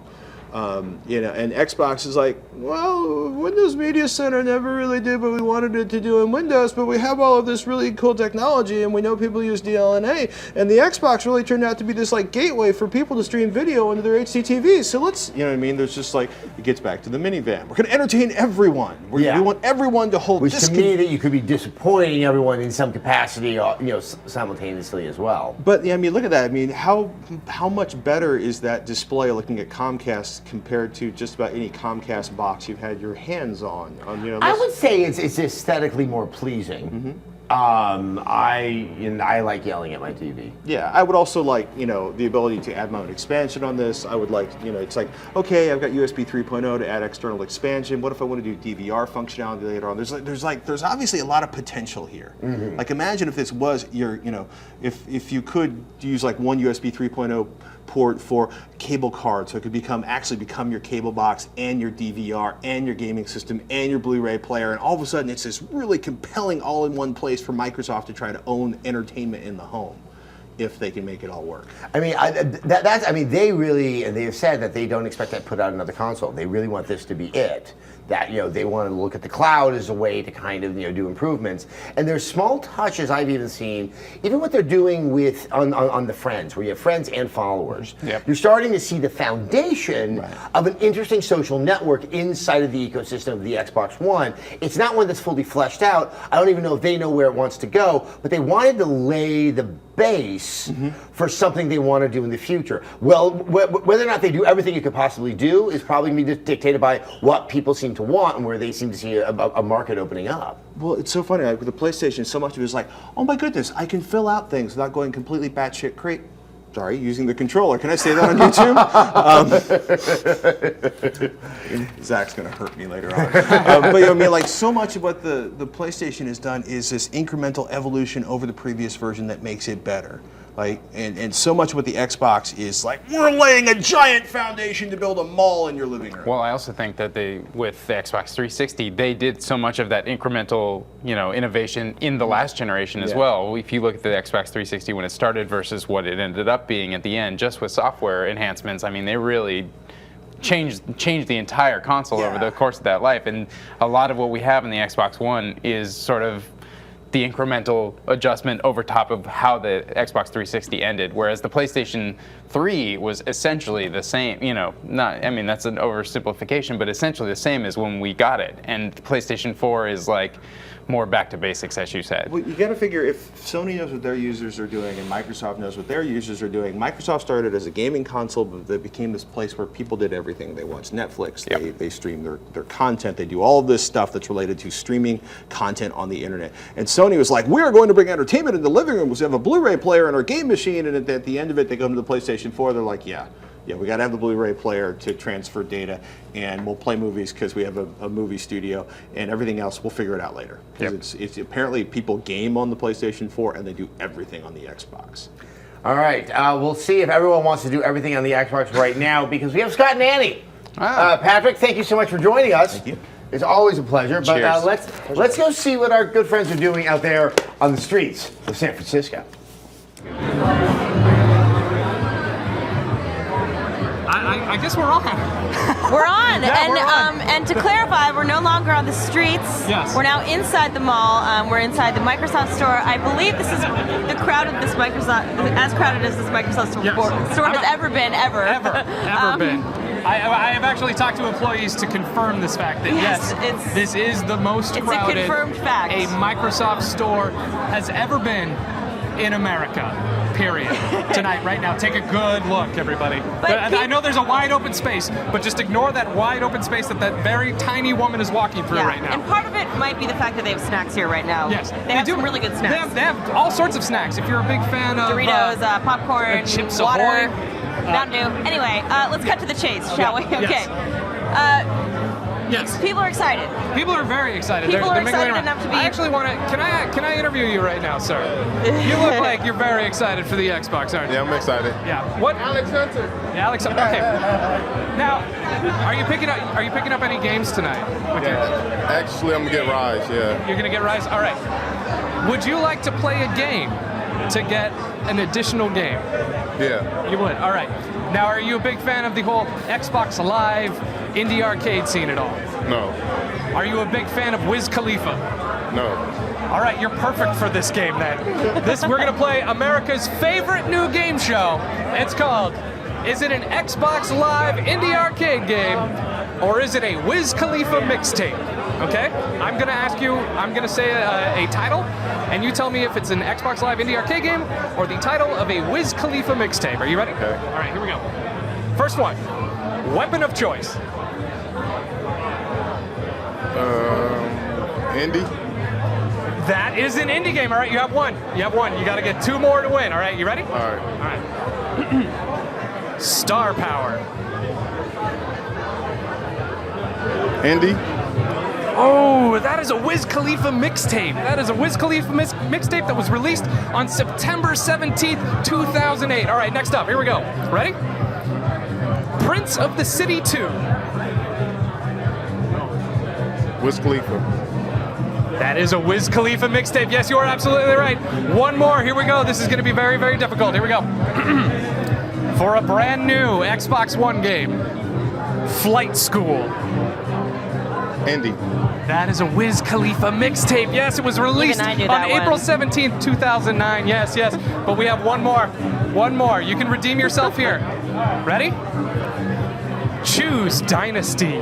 You know, and Xbox is like, well, Windows Media Center never really did what we wanted it to do in Windows, but we have all of this really cool technology, and we know people use DLNA, and the Xbox really turned out to be this like gateway for people to stream video into their HDTVs. So let's, you know what I mean? There's just like, it gets back to the minivan. We're going to entertain everyone. We want everyone to hold. Which to me, that you could be disappointing everyone in some capacity, you know, simultaneously as well. But yeah, I mean, look at that. I mean, how much better is that display looking at Comcast compared to just about any Comcast box you've had your hands on? You know, I would say it's aesthetically more pleasing. I like yelling at my TV. Yeah, I would also like, you know, the ability to add my own expansion on this. I would like, you know, it's like, okay, I've got USB 3.0 to add external expansion. What if I want to do DVR functionality later on? There's obviously a lot of potential here. Like, imagine if this was your, you know, if you could use like one USB 3.0 port for cable card, so it could actually become your cable box and your DVR and your gaming system and your Blu-ray player, and all of a sudden it's this really compelling all-in-one place for Microsoft to try to own entertainment in the home, if they can make it all work. I mean, they really, and they have said that they don't expect to put out another console. They really want this to be it. That, you know, they want to look at the cloud as a way to kind of, you know, do improvements. And there's small touches I've even seen, even what they're doing with on the Friends, where you have friends and followers. You're starting to see the foundation of an interesting social network inside of the ecosystem of the Xbox One. It's not one that's fully fleshed out. I don't even know if they know where it wants to go, but they wanted to lay the base for something they want to do in the future. Well, whether or not they do everything you could possibly do is probably going to be dictated by what people seem to want and where they seem to see a market opening up. Well, it's so funny, like with the PlayStation, so much of it is like, oh my goodness, I can fill out things without going completely batshit crazy. Sorry, using the controller. Can I say that on YouTube? Zach's going to hurt me later on. But you know, I mean, like, so much of what the PlayStation has done is this incremental evolution over the previous version that makes it better. Like, and so much of what the Xbox is like, we're laying a giant foundation to build a mall in your living room. Well, I also think that with the Xbox 360, they did so much of that incremental, you know, innovation in the last generation as well. If you look at the Xbox 360 when it started versus what it ended up being at the end, just with software enhancements, I mean, they really changed the entire console over the course of that life. And a lot of what we have in the Xbox One is sort of the incremental adjustment over top of how the Xbox 360 ended, whereas the PlayStation 3 was essentially the same, you know, I mean, that's an oversimplification, but essentially the same as when we got it. And the PlayStation 4 is like more back to basics, as you said. Well, you got to figure, if Sony knows what their users are doing and Microsoft knows what their users are doing. Microsoft started as a gaming console, but they became this place where people did everything. They watch Netflix, they stream their content, they do all of this stuff that's related to streaming content on the internet. And Sony was like, we're going to bring entertainment in the living room. We have a Blu-ray player in our game machine, and at the end of it, they come to the PlayStation 4, they're like, yeah, we got to have the Blu-ray player to transfer data, and we'll play movies because we have a movie studio, and everything else we'll figure it out later. It's apparently people game on the PlayStation 4 and they do everything on the Xbox. All right, we'll see if everyone wants to do everything on the Xbox right now, because we have Scott and Annie. Patrick, thank you so much for joining us. Thank you. It's always a pleasure. But Cheers. let's go see what our good friends are doing out there on the streets of San Francisco. I guess we're on. We're on, Yeah, and we're on. And to clarify, we're no longer on the streets. Yes. We're now inside the mall. We're inside the Microsoft store. I believe this is the crowd of this Microsoft, as crowded as this Microsoft store has ever been, ever. Ever been. I have actually talked to employees to confirm this fact that yes, this is the most crowded a confirmed fact. a Microsoft store has ever been in America. Period. Tonight, right now, take a good look, everybody. I know there's a wide open space, but just ignore that wide open space that very tiny woman is walking through right now. And part of it might be the fact that they have snacks here right now. Yes, they have some really good snacks. They have all sorts of snacks. If you're a big fan of Doritos, popcorn, Chips water, Ahoy. Mountain Dew. Anyway, let's cut to the chase, shall we? Okay. Yes. People are excited. People are very excited. People They're are mingling excited around. enough to be. I actually want to. Can I interview you right now, sir? You look like you're very excited for the Xbox, aren't you? Yeah, I'm excited. Yeah. What? Alex Hunter. Yeah, Alex. Okay. Now, are you picking up any games tonight? Actually, I'm gonna get Ryse. Yeah. You're gonna get Ryse. All right. Would you like to play a game to get an additional game? Yeah. You would. All right. Now, are you a big fan of the whole Xbox Live indie arcade scene at all? No. Are you a big fan of Wiz Khalifa? No. All right, you're perfect for this game then. We're gonna play America's favorite new game show. It's called, is it an Xbox Live indie arcade game, or is it a Wiz Khalifa mixtape? Okay, I'm gonna say a title, and you tell me if it's an Xbox Live indie arcade game or the title of a Wiz Khalifa mixtape. Are you ready? Okay. All right, here we go. First one, weapon of choice. Indie? That is an indie game. All right, you have one. You have one. You got to get 2 more to win. All right, you ready? All right. All right. Star Power. Indie? Oh, that is a Wiz Khalifa mixtape. That is a Wiz Khalifa mixtape that was released on September 17th, 2008. All right, next up. Here we go. Ready? Prince of the City 2. Wiz Khalifa. That is a Wiz Khalifa mixtape. Yes, you are absolutely right. One more. Here we go. This is going to be very, very difficult. Here we go. For a brand new Xbox One game, Flight School. Indie. That is a Wiz Khalifa mixtape. Yes, it was released on April 17th, 2009. Yes, yes. But we have one more. One more. You can redeem yourself here. Ready? Choose Dynasty.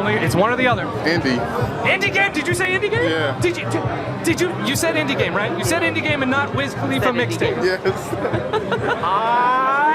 It's one or the other. Indie. Indie game? Did you say indie game? Yeah. Did you? You said indie game, right? You said indie game and not Wiz Khalifa mixtape. Yes.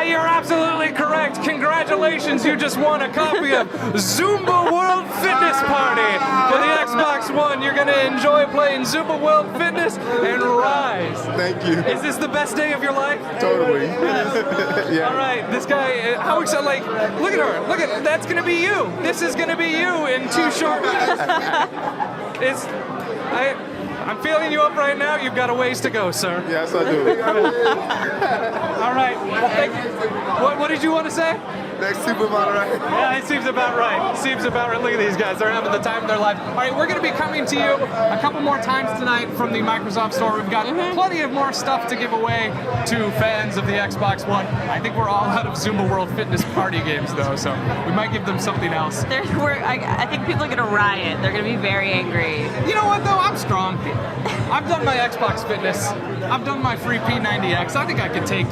You're absolutely correct. Congratulations, you just won a copy of Zumba World Fitness Party for the Xbox One. You're gonna enjoy playing Zumba World Fitness and Ryse. Thank you. Is this the best day of your life? Totally. Yeah. All right, this guy, how excited, like, look at her. Look at, that's gonna be you. This is gonna be you in 2 short minutes. I'm feeling you up right now. You've got a ways to go, sir. Yes, I do. All right. Well, thank you. What did you want to say? That seems about right. Yeah, it seems about right. Seems about right. Look at these guys. They're having the time of their life. All right, we're going to be coming to you a couple more times tonight from the Microsoft Store. We've got plenty of more stuff to give away to fans of the Xbox One. I think we're all out of Zumba World Fitness Party games, though, so we might give them something else. I think people are going to riot. They're going to be very angry. You know what, though? I'm strong. I've done my Xbox Fitness. I've done my free P90X. I think I could take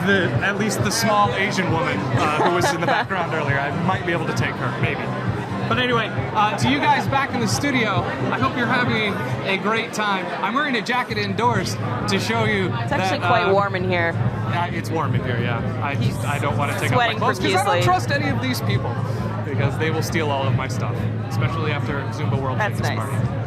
at least the small Asian woman who was in the background earlier. I might be able to take her, maybe. But anyway, to you guys back in the studio, I hope you're having a great time. I'm wearing a jacket indoors to show you It's actually quite warm in here. It's warm in here, yeah. I don't want to take off my sweating clothes because I don't profusely. trust any of these people because they will steal all of my stuff, especially after Zumba World That's Fitness nice. Party.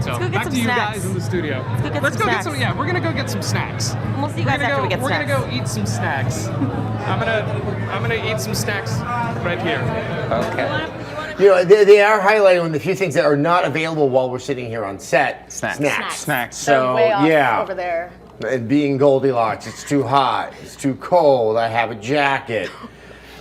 So Let's go get back some to you snacks. guys in the studio. Let's go get some snacks. We're gonna go get some snacks. We'll see you guys after we get We're snacks. gonna go eat some snacks. I'm gonna eat some snacks right here. Okay. You know, they are highlighting one of the few things that are not available while we're sitting here on set. Snacks. So way off yeah. over there. And being Goldilocks, it's too hot, it's too cold. I have a jacket.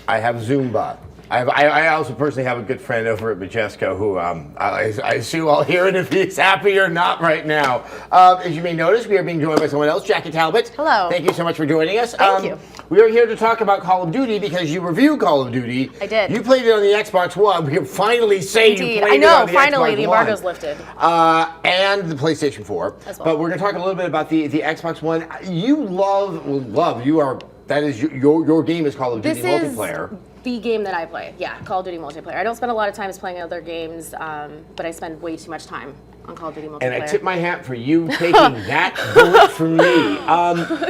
I have Zumba. I also personally have a good friend over at Majesco who I assume I'll hear it if he's happy or not right now. As you may notice, we are being joined by someone else, Jackie Talbot. Hello. Thank you so much for joining us. Thank you. We are here to talk about Call of Duty because you reviewed Call of Duty. I did. You played it on the Xbox One. We can finally say Indeed. you played it on the finally, Xbox the One. embargo's lifted. And the PlayStation 4. As well. But we're going to talk a little bit about the Xbox One. You that is your game is Call of Duty multiplayer. The game that I play, yeah, Call of Duty multiplayer. I don't spend a lot of time playing other games, but I spend way too much time on Call of Duty multiplayer. And I tip my hat for you taking that bullet from me.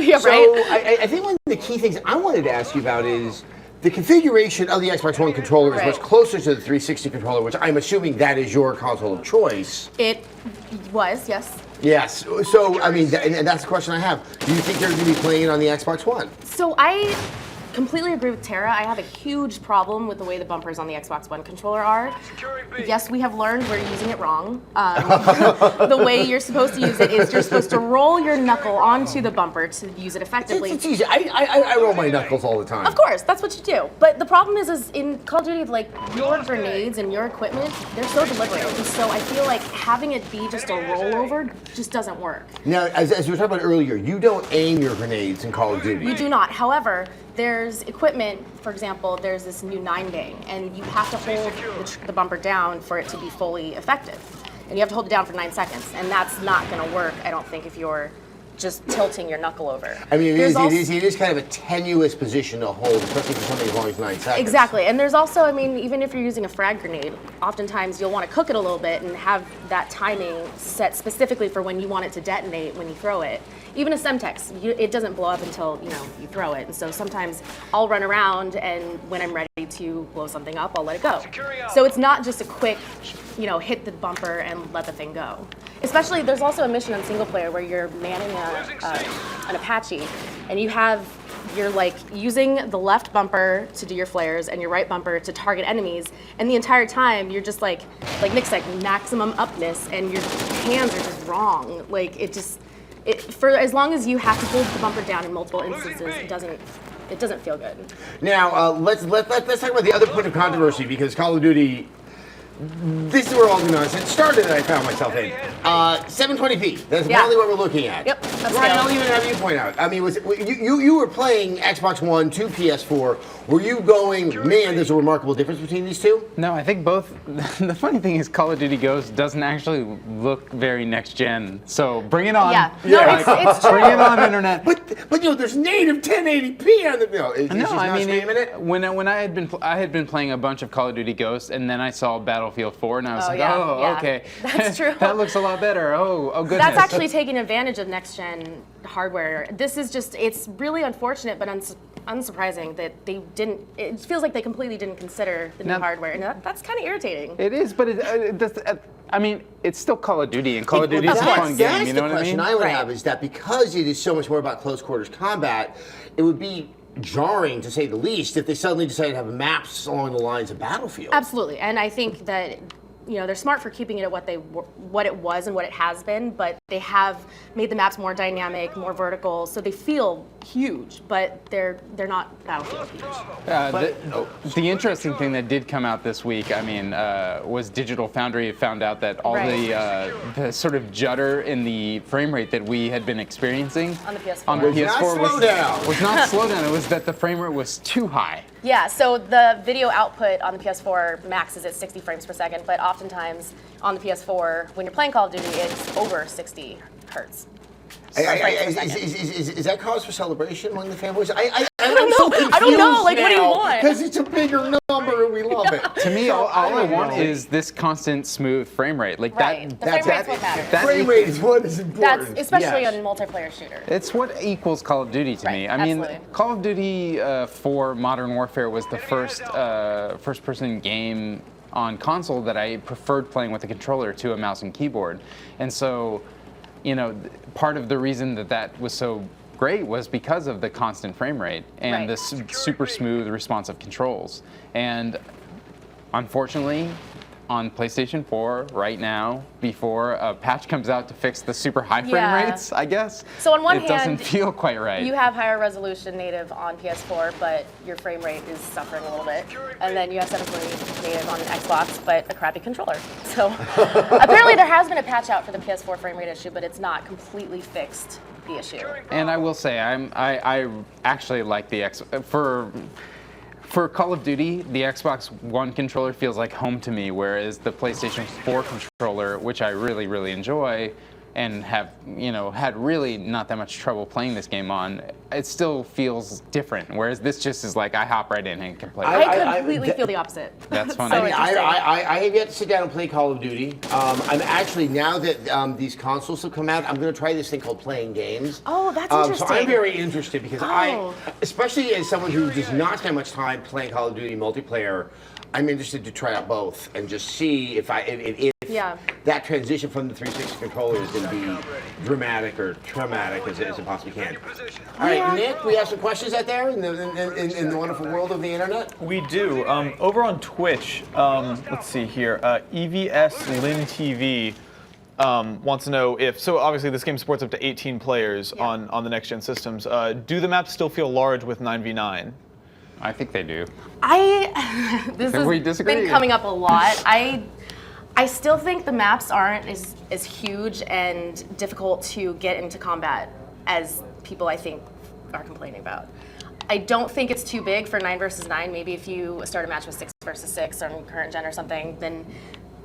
Yeah, so right? I think one of the key things I wanted to ask you about is the configuration of the Xbox One controller is much closer to the 360 controller, which I'm assuming that is your console of choice. It was, yes. Yes. So, I mean, and that's the question I have. Do you think you're going to be playing it on the Xbox One? So completely agree with Tara. I have a huge problem with the way the bumpers on the Xbox One controller are. Yes, we have learned we're using it wrong. The way you're supposed to use it is you're supposed to roll your knuckle onto the bumper to use it effectively. It's easy. I roll my knuckles all the time. Of course, that's what you do. But the problem is in Call of Duty, like your grenades and your equipment, they're so deliberate. And so I feel like having it be just a rollover just doesn't work. Now, as we were talking about earlier, you don't aim your grenades in Call of Duty. You do not. However, there's equipment, for example, there's this new 9-gang, and you have to hold the bumper down for it to be fully effective. And you have to hold it down for 9 seconds, and that's not going to work, I don't think, if you're just tilting your knuckle over. I mean, it is kind of a tenuous position to hold, especially for something as long as 9 seconds. Exactly, and there's also, I mean, even if you're using a frag grenade, oftentimes you'll want to cook it a little bit and have that timing set specifically for when you want it to detonate when you throw it. Even a Semtex, it doesn't blow up until you throw it, and so sometimes I'll run around, and when I'm ready to blow something up, I'll let it go. So it's not just a quick, hit the bumper and let the thing go. Especially, there's also a mission on single player where you're manning an Apache, and you're like using the left bumper to do your flares and your right bumper to target enemies, and the entire time you're just like Nick said, maximum upness, and your hands are just wrong. Like for as long as you have to hold the bumper down in multiple instances, it doesn't feel good. Now let's talk about the other point of controversy, because Call of Duty. This is where all the nonsense started that I found myself in. 720p. That's probably what we're looking at. Yep. Ryan, I'll even have you point out. I mean, you were playing Xbox One to PS4. Were you going, man, there's a remarkable difference between these two? No, I think both. The funny thing is Call of Duty Ghosts doesn't actually look very next gen. So bring it on. Yeah. No, it's true. Bring it on, internet. But there's native 1080p on the bill. When I had been playing a bunch of Call of Duty Ghosts, and then I saw Battlefield 4, and I was okay. That's true. That looks a lot better. Oh, goodness. That's actually taking advantage of next gen hardware. This is it's really unfortunate, but unsurprising that they didn't. It feels like they completely didn't consider the new hardware, and that's kind of irritating. It is, but it's still Call of Duty, and Call of Duty is a fun game. You know what I mean? The question I would have is that because it is so much more about close quarters combat, it would be jarring, to say the least, if they suddenly decided to have maps along the lines of Battlefield. Absolutely, and I think that they're smart for keeping it at what it was and what it has been, but they have made the maps more dynamic, more vertical, so they feel huge, but they're not Battlefield huge. The interesting thing that did come out this week, was Digital Foundry found out that all the sort of judder in the frame rate that we had been experiencing on the PS4, was not slowdown. It was that the frame rate was too high. Yeah, so the video output on the PS4 max is at 60 frames per second, but oftentimes on the PS4, when you're playing Call of Duty, it's over 60 hertz. Is that cause for celebration among the fanboys? I don't know. Like, what do you want? Because it's a bigger number and we love it. To me, all I want is this constant smooth frame rate. Like the frame rate's what matters. Frame rate is what is important. That's especially on a multiplayer shooter. It's what equals Call of Duty to me. I mean, Call of Duty 4 Modern Warfare was the first first-person game on console that I preferred playing with a controller to a mouse and keyboard, and so. Part of the reason that was so great was because of the constant frame rate and the super smooth, responsive controls. And unfortunately, on PlayStation 4 right now, before a patch comes out to fix the super high frame rates, I guess, so on one it doesn't feel quite right. You have higher resolution native on PS4, but your frame rate is suffering a little bit. And then you have 720 native on Xbox, but a crappy controller. So apparently there has been a patch out for the PS4 frame rate issue, but it's not completely fixed the issue. And I will say, I actually like the For Call of Duty, the Xbox One controller feels like home to me, whereas the PlayStation 4 controller, which I really, really enjoy, and have had really not that much trouble playing this game on, it still feels different. Whereas this just is like I hop right in and can play. I completely feel the opposite. That's funny. I have yet to sit down and play Call of Duty. I'm actually, now that these consoles have come out, I'm going to try this thing called playing games. Oh, that's interesting. So I'm very interested because especially as someone who does not spend much time playing Call of Duty multiplayer, I'm interested to try out both and just see if Yeah. that transition from the 360 controller is going to be dramatic or traumatic as it possibly can. All right, Nick, we have some questions out there in the wonderful world of the internet. We do. Over on Twitch, let's see here. EVS Lin TV wants to know if, so obviously this game supports up to 18 players on the next-gen systems. Do the maps still feel large with 9v9? I think they do. This Can we has disagree? been coming up a lot. I still think the maps aren't as huge and difficult to get into combat as people I think are complaining about. I don't think it's too big for 9 versus 9. Maybe if you start a match with 6 versus 6 on current gen or something, then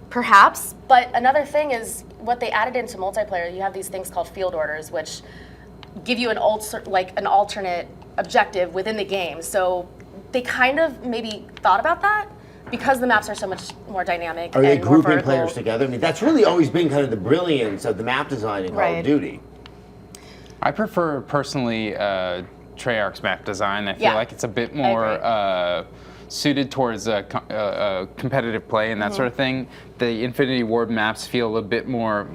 perhaps. But another thing is what they added into multiplayer. You have these things called field orders, which give you an alternate objective within the game. So they kind of maybe thought about that because the maps are so much more dynamic. Are they and more grouping vertical. players together? I mean, that's really always been kind of the brilliance of the map design in Call of Duty. I prefer personally Treyarch's map design. I feel like it's a bit more suited towards competitive play and that sort of thing. The Infinity Ward maps feel a bit more,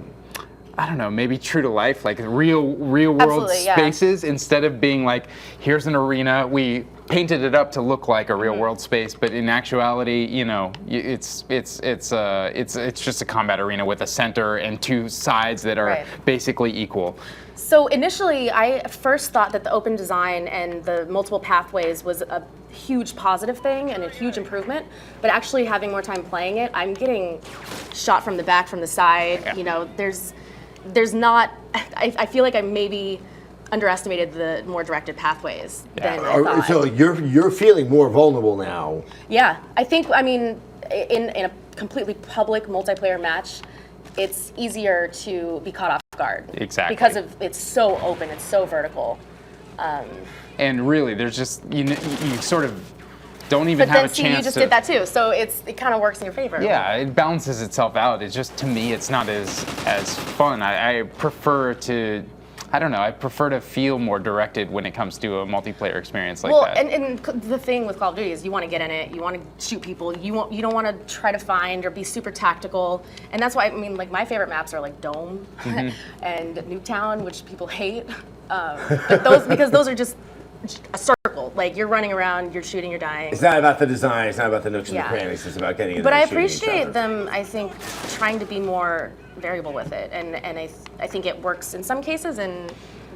I don't know, maybe true to life, like real world spaces, instead of being like, here's an arena, we painted it up to look like a real world space, but in actuality, you know, it's just a combat arena with a center and two sides that are basically equal. So initially, I first thought that the open design and the multiple pathways was a huge positive thing and a huge improvement, but actually having more time playing it, I'm getting shot from the back, from the side, you know, there's not, I feel like I maybe underestimated the more directed pathways than I thought. So you're feeling more vulnerable now. Yeah, I think, I mean, in a completely public multiplayer match, it's easier to be caught off guard. Exactly. Because it's so open, it's so vertical. And really, there's just, you sort of don't even have a chance to... But then, you just did that too, so it kind of works in your favor. Yeah, it balances itself out. It's just, to me, it's not as fun. I prefer to... I don't know, I prefer to feel more directed when it comes to a multiplayer experience like that. And the thing with Call of Duty is you want to get in it, you want to shoot people, you don't want to try to find or be super tactical. And that's why, I mean, like my favorite maps are like Dome and Nuketown, which people hate. But because those are just a circle. Like you're running around, you're shooting, you're dying. It's not about the design, it's not about the nooks and the crannies, it's about getting in But there I and shooting each appreciate other. them, I think, trying to be more variable with it. And I think it works in some cases and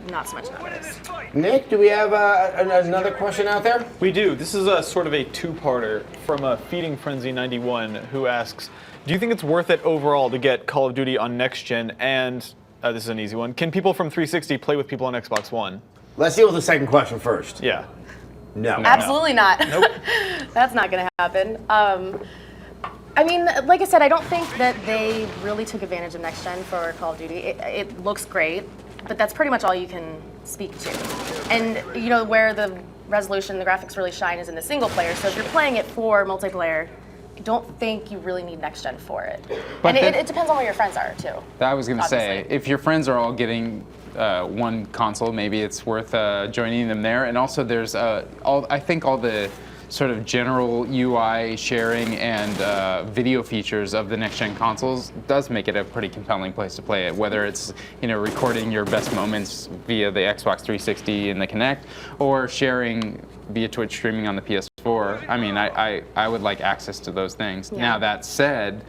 not so much in others. Nick, do we have another question out there? We do. This is a sort of a two-parter from Feeding Frenzy 91 who asks, do you think it's worth it overall to get Call of Duty on next gen? And this is an easy one. Can people from 360 play with people on Xbox One? Let's deal with the second question first. Yeah. No. Absolutely not. Nope. That's not going to happen. I mean, like I said, I don't think that they really took advantage of next gen for Call of Duty. It looks great, but that's pretty much all you can speak to. And you know, where the resolution, the graphics really shine is in the single player. So if you're playing it for multiplayer, I don't think you really need next gen for it. But and it depends on where your friends are too. I was going to say, if your friends are all getting one console, maybe it's worth joining them there. And also, there's I think all the sort of general UI sharing and video features of the next-gen consoles does make it a pretty compelling place to play it. Whether it's recording your best moments via the Xbox 360 and the Kinect, or sharing via Twitch streaming on the PS4. I mean, I would like access to those things. Yeah. Now that said,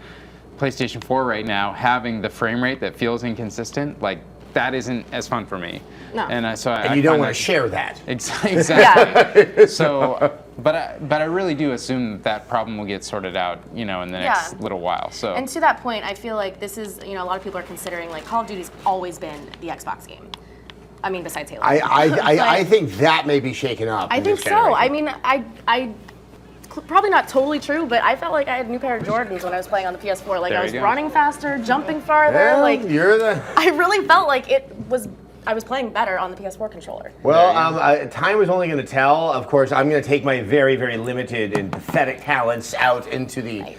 PlayStation 4 right now having the frame rate that feels inconsistent, like that isn't as fun for me. No. And And you don't want to share that. Exactly. So, but I really do assume that problem will get sorted out, in the next little while. So. And to that point, I feel like this is, a lot of people are considering like Call of Duty's always been the Xbox game. I mean, besides Halo. I think that may be shaken up. I think so. I mean, I probably not totally true, but I felt like I had a new pair of Jordans when I was playing on the PS4. Like I was running faster, jumping farther. Well, like I really felt like I was playing better on the PS4 controller. Well, time is only going to tell. Of course, I'm going to take my very, very limited and pathetic talents out into the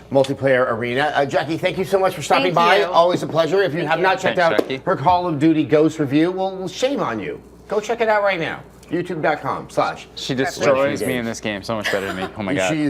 multiplayer arena. Jackie, thank you so much for stopping by. Always a pleasure. If you have not checked out her Call of Duty Ghost review, well, shame on you. Go check it out right now. YouTube.com/. She destroys me in this game so much better than me. Oh my god. She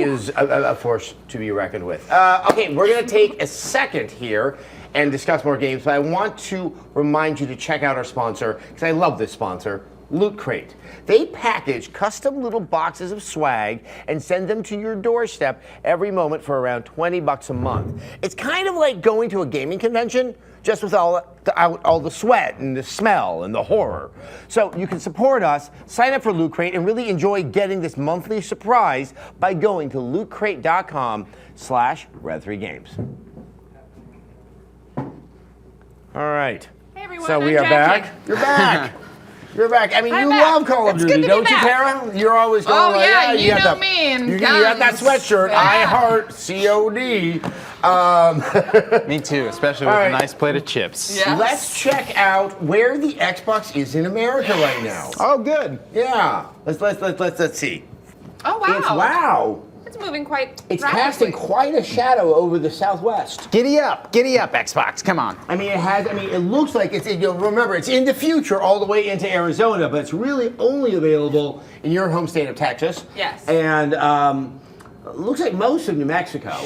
is a force to be reckoned with. Okay, we're going to take a second here and discuss more games, but I want to remind you to check out our sponsor, because I love this sponsor, Loot Crate. They package custom little boxes of swag and send them to your doorstep every moment for around $20 a month. It's kind of like going to a gaming convention, just with all the sweat and the smell and the horror. So you can support us, sign up for Loot Crate, and really enjoy getting this monthly surprise by going to lootcrate.com/Red3Games. All right. Hey everyone, so we I'm are Jackie. back. You're back. You're back. I mean, I'm you back. love Call of It's Duty, good to be don't you, back. Tara? You're always going Oh, like, yeah, you got know the- me and you got that guns. sweatshirt. Yeah. I heart COD. Me too, especially All with right. a nice plate of chips. Yes. Let's check out where the Xbox is in America right now. Oh, good. Yeah. Let's see. Oh wow. Wow. It's moving quite It's rapidly. casting quite a shadow over the Southwest. Giddy up, Xbox. Come on. I mean, it looks like it's, you'll remember, it's in the future all the way into Arizona, but it's really only available in your home state of Texas. Yes. And it looks like most of New Mexico.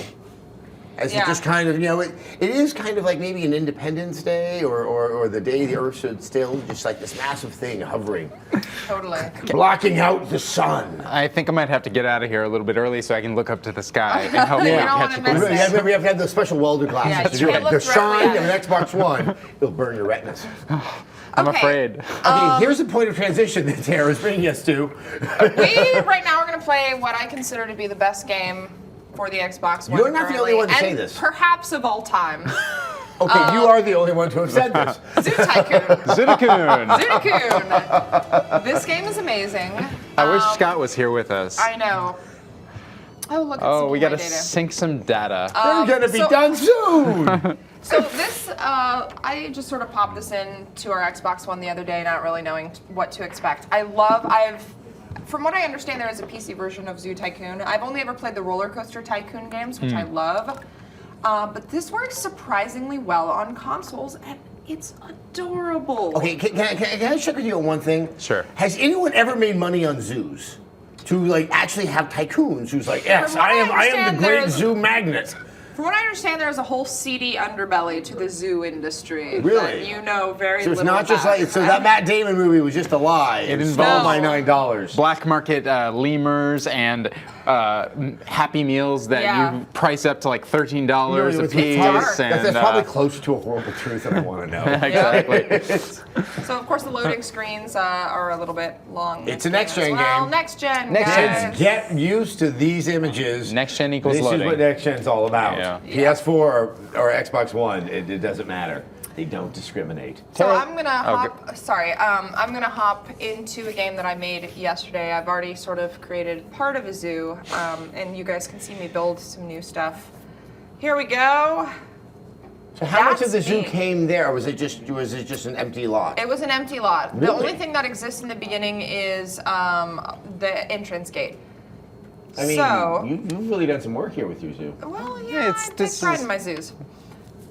As it just kind of, it is kind of like maybe an Independence Day or the day the Earth stood still, just like this massive thing hovering, Totally. blocking out the sun. I think I might have to get out of here a little bit early so I can look up to the sky and hopefully You don't catch wanna a miss glimpse. it. We have to have those special welder glasses Yeah, to you do can't it. The look directly shine at of an Xbox One, it'll burn your retinas. I'm Okay. afraid. Okay, here's a point of transition that Tara's bringing us to. We right now are going to play what I consider to be the best game for the Xbox One. You're not the only currently, one to say and this. perhaps of all time. Okay, you are the only one to have said this. Zoo Tycoon. Zootacoon. Zootacoon. This game is amazing. I wish Scott was here with us. I know. Oh, look at Oh, we got gotta sync some data. They're gonna be done soon. So this, I just sort of popped this in to our Xbox One the other day, not really knowing what to expect. From what I understand, there is a PC version of Zoo Tycoon. I've only ever played the Roller Coaster Tycoon games, which I love. But this works surprisingly well on consoles, and it's adorable. Okay, can I check with you on one thing? Sure. Has anyone ever made money on zoos? To like actually have tycoons who's like, yes, From what I am the understand, great there's- zoo magnet. From what I understand, there's a whole seedy underbelly to the zoo industry. Really? That you know very So it's little not just about. like, so that Matt Damon movie was just a lie. It Stole involves my $9. black market lemurs and Happy Meals that you price up to like $13 a piece. That's probably close to a horrible truth that I want to know. Exactly. So of course the loading screens are a little bit long. It's a next-gen well, game. Next gen. Kids, guys. get used to these images. Next gen equals This loading. is what next gen's all about. Yeah. PS4 or Xbox One, it doesn't matter. They don't discriminate. So I'm gonna hop. Sorry, I'm gonna hop into a game that I made yesterday. I've already sort of created part of a zoo, and you guys can see me build some new stuff. Here we go. So how much of the That's zoo me. came there? Was it just an empty lot? It was an empty lot. The Really? only thing that exists in the beginning is the entrance gate. I mean, so, you've really done some work here with your zoo. well, yeah, I take pride in my zoos.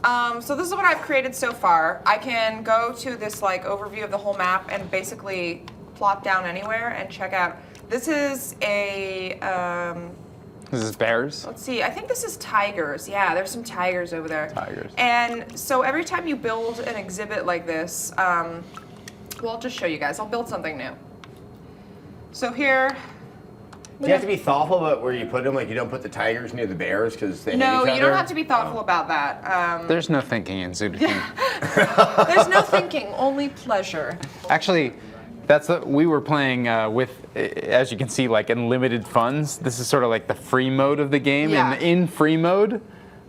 So this is what I've created so far. I can go to this like overview of the whole map and basically plop down anywhere and check out. This is a, This is bears. let's see, I think this is tigers. Yeah, there's some tigers over there. Tigers. And so every time you build an exhibit like this, well, I'll just show you guys. I'll build something new. So here, Do you have to be thoughtful about where you put them? Like you don't put the tigers near the bears because they no, hate each you don't other? have to be thoughtful about that. There's no thinking in Zootacoon. There's no thinking, only pleasure. Actually, we were playing with, as you can see, like unlimited funds. This is sort of like the free mode of the game. Yeah. And in free mode,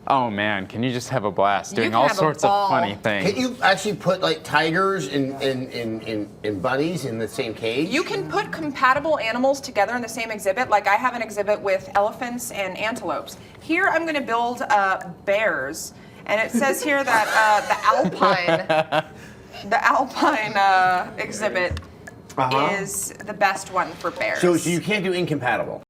oh man, can you just have a blast doing can all have a sorts of ball. funny things. Can you actually put like tigers and bunnies in the same cage? You can put compatible animals together in the same exhibit. Like I have an exhibit with elephants and antelopes. Here I'm going to build bears, and it says here that the alpine exhibit is the best one for bears. So you can't do incompatible.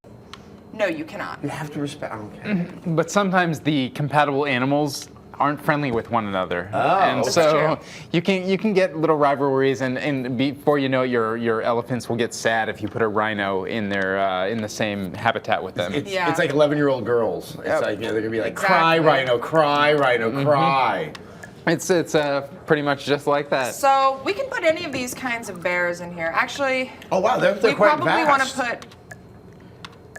No, you cannot. You have to respect. Okay. But sometimes the compatible animals aren't friendly with one another. Oh, and that's so you can get little rivalries, and before you know it, your elephants will get sad if you put a rhino in their in the same habitat with them. It's like 11-year-old girls. It's like, they're gonna be like, Exactly. cry, rhino, cry. It's pretty much just like that. So we can put any of these kinds of bears in here. Actually, oh wow, they're we quite probably want vast. to put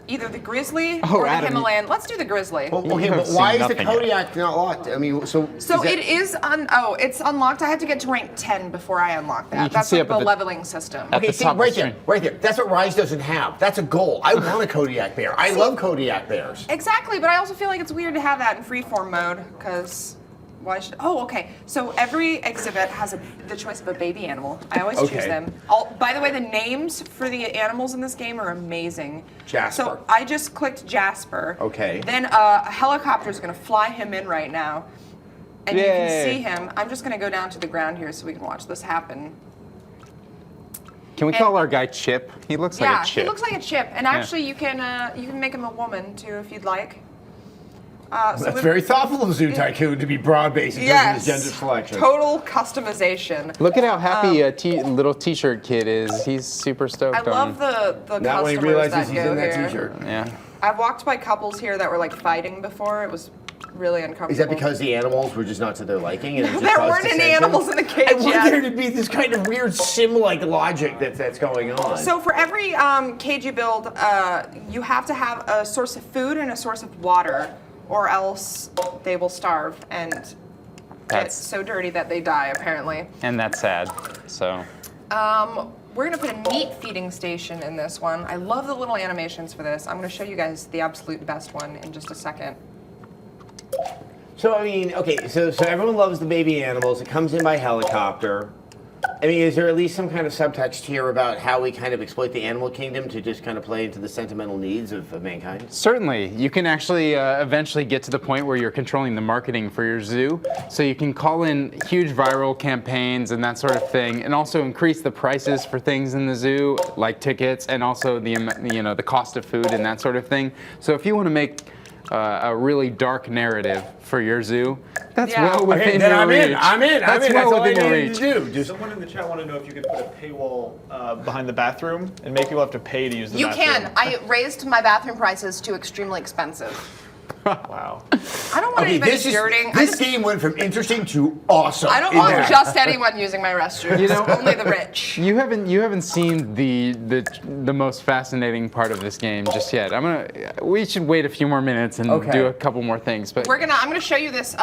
either the grizzly Oh, or the Adam, Himalayan. Let's do the grizzly. Well, okay, but why is the Kodiak not locked? I mean, so It is it's unlocked. I had to get to rank 10 before I unlocked that. You can That's see like up the at the- leveling system. Okay, see, right there. That's what Ryse doesn't have. That's a goal. I want a Kodiak bear. I love Kodiak bears. Exactly, but I also feel like it's weird to have that in freeform mode because why should? Oh, okay. So every exhibit has the choice of a baby animal. I always choose Okay. them. By the way, the names for the animals in this game are amazing. Jasper. So I just clicked Jasper. Okay. Then a helicopter is going to fly him in right now, and you can Yay. see him. I'm just going to go down to the ground here so we can watch this happen. Can we call our guy Chip? He looks like Yeah, a chip. he looks like a chip, and Yeah. actually you can make him a woman too if you'd like. So That's we- very thoughtful of Zoo Tycoon to be broad-based in terms of his gender selection. Total customization. Look at how happy little T-shirt kid is. He's super stoked I love the Not when he customers realizes that he's go in that here. T-shirt. Yeah. I've walked by couples here that were like fighting before. It was really uncomfortable. Is that because the animals were just not to their liking? And it just There caused weren't any dissension? animals in the cage I want yet. there to be this kind of weird sim-like logic that's going on. So for every cage you build, you have to have a source of food and a source of water, or else they will starve and get That's so dirty that they die, apparently. and that's sad. So We're gonna put a meat feeding station in this one. I love the little animations for this. I'm gonna show you guys the absolute best one in just a second. So I mean, okay, so everyone loves the baby animals. It comes in by helicopter. I mean, is there at least some kind of subtext here about how we kind of exploit the animal kingdom to just kind of play into the sentimental needs of mankind? certainly, you can actually eventually get to the point where you're controlling the marketing for your zoo. So you can call in huge viral campaigns and that sort of thing, and also increase the prices for things in the zoo, like tickets, and also the cost of food and that sort of thing. So if you want to make a really dark narrative for your zoo, that's well within your reach. That's well within your reach. Someone in the chat want to know if you could put a paywall behind the bathroom and make people have to pay to use the You bathroom. can. I raised my bathroom prices to extremely expensive. Wow. I don't want anybody dirting. This game went from interesting to awesome. I don't want just anyone using my restrooms. Only the rich. You haven't seen the most fascinating part of this game just yet. We should wait a few more minutes and do a couple more things. But I'm gonna show you this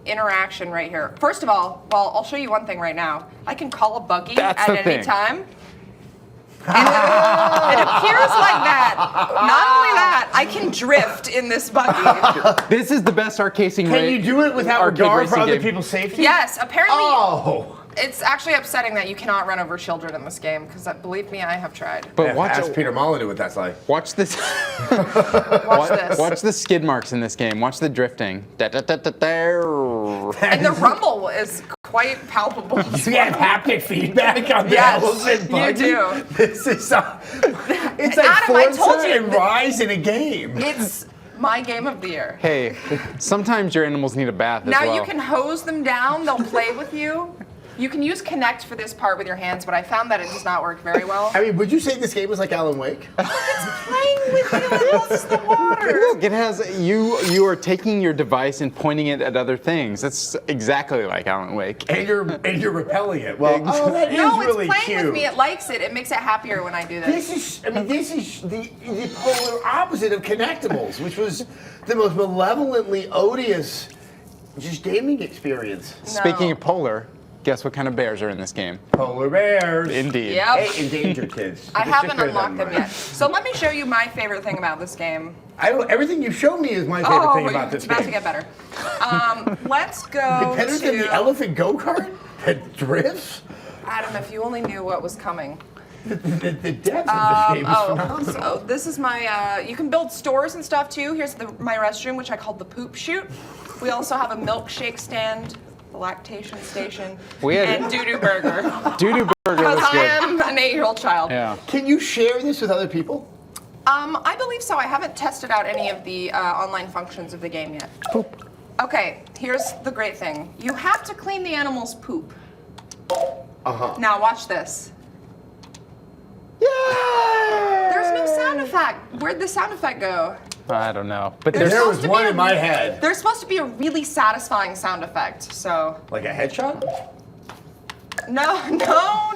interaction right here. First of all, I'll show you one thing right now. I can call a buggy That's at the any thing. time. It appears like that. Not only that, I can drift in this buggy. This is the best arcade racing. Can you do it without arcade regard for racing other game. people's safety? Yes, apparently. Oh. It's actually upsetting that you cannot run over children in this game, because believe me, I have tried. But ask Peter Molyneux what that's like. Watch this. Watch this. Watch the skid marks in this game. Watch the drifting. And the rumble is quite palpable. You have haptic feedback on the Yes, elephant buggy? you do. This is it's like Adam, I Forza told you and Ryse in a game. It's my game of the year. Hey, sometimes your animals need a bath as Now well. you can hose them down, they'll play with you. You can use Connect for this part with your hands, but I found that it does not work very well. I mean, would you say this game was like Alan Wake? Playing with you, it loves the water. Look, it has you are taking your device and pointing it at other things. That's exactly like Alan Wake. And you're repelling it. Well, oh, that is No, really it's playing cute. with me. It likes it. It makes it happier when I do this. This is the polar opposite of Connectables, which was the most malevolently odious just gaming experience. Speaking of polar, guess what kind of bears are in this game? Polar bears. Indeed. Yep. Hey, endangered kids. I It's haven't just better unlocked than them mine. yet. So let me show you my favorite thing about this game. Everything you showed me is my favorite thing about this it's about game. to get better. Let's go Better than the elephant go-kart that drifts? Adam, if you only knew what was coming. The depth of this game is phenomenal. So this is my, you can build stores and stuff too. Here's my restroom, which I called the poop chute. We also have a milkshake stand, the lactation station, and doo-doo burger. Doo-doo burger Because was I good. am an 8-year-old child. Yeah. Can you share this with other people? I believe so. I haven't tested out any of the online functions of the game yet. Okay, here's the great thing. You have to clean the animal's poop. Uh-huh. Now watch this. Yeah! There's no sound effect. Where'd the sound effect go? I don't know. But There's there was supposed to be one a- in my head. There's supposed to be a really satisfying sound effect, so. Like a headshot? No,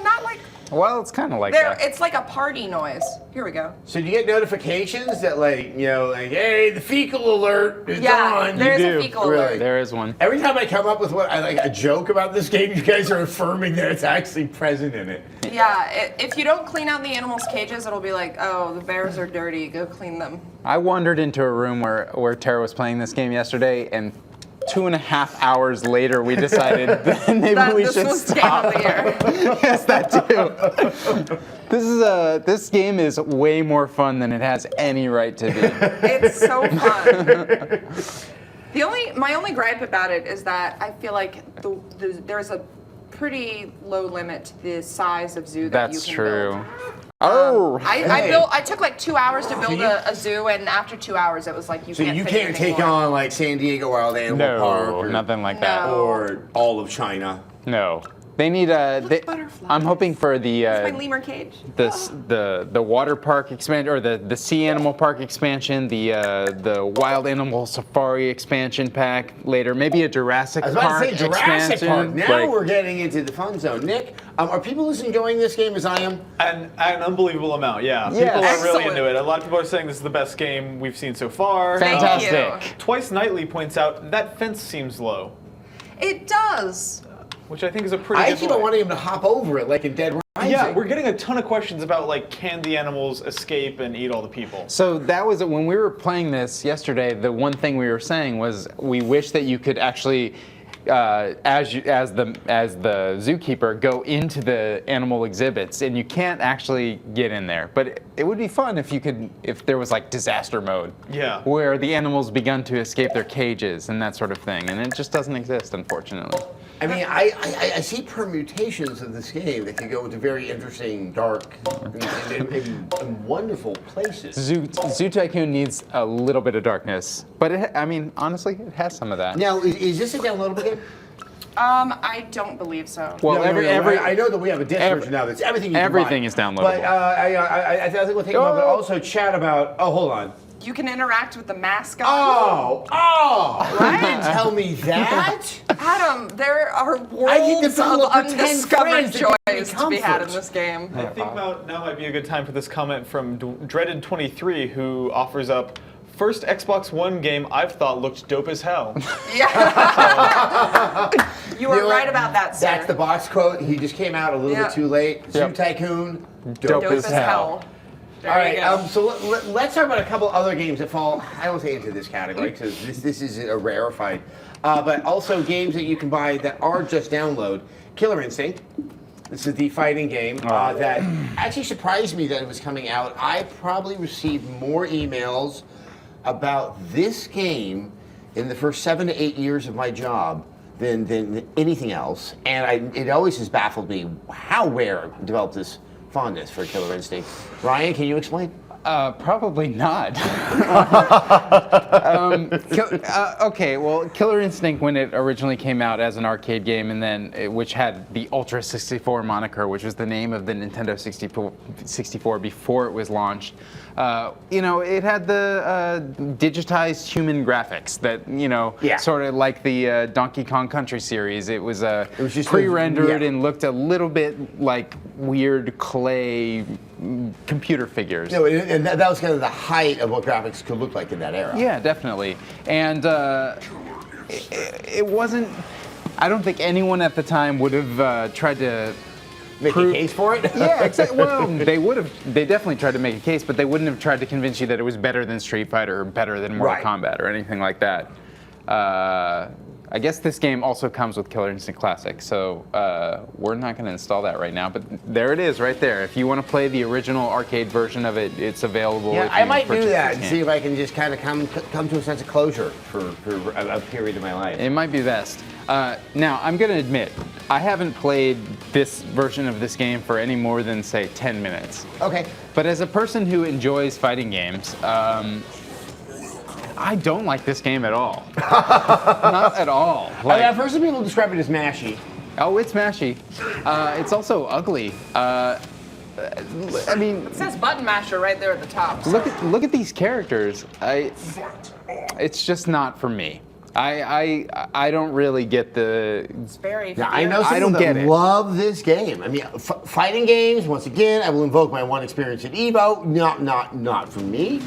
not like. Well, it's kind of like There, that. it's like a party noise. Here we go. So do you get notifications that like, hey, the fecal alert is Yeah, on? there's You a do. fecal Really? alert. There is one. Every time I come up with a joke about this game, you guys are affirming that it's actually present in it. Yeah, if you don't clean out the animals' cages, it'll be like, oh, the bears are dirty. Go clean them. I wandered into a room where Tara was playing this game yesterday, and 2.5 hours later, we decided that maybe we should stop. Yes, that too. This game is way more fun than it has any right to be. It's so fun. My only gripe about it is that I feel like there's a pretty low limit to the size of zoo that you That's can true. build. Oh, I took like 2 hours to build a zoo, and after 2 hours, it was like you So can't. you fit can't anything take more. on like San Diego Wild Animal No, Park or nothing like that. No. or all of China. No. They need I'm hoping for the It's my lemur cage. the water park expansion, or the sea animal park expansion, the wild animal safari expansion pack later, maybe a Jurassic I was about Park to say Jurassic expansion. Park. Now Like, we're getting into the fun zone. Nick, are people enjoying this game as I am? An unbelievable amount, yeah. Yeah. People are really Excellent. into it. A lot of people are saying this is the best game we've seen so far. Fantastic. Thank you. Twice Nightly points out that fence seems low, It does. which I think is a pretty I good keep way. on wanting him to hop over it like in Dead Rising. Yeah, we're getting a ton of questions about like, can the animals escape and eat all the people? So that was when we were playing this yesterday. The one thing we were saying was we wish that you could actually, as the zookeeper, go into the animal exhibits, and you can't actually get in there. But it would be fun if there was like disaster mode, Yeah. where the animals begun to escape their cages and that sort of thing, and it just doesn't exist, unfortunately. I mean, I see permutations of this game that can go into very interesting, dark, and wonderful places. Zoo Tycoon needs a little bit of darkness, but honestly, it has some of that. Now, is this a downloadable game? I don't believe so. Well, No, I know that we have a disc version now. That's everything. You can everything buy. is downloadable. But I think we'll take a moment to also chat about. Oh, hold on. You can interact with the mascot. Oh! You didn't tell me that. Adam, there are I get to worlds of fill up pretend undiscovered friends that give me joys to be had in comfort. this game. I think now might be a good time for this comment from Dreaded23, who offers up first Xbox One game I've thought looked dope as hell. You were right about that, sir. That's the box quote. He just came out a little Yeah. bit too late. Zoo Tycoon, dope as hell. There All you right, go. so let's talk about a couple other games that fall, I don't say into this category, because this is a rarefied, but also games that you can buy that are just download. Killer Instinct. This is the fighting game that actually surprised me that it was coming out. I probably received more emails about this game in the first 7 to 8 years of my job than anything else, and it always has baffled me how Rare developed this fondness for Killer Instinct. Ryan, can you explain? Probably not. Okay, well, Killer Instinct, when it originally came out as an arcade game, and then which had the Ultra 64 moniker, which was the name of the Nintendo 64 before it was launched, it had the digitized human graphics that, sort of like the Donkey Kong Country series. It was just pre-rendered and looked a little bit like weird clay computer figures. No, and that was kind of the height of what graphics could look like in that era. Yeah, definitely. And it wasn't. I don't think anyone at the time would have tried to make a case for it. Yeah, exactly. Well, they would have. They definitely tried to make a case, but they wouldn't have tried to convince you that it was better than Street Fighter or better than Mortal Kombat or anything like that. I guess this game also comes with Killer Instinct Classic, so we're not going to install that right now. But there it is, right there. If you want to play the original arcade version of it, it's available. Yeah, if I you might do purchase that this and game. see if I can just kind of come to a sense of closure for a period of my life. It might be best. Now, I'm going to admit, I haven't played this version of this game for any more than, say, 10 minutes. Okay. But as a person who enjoys fighting games, I don't like this game at all. Not at all. Like, I've heard some people describe it as mashy. Oh, it's mashy. It's also ugly. I mean, It says button masher right there at the top. So. look at these characters. It's just not for me. I don't really get the. It's very. Yeah, I know some I don't people get that it. love this game. I mean, fighting games. Once again, I will invoke my one experience at Evo. Not for me.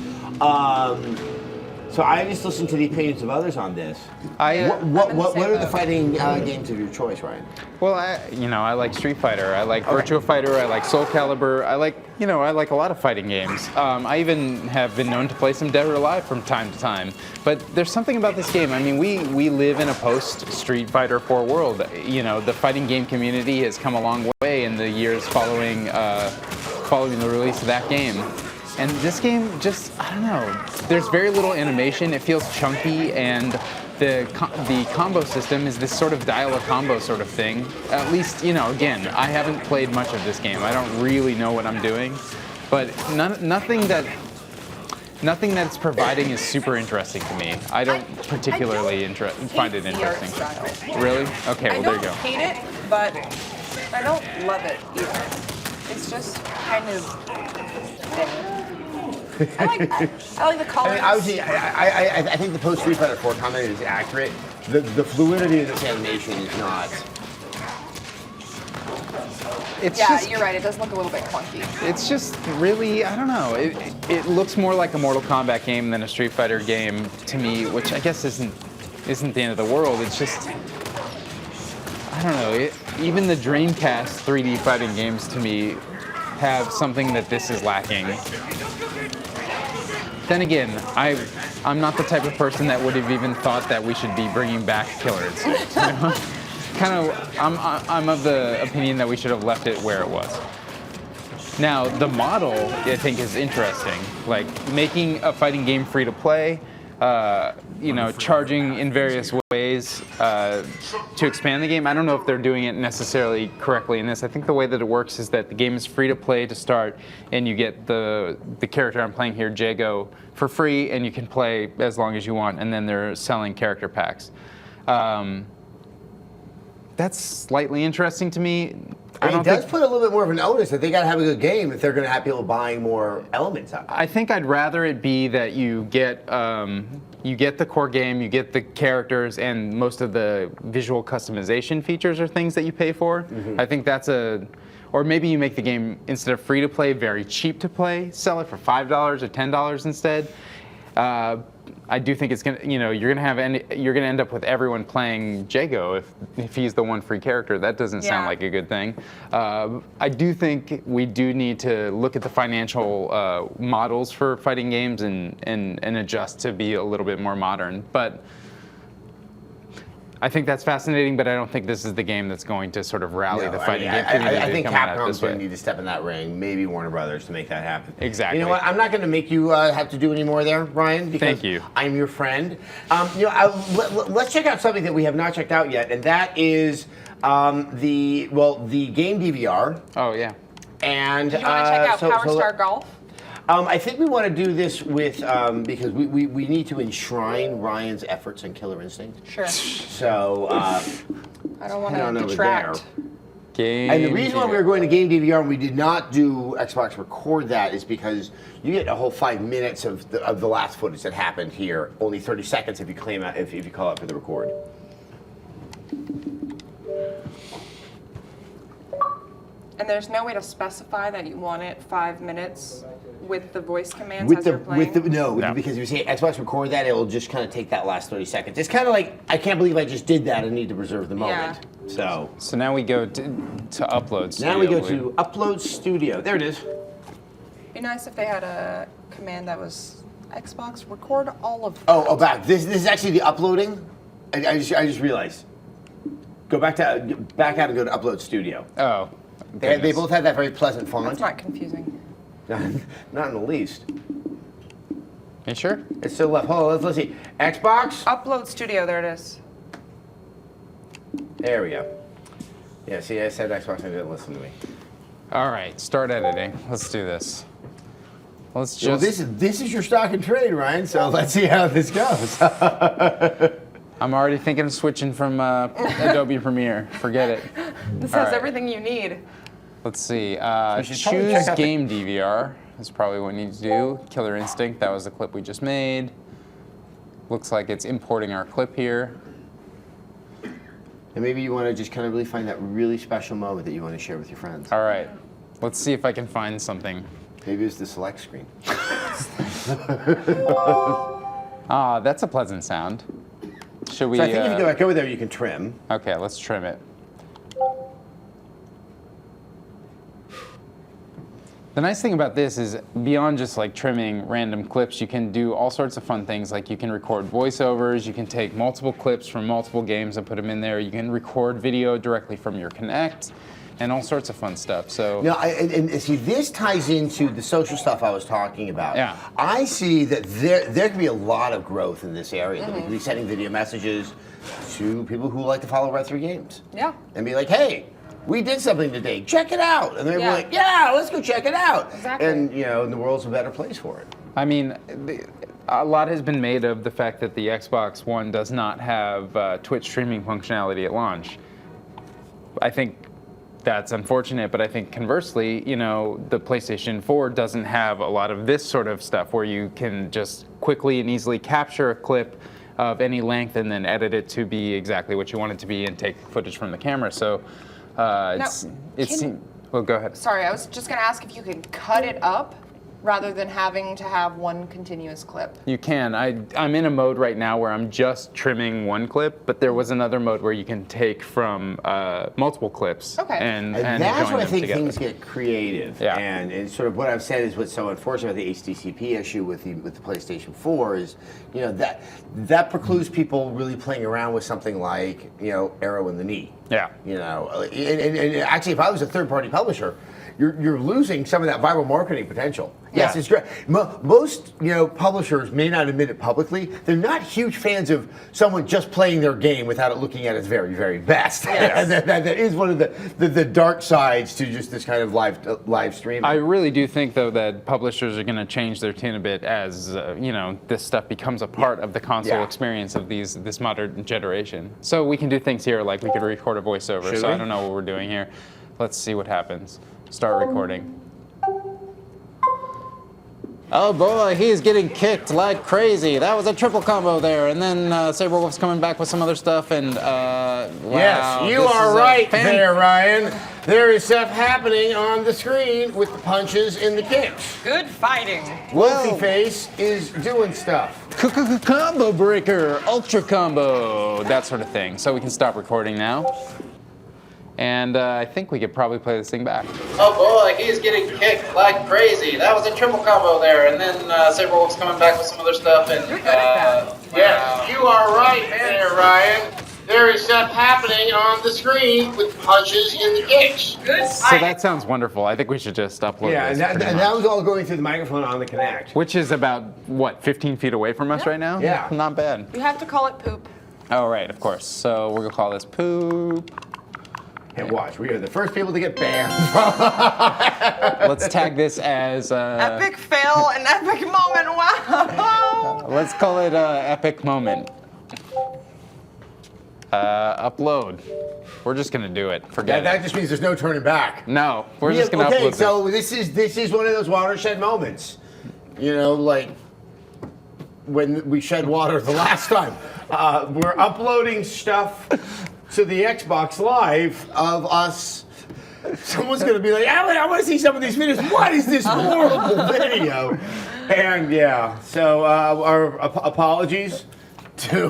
So I just listened to the opinions of others on this. What are the fighting games of your choice, Ryan? Well, I like Street Fighter. I like Virtua Fighter. I like Soul Calibur. I like a lot of fighting games. I even have been known to play some Dead or Alive from time to time. But there's something about this game. I mean, we live in a post-Street Fighter 4 world. The fighting game community has come a long way in the years following the release of that game. And this game just, I don't know, there's very little animation. It feels chunky, and the combo system is this sort of dial-a-combo sort of thing. At least, again, I haven't played much of this game. I don't really know what I'm doing. But nothing that it's providing is super interesting to me. I don't particularly find it interesting. Really? Okay, well, there you go. I don't hate it, but I don't love it either. It's just kind of... I like the colors. I think the post Street Fighter 4 comment is accurate. The fluidity of this animation is not. You're right. It does look a little bit clunky. It's just really, I don't know. It looks more like a Mortal Kombat game than a Street Fighter game to me, which I guess isn't the end of the world. It's just, I don't know. Even the Dreamcast 3D fighting games to me have something that this is lacking. Then again, I'm not the type of person that would have even thought that we should be bringing back killers. I'm of the opinion that we should have left it where it was. Now, the model, I think, is interesting. Like, making a fighting game free to play, charging in various ways to expand the game. I don't know if they're doing it necessarily correctly in this. I think the way that it works is that the game is free to play to start, and you get the character I'm playing here, Jago, for free, and you can play as long as you want, and then they're selling character packs. That's slightly interesting to me. It does put a little bit more of an onus that they got to have a good game if they're going to have people buying more elements out. I think I'd rather it be that you get the core game, you get the characters, and most of the visual customization features are things that you pay for. Mm-hmm. I think that's or maybe you make the game, instead of free to play, very cheap to play, sell it for $5 or $10 instead. I do think it's gonna, you're gonna end up with everyone playing Jago if he's the one free character. That doesn't sound like a good thing. I do think we do need to look at the financial models for fighting games and adjust to be a little bit more modern. But I think that's fascinating, but I don't think this is the game that's going to sort of rally the fighting game community. I think to come at it Capcom's this way. going to need to step in that ring, maybe Warner Brothers, to make that happen. Exactly. You know what? I'm not going to make you have to do any more there, Ryan, because Thank you. I'm your friend. Let's check out something that we have not checked out yet, and that is the game DVR. Oh, yeah. And you want to check out Power Star Golf? I think we want to do this with, because we need to enshrine Ryan's efforts in Killer Instinct. Sure. So, I don't want to detract. And the reason why we were going to Game DVR and we did not do Xbox Record that is because you get a whole 5 minutes of the last footage that happened here. Only 30 seconds if you call out for the record. And there's no way to specify that you want it 5 minutes with the voice commands as you're playing? Because if you say Xbox Record that, it will just kind of take that last 30 seconds. It's kind of like, I can't believe I just did that and need to preserve the moment. So now we go to Upload Studio. Now we go to Upload Studio. There it is. Be nice if they had a command that was Xbox Record all of back. This is actually the uploading. I just realized. Go back out and go to Upload Studio. Oh. They both have that very pleasant font. That's not confusing. Not in the least. You sure? It's still left. Hold on, let's see. Xbox? Upload Studio, there it is. There we go. Yeah, see, I said Xbox, and they didn't listen to me. All right, start editing. Let's do this. Let's Well, just. this is your stock and trade, Ryan. So let's see how this goes. I'm already thinking of switching from Adobe Premiere. Forget it. This All has right. everything you need. Let's see. should probably Choose check out game DVR. That's probably what we need to do. Killer Instinct. That was the clip we just made. Looks like it's importing our clip here. And maybe you want to just kind of really find that really special moment that you want to share with your friends. All right. Let's see if I can find something. Maybe it's the select screen. Ah, that's a pleasant sound. Should we? So I think if you go back over there, you can trim. Okay, let's trim it. The nice thing about this is beyond just like trimming random clips, you can do all sorts of fun things. Like you can record voiceovers, you can take multiple clips from multiple games and put them in there. You can record video directly from your Kinect and all sorts of fun stuff. So No, and see, this ties into the social stuff I was talking about. Yeah. I see that there can be a lot of growth in this area. That we can be sending video messages to people who like to follow retro games. Yeah. And be like, hey, we did something today. Check it out. And they're Yeah. like, yeah, let's go check it out. Exactly. And, you know, the world's a better place for it. I mean, a lot has been made of the fact that the Xbox One does not have Twitch streaming functionality at launch. I think that's unfortunate, but I think conversely, you know, the PlayStation 4 doesn't have a lot of this sort of stuff where you can just quickly and easily capture a clip of any length and then edit it to be exactly what you want it to be and take footage from the camera. So well, go ahead. Sorry, I was just going to ask if you could cut it up rather than having to have one continuous clip. You can. I'm in a mode right now where I'm just trimming one clip, but there was another mode where you can take from multiple clips and that's join when I them think together. things get creative. Yeah. And sort of what I've said is what's so unfortunate about the HDCP issue with the PlayStation 4 is, you know, that precludes people really playing around with something like, you know, arrow in the knee. Yeah. You know, and actually, if I was a third-party publisher, you're losing some of that viral marketing potential. Yes, Yeah. it's great. Most, you know, publishers may not admit it publicly. They're not huge fans of someone just playing their game without it looking at its very, very best. Yes. And that is one of the dark sides to just this kind of live streaming. I really do think, though, that publishers are going to change their tune a bit as you know, this stuff becomes a part of the console experience of this modern generation. So we can do things here like we could record a voiceover. Should so we? I don't know what we're doing here. Let's see what happens. Start recording. Oh boy, he's getting kicked like crazy. That was a triple combo there. And then Saberwolf's coming back with some other stuff. And wow, yes, you this are is a right there, Ryan. There is stuff happening on the screen with the punches and the kicks. Good fighting. Wolfie Face is doing stuff. Combo breaker, ultra combo, that sort of thing. So we can stop recording now. And I think we could probably play this thing back. Oh boy, he's getting kicked like crazy. That was a triple combo there. And then Saberwolf's coming back with some other stuff. And Yes, you are right there, Ryan. There is stuff happening on the screen with punches and the kicks. Good So that sounds wonderful. I think we should just upload Yeah, this. and pretty that much. was all going through the microphone on the Kinect. Which is about, what, 15 feet away from us right now? Yeah. Not bad. You have to call it poop. Oh, right, of course. So we're going to call this poop. And watch, we are the first people to get banned. Let's tag this as... Epic fail and epic moment. Wow. Let's call it epic moment. Upload. We're just gonna do it. Forget That it. just means there's no turning back. No, we're just gonna upload this. so this is one of those watershed moments. You know, like when we shed water the last time. We're uploading stuff to the Xbox Live of us. Someone's gonna be like, I want to see some of these videos. What is this horrible video? And yeah, so our apologies to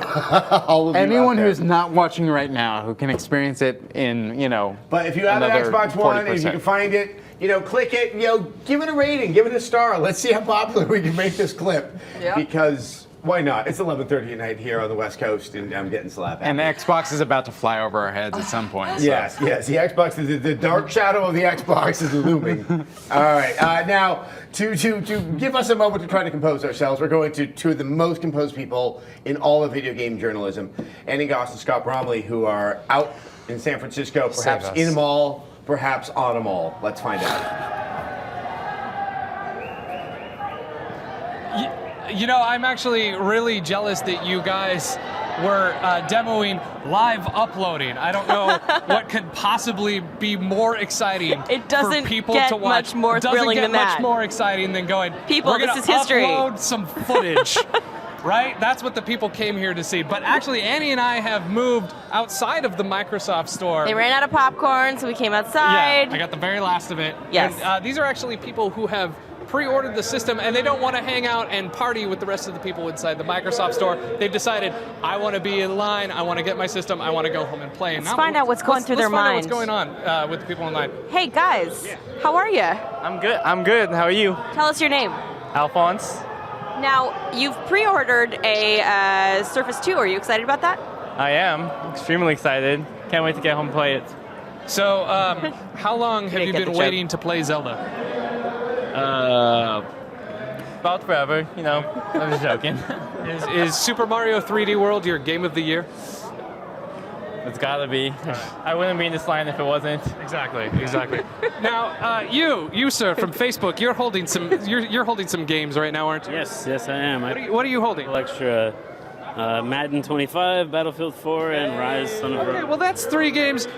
all of you Anyone out there. who's not watching right now who can experience it in, you know, But if you have an another Xbox One, if you 40%. can find it, you know, click it, you know, give it a rating, give it a star. Let's see how popular we can make this clip. Yeah. Because why not? It's 11:30 at night here on the West Coast, and I'm getting slapped. And the Xbox is about to fly over our heads at some point. So. Yes, the Xbox, the dark shadow of the Xbox is looming. All right, now to give us a moment to try to compose ourselves, we're going to two of the most composed people in all of video game journalism, and Gaus and Scott Bromley, who are out in San Francisco, perhaps us. in a mall, perhaps on a mall. Let's find out. You know, I'm actually really jealous that you guys were demoing live uploading. I don't know what could possibly be more exciting It doesn't for people get to watch. much more thrilling doesn't than get much that. more exciting than going, People, we're this gonna is history. upload some footage. Right? That's what the people came here to see. But actually, Annie and I have moved outside of the Microsoft store. They ran out of popcorn, so we came outside. Yeah, I got the very last of it. Yes. And, these are actually people who have pre-ordered the system and they don't want to hang out and party with the rest of the people inside the Microsoft store. They've decided, I want to be in line, I want to get my system, I want to go home and play. Let's find out what's going through their minds. mind. Let's find out what's going on with the people in line. Hey guys, how are you? I'm good. I'm good. How are you? Tell us your name. Alphonse. Now, you've pre-ordered a Surface 2. Are you excited about that? I am extremely excited. Can't wait to get home and play it. So, how long have you been waiting to play Zelda? About forever, you know. I'm just joking. Is Super Mario 3D World your game of the year? It's gotta be. I wouldn't be in this line if it wasn't. Exactly. Now, you sir, from Facebook, you're holding some games right now, aren't you? Yes, I am. What are you holding? Extra Madden 25, Battlefield 4, and Ryse Son of Okay, Rome. well that's 3 games.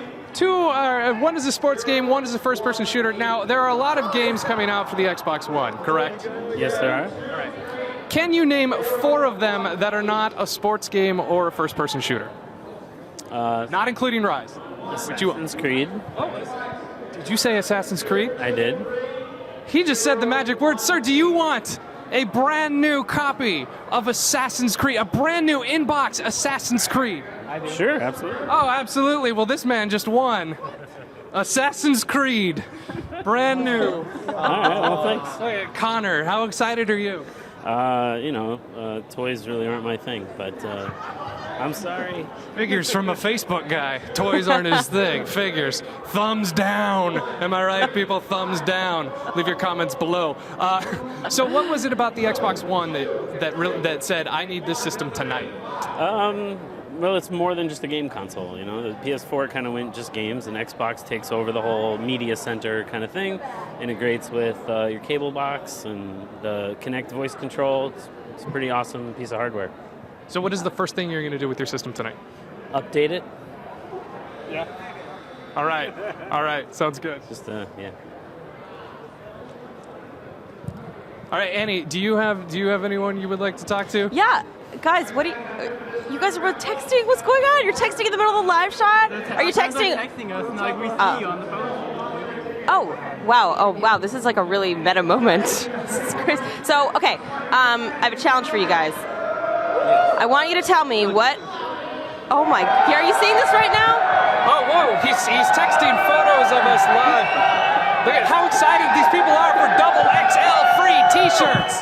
One is a sports game, one is a first-person shooter. Now, there are a lot of games coming out for the Xbox One, correct? Yes, there are. All right. Can you name 4 of them that are not a sports game or a first-person shooter? Not including Ryse. Assassin's Creed. Did you say Assassin's Creed? I did. He just said the magic word. Sir, do you want a brand new copy of Assassin's Creed, a brand new in-box Assassin's Creed? I do. Sure, absolutely. Oh, absolutely. Well, this man just won Assassin's Creed. Brand new. All right, well, thanks. Okay, Connor, how excited are you? Toys really aren't my thing, but I'm sorry. Figures from a Facebook guy. Toys aren't his thing. Figures. Thumbs down. Am I right, people? Thumbs down. Leave your comments below. So what was it about the Xbox One that said, I need this system tonight? Well, it's more than just a game console, you know. The PS4 kind of went just games, and Xbox takes over the whole media center kind of thing, integrates with your cable box and the Kinect voice control. It's a pretty awesome piece of hardware. So what is the first thing you're going to do with your system tonight? Update it. Yeah. All right. Sounds good. Just, yeah. All right, Annie, do you have anyone you would like to talk to? Yeah. Guys, what do you guys are both texting? What's going on? You're texting in the middle of the live shot? Are you texting? Texting us, and like we see you on the phone. Oh, wow. This is like a really meta moment. This is crazy. So, okay, I have a challenge for you guys. I want you to tell me what... Oh my... Are you seeing this right now? Oh, whoa. He's texting photos of us live. Look at how excited these people are for double XL free t-shirts.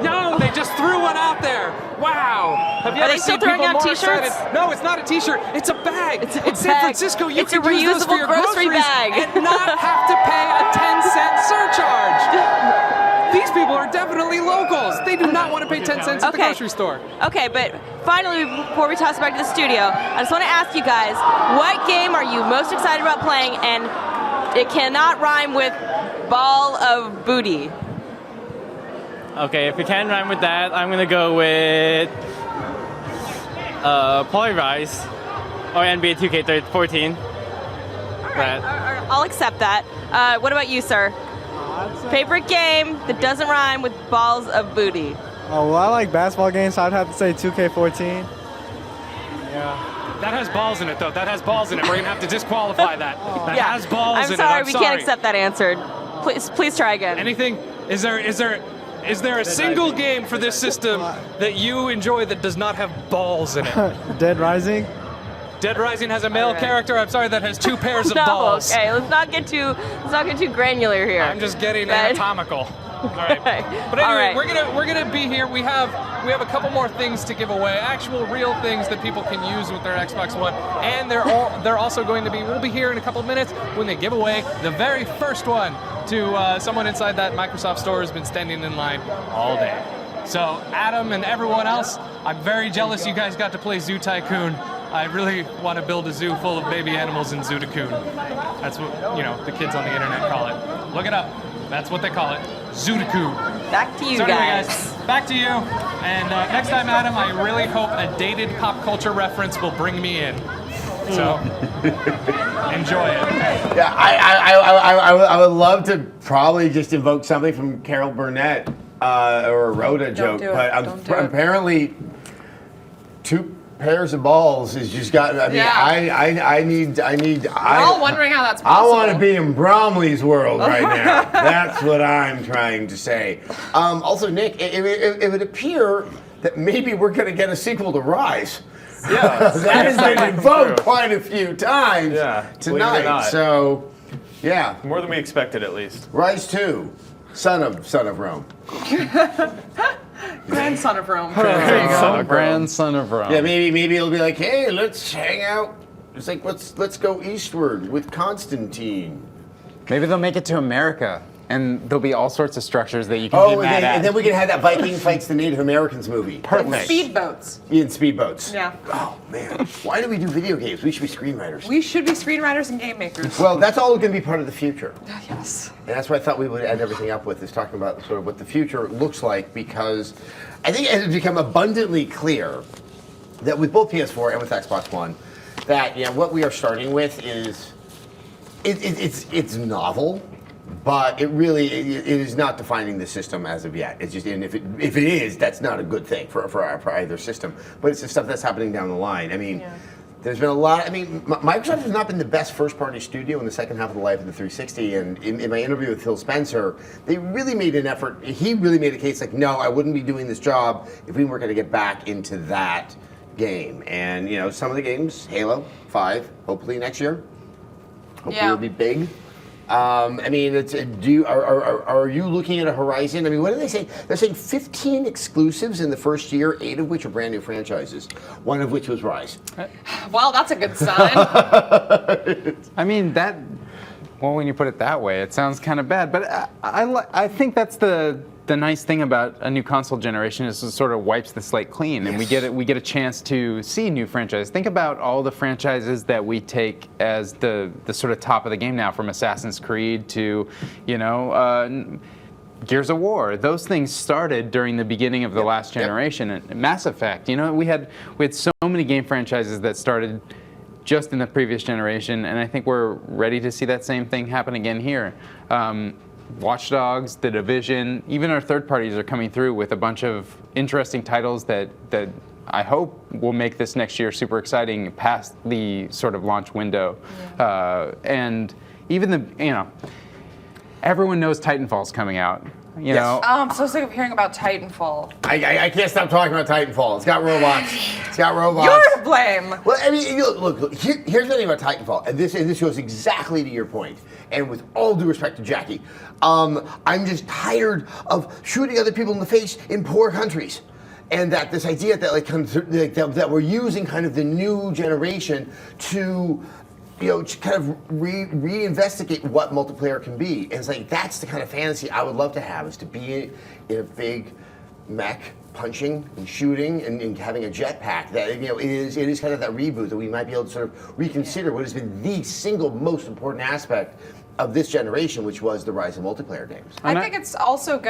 No, they just threw one out there. Wow. Have you Are ever they still seen throwing people out more t-shirts? excited? No, it's not a t-shirt. It's a bag. It's in San Francisco, you It's a can use those for reusable your grocery groceries bag. and not have to pay a 10-cent surcharge. These people are definitely locals. They do not want to pay 10 cents at the grocery store. Okay, but finally, before we toss it back to the studio, I just want to ask you guys, what game are you most excited about playing? And it cannot rhyme with ball of booty. Okay, if we can't rhyme with that, I'm gonna go with probably Ryse or NBA 2K14. I'll accept that. What about you, sir? Favorite game that doesn't rhyme with balls of booty? Oh, well, I like basketball games, so I'd have to say 2K14. Yeah. That has balls in it, though. That has balls in it. We're going to have to disqualify that. That Yeah. has balls I'm in it. sorry, I'm we sorry. can't accept that answer. Please try again. Anything? Is there a single game for this system that you enjoy that does not have balls in it? Dead Rising? Dead Rising has a male character, I'm sorry, that has 2 pairs of No, balls. okay, let's not get too granular here. I'm just getting But- anatomical. All right. But All anyway, right. we're gonna be here. We have a couple more things to give away, actual real things that people can use with their Xbox One, and they're also going to be. We'll be here in a couple of minutes when they give away the very first one to someone inside that Microsoft store who's been standing in line all day. So Adam and everyone else, I'm very jealous you guys got to play Zoo Tycoon. I really want to build a zoo full of baby animals in Zoo Tycoon. That's what the kids on the internet call it. Look it up. That's what they call it. Zoo Tycoon. Back to you So anyway, guys. Back to you. And next time, Adam, I really hope a dated pop culture reference will bring me in. So, enjoy it. Yeah, I would love to probably just invoke something from Carol Burnett or a Rhoda joke, but apparently 2 pairs of balls is just got. I mean, I need. We're all wondering how that's possible. I want to be in Bromley's world right now. That's what I'm trying to say. Also, Nick, it would appear that maybe we're going to get a sequel to Ryse. Yeah, that has been invoked quite a few times tonight. So, yeah, more than we expected, at least. Ryse 2, son of Rome. Grandson of Rome. Grandson of Rome. Yeah, maybe it'll be like, hey, let's hang out. It's like let's go eastward with Constantine. Maybe they'll make it to America, and there'll be all sorts of structures that you can get mad at. And then we can have that Viking fights the Native Americans movie. Perfect. Speedboats. In speedboats. Yeah. Oh man, why do we do video games? We should be screenwriters. We should be screenwriters and game makers. Well, that's all going to be part of the future. Yes. And that's what I thought we would end everything up with, is talking about sort of what the future looks like, because I think it has become abundantly clear that with both PS4 and with Xbox One, that what we are starting with is it's novel, but it is not defining the system as of yet. It's just, and if it is, that's not a good thing for either system. But it's the stuff that's happening down the line. I mean. There's been a lot. I mean, Microsoft has not been the best first-party studio in the second half of the life of the 360. And in my interview with Phil Spencer, they really made an effort. He really made a case like, no, I wouldn't be doing this job if we weren't going to get back into that game. And some of the games, Halo 5, hopefully next year. Hopefully it'll be big. I mean, are you looking at a horizon? I mean, what do they say? They're saying 15 exclusives in the first year, 8 of which are brand new franchises, one of which was Ryse. Well, that's a good sign. I mean, well, when you put it that way, it sounds kind of bad. But I think that's the nice thing about a new console generation, is it sort of wipes the slate clean, and we get a chance to see new franchises. Think about all the franchises that we take as the sort of top of the game now, from Assassin's Creed to Gears of War. Those things started during the beginning of the last generation. And Mass Effect. We had so many game franchises that started just in the previous generation, and I think we're ready to see that same thing happen again here. Watch Dogs, The Division, even our third parties are coming through with a bunch of interesting titles that I hope will make this next year super exciting past the sort of launch window. And even everyone knows Titanfall's coming out. You know. Oh, I'm so sick of hearing about Titanfall. I can't stop talking about Titanfall. It's got robots. You're to blame. Well, I mean, look. Here's the thing about Titanfall, and this goes exactly to your point. And with all due respect to Jackie, I'm just tired of shooting other people in the face in poor countries. And that this idea that that we're using kind of the new generation to kind of reinvestigate what multiplayer can be. And it's like, that's the kind of fantasy I would love to have, is to be in a big mech punching and shooting and having a jetpack. That it is kind of that reboot that we might be able to sort of reconsider what has been the single most important aspect of this generation, which was the rise of multiplayer games. I think it's also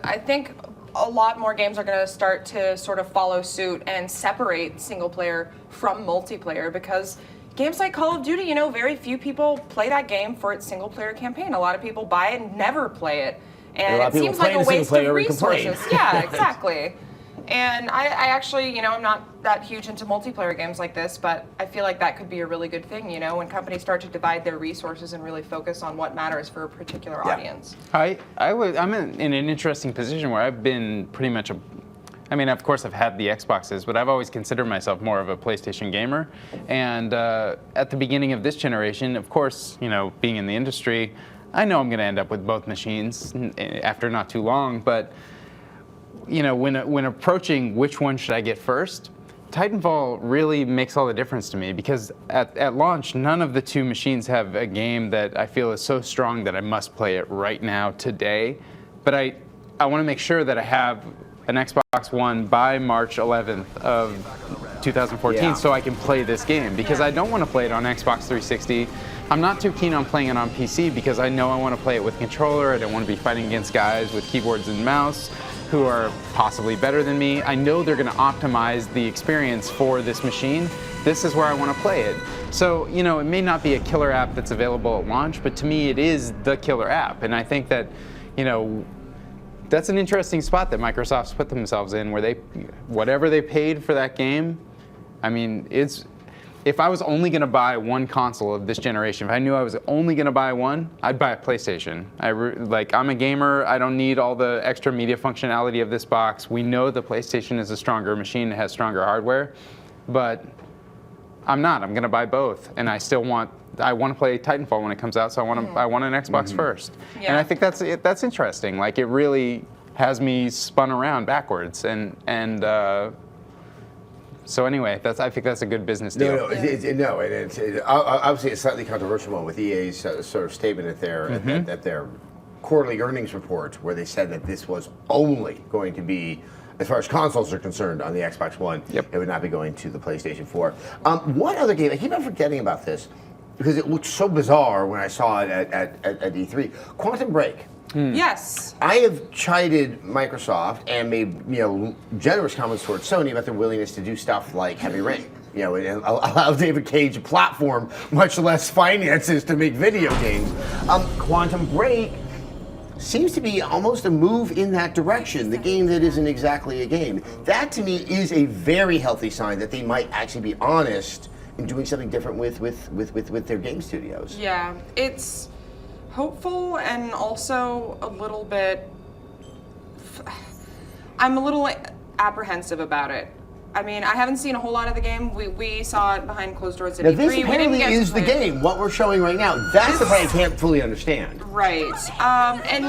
I think a lot more games are gonna start to sort of follow suit and separate single player from multiplayer, because games like Call of Duty, very few people play that game for its single player campaign. A lot of people buy it and never play it. And it seems like a waste of resources. Yeah, exactly. And I actually, I'm not that huge into multiplayer games like this, but I feel like that could be a really good thing, when companies start to divide their resources and really focus on what matters for a particular audience. I'm in an interesting position where I've been pretty much of course I've had the Xboxes, but I've always considered myself more of a PlayStation gamer. And at the beginning of this generation, of course, being in the industry, I know I'm going to end up with both machines after not too long, but when approaching which one should I get first, Titanfall really makes all the difference to me, because at launch, none of the two machines have a game that I feel is so strong that I must play it right now, today. But I want to make sure that I have an Xbox One by March 11th of 2014 so I can play this game, because I don't want to play it on Xbox 360. I'm not too keen on playing it on PC because I know I want to play it with controller. I don't want to be fighting against guys with keyboards and mouse who are possibly better than me. I know they're going to optimize the experience for this machine. This is where I want to play it. So, you know, it may not be a killer app that's available at launch, but to me it is the killer app. And I think that, you know, that's an interesting spot that Microsoft's put themselves in, where they, whatever they paid for that game, I mean, it's, if I was only going to buy one console of this generation, if I knew I was only going to buy one, I'd buy a PlayStation. I'm a gamer. I don't need all the extra media functionality of this box. We know the PlayStation is a stronger machine. It has stronger hardware. But I'm not. I'm going to buy both. And I still want, I want to play Titanfall when it comes out, so I want to, I want an Xbox first. Yeah. And I think that's interesting. Like, it really has me spun around backwards. So anyway, I think that's a good business deal. Obviously a slightly controversial one with EA's sort of statement at their quarterly earnings report, where they said that this was only going to be, as far as consoles are concerned, on the Xbox One. It would not be going to the PlayStation 4. One other game, I keep on forgetting about this, because it looked so bizarre when I saw it at E3. Quantum Break. Yes. I have chided Microsoft and made generous comments towards Sony about their willingness to do stuff like Heavy Rain, and allow David Cage a platform, much less finances, to make video games. Quantum Break seems to be almost a move in that direction. The game that isn't exactly a game. That to me is a very healthy sign that they might actually be honest in doing something different with their game studios. Yeah, it's hopeful and also a little bit, I'm a little apprehensive about it. I mean, I haven't seen a whole lot of the game. We saw it behind closed doors at Now, E3. this apparently is the game. What we're showing right now, that's the part I can't fully understand. Right. And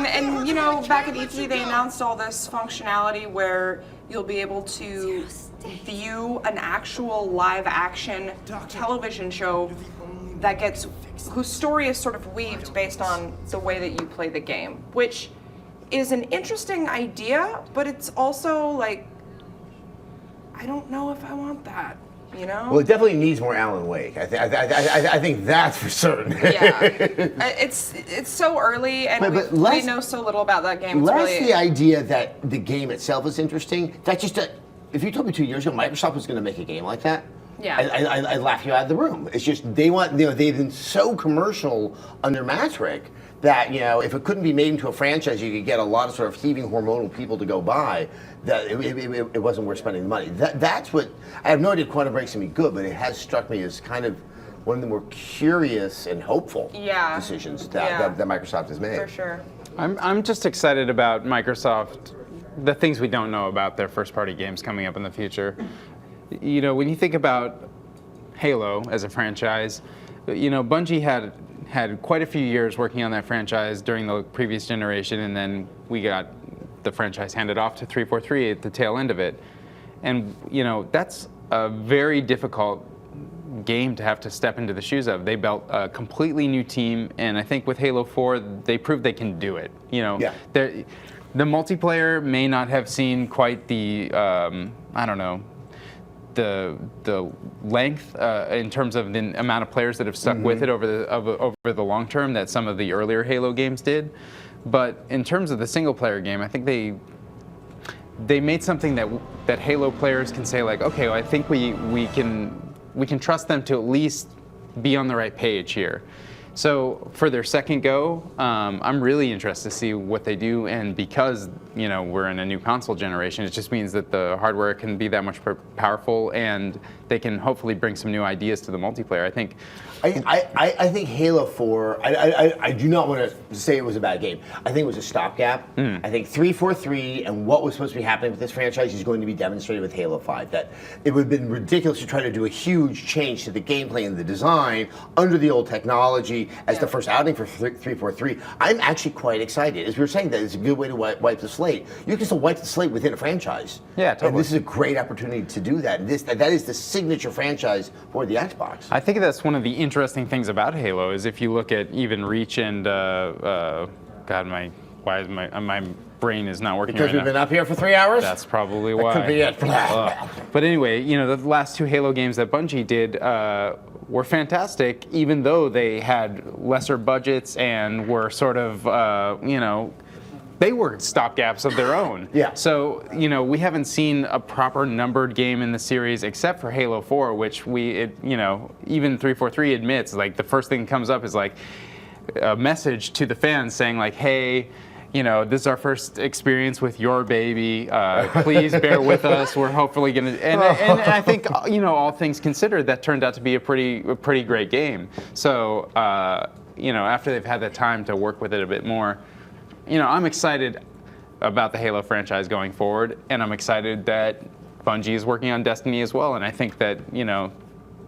back at E3 they announced all this functionality where you'll be able to view an actual live action television show that gets, whose story is sort of weaved based on the way that you play the game, which is an interesting idea, but it's also like, I don't know if I want that, Well, it definitely needs more Alan Wake. I think that's for certain. Yeah, it's so early, and we know so little about that game. It's Less really, the idea that the game itself is interesting. That's just if you told me 2 years ago Microsoft was going to make a game like that, yeah, I'd laugh you out of the room. It's just they want, they've been so commercial under Matrick that if it couldn't be made into a franchise, you could get a lot of sort of heaving hormonal people to go buy. That it wasn't worth spending the money. That's what I have no idea. Quantum Break's gonna be good, but it has struck me as kind of one of the more curious and hopeful decisions that Microsoft has made. For sure. I'm just excited about Microsoft, the things we don't know about their first-party games coming up in the future. When you think about Halo as a franchise, Bungie had quite a few years working on that franchise during the previous generation, and then we got the franchise handed off to 343 at the tail end of it. And that's a very difficult game to have to step into the shoes of. They built a completely new team, and I think with Halo 4, they proved they can do it. The multiplayer may not have seen quite the, the length in terms of the amount of players that have stuck with it over the long term that some of the earlier Halo games did. But in terms of the single player game, I think they made something that Halo players can say, like, okay, well, I think we can trust them to at least be on the right page here. So for their second go, I'm really interested to see what they do, and because we're in a new console generation, it just means that the hardware can be that much powerful, and they can hopefully bring some new ideas to the multiplayer. I think Halo 4, I do not want to say it was a bad game. I think it was a stopgap. I think 343 and what was supposed to be happening with this franchise is going to be demonstrated with Halo 5. That it would have been ridiculous to try to do a huge change to the gameplay and the design under the old technology as the first outing for 343. I'm actually quite excited. As we were saying, that it's a good way to wipe the slate. You can still wipe the slate within a franchise. Yeah, totally. And this is a great opportunity to do that. And that is the signature franchise for the Xbox. I think that's one of the interesting things about Halo is if you look at even Reach and God, my brain is not working because right we've now. been up here for 3 hours? That's probably why. That could be it. But anyway, the last two Halo games that Bungie did were fantastic, even though they had lesser budgets and were sort of, they were stopgaps of their own. Yeah. So, we haven't seen a proper numbered game in the series except for Halo 4, which even 343 admits, like, the first thing that comes up is like a message to the fans saying like, hey, this is our first experience with your baby. Please bear with us. We're hopefully going to. And I think, all things considered, that turned out to be a pretty great game. So, after they've had the time to work with it a bit more, I'm excited about the Halo franchise going forward, and I'm excited that Bungie is working on Destiny as well. And I think that,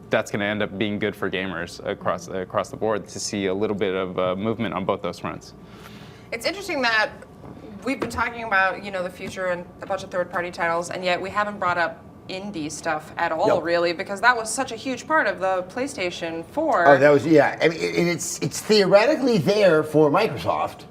that's going to end up being good for gamers across the board to see a little bit of movement on both those fronts. It's interesting that we've been talking about, the future and a bunch of third-party titles, and yet we haven't brought up indie stuff at all, really, because that was such a huge part of the PlayStation 4. Oh, that was, yeah. I mean, it's theoretically there for Microsoft.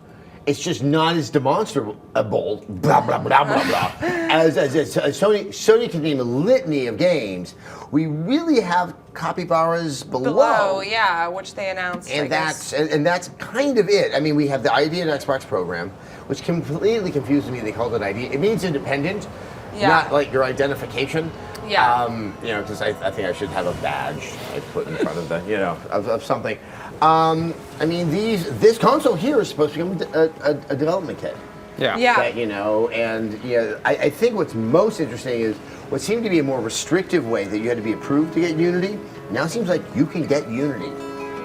It's just not as demonstrable, blah, blah, blah, blah, blah, as Sony can name a litany of games. We really have capybaras below. Yeah, which they announced. And that's kind of it. I mean, we have the ID at Xbox program, which completely confused me. They called it ID. It means independent, not like your identification. Yeah. Because I think I should have a badge I put in front of the, of something. I mean, this console here is supposed to become a development kit. Yeah. That, I think what's most interesting is what seemed to be a more restrictive way that you had to be approved to get Unity. Now seems like you can get Unity.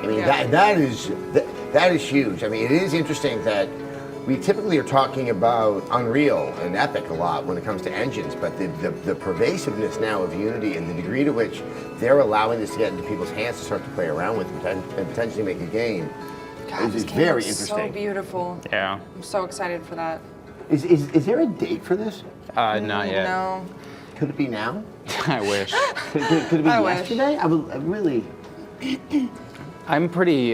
I mean, that is huge. I mean, it is interesting that we typically are talking about Unreal and Epic a lot when it comes to engines, but the pervasiveness now of Unity and the degree to which they're allowing this to get into people's hands to start to play around with and potentially make a game is very interesting. So beautiful. Yeah. I'm so excited for that. Is there a date for this? Not yet. No. Could it be now? I wish. Could it be yesterday? I really. I'm pretty,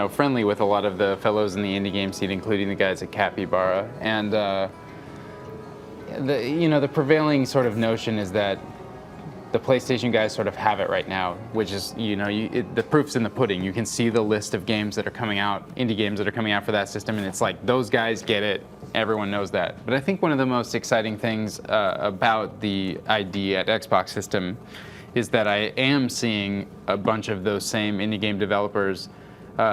friendly with a lot of the fellows in the indie game scene, including the guys at Capybara. And, the prevailing sort of notion is that the PlayStation guys sort of have it right now, which is, the proof's in the pudding. You can see the list of games that are coming out, indie games that are coming out for that system, and it's like, those guys get it. Everyone knows that. But I think one of the most exciting things about the ID at Xbox system is that I am seeing a bunch of those same indie game developers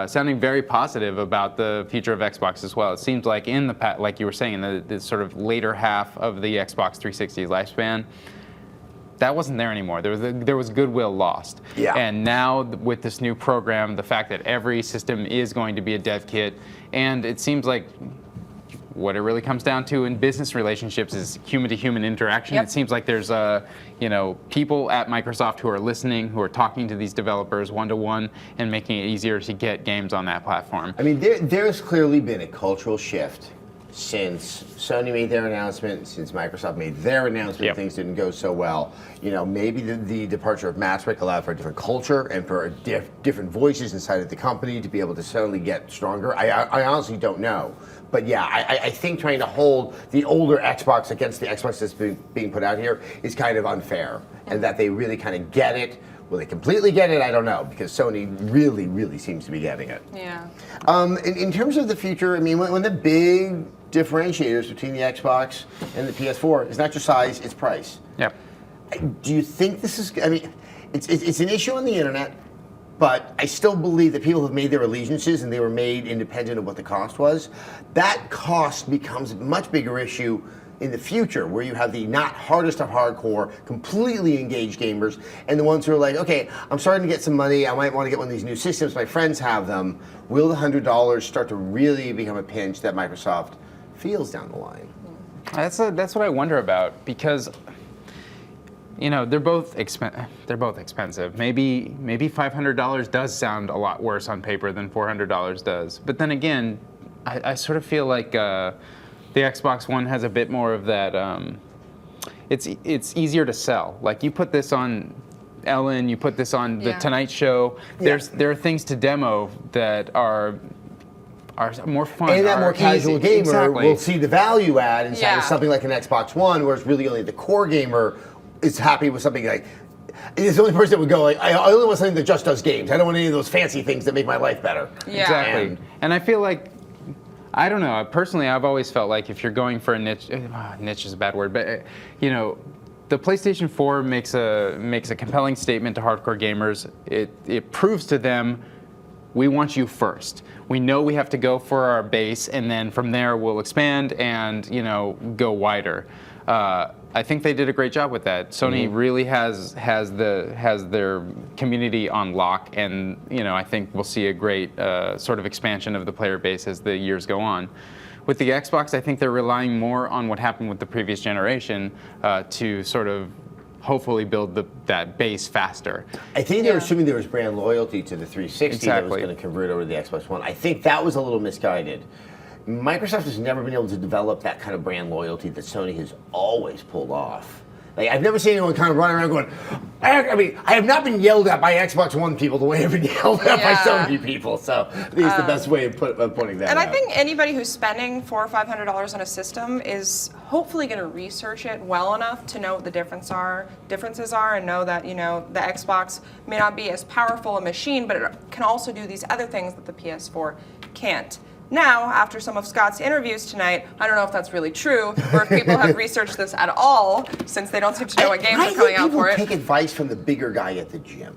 sounding very positive about the future of Xbox as well. It seems like like you were saying, in the sort of later half of the Xbox 360 lifespan, that wasn't there anymore. There was goodwill lost. Yeah. And now with this new program, the fact that every system is going to be a dev kit, and it seems like what it really comes down to in business relationships is human-to-human interaction. Yep. It seems like there's people at Microsoft who are listening, who are talking to these developers one-to-one and making it easier to get games on that platform. I mean, there's clearly been a cultural shift since Sony made their announcement, since Microsoft made their announcement, things didn't go so well. Maybe the departure of Matchwick allowed for a different culture and for different voices inside of the company to be able to suddenly get stronger. I honestly don't know. But yeah, I think trying to hold the older Xbox against the Xbox that's being put out here is kind of unfair. And that they really kind of get it. Will they completely get it? I don't know, because Sony really, really seems to be getting it. Yeah. In terms of the future, I mean, one of the big differentiators between the Xbox and the PS4 is not just size, it's price. Yep. Do you think this is, I mean, it's an issue on the internet, but I still believe that people have made their allegiances and they were made independent of what the cost was. That cost becomes a much bigger issue in the future, where you have the not hardest of hardcore, completely engaged gamers, and the ones who are like, okay, I'm starting to get some money, I might want to get one of these new systems, my friends have them. Will the $100 start to really become a pinch that Microsoft feels down the line? That's what I wonder about, because they're both expensive. Maybe $500 does sound a lot worse on paper than $400 does. But then again, I sort of feel like the Xbox One has a bit more of that. It's easier to sell. Like, you put this on Ellen, you put this on the Tonight Show. There are things to demo that are more fun. And that more casual gamer will see the value add inside of Yeah. something like an Xbox One, whereas really only the core gamer is happy with something like. It's the only person that would go like, I only want something that just does games. I don't want any of those fancy things that make my life better. Yeah. Exactly. And I feel like I don't know. Personally, I've always felt like if you're going for a niche, niche is a bad word, but you know, the PlayStation 4 makes a compelling statement to hardcore gamers. It proves to them, we want you first. We know we have to go for our base, and then from there we'll expand and go wider. I think they did a great job with that. Sony really has their community on lock, and I think we'll see a great sort of expansion of the player base as the years go on. With the Xbox, I think they're relying more on what happened with the previous generation to sort of hopefully build that base faster. I think they were assuming there was brand loyalty to the 360 that was going to convert over to the Xbox One. I think that was a little misguided. Microsoft has never been able to develop that kind of brand loyalty that Sony has always pulled off. Like, I've never seen anyone kind of running around going, I mean, I have not been yelled at by Xbox One people the way I've been yelled at by Sony people. So I think it's the best way of putting that And out. I think anybody who's spending $400 or $500 on a system is hopefully going to research it well enough to know what the differences are, and know that the Xbox may not be as powerful a machine, but it can also do these other things that the PS4 can't. Now, after some of Scott's interviews tonight, I don't know if that's really true, or if people have researched this at all, since they don't seem to know what games are coming out for it. I think people take advice from the bigger guy at the gym.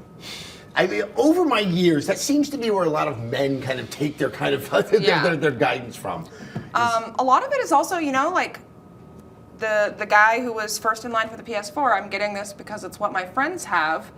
I mean, over my years, that seems to be where a lot of men kind of take their kind of their guidance from. A lot of it is also, like the guy who was first in line for the PS4. I'm getting this because it's what my friends have.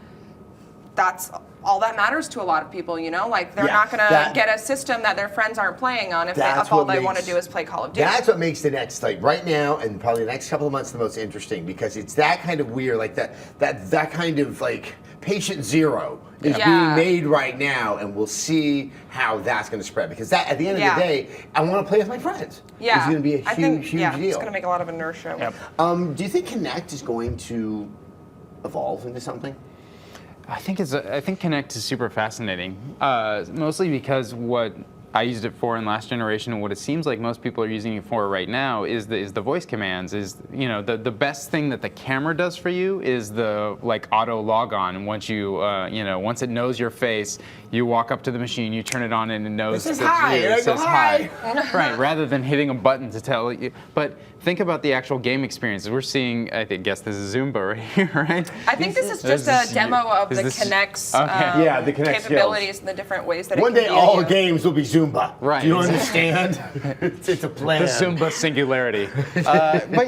That's all that matters to a lot of people, like they're not going to get a system that their friends aren't playing on if all they want to do is play Call of Duty. That's what makes the next, like right now and probably the next couple of months, the most interesting, because it's that kind of weird, like that kind of like patient zero is being made right now, and we'll see how that's going to spread, because that at the end of the day, I want to play with my friends. Yeah, it's going to be a huge deal. It's going to make a lot of inertia. Yep. Do you think Kinect is going to evolve into something? I think Kinect is super fascinating, mostly because what I used it for in last generation, and what it seems like most people are using it for right now is the voice commands. The best thing that the camera does for you is the auto log on. And once you once it knows your face, you walk up to the machine, you turn it on, and it knows it says hi. It says hi. Right, rather than hitting a button to tell you. But think about the actual game experiences. We're seeing, I guess this is Zumba right here, right? I think this is just a demo of the Kinect's the Kinect capabilities skills. and the different ways that One it can day be all used. games will be Zumba. Right. Do you understand? It's a plan. The Zumba singularity. But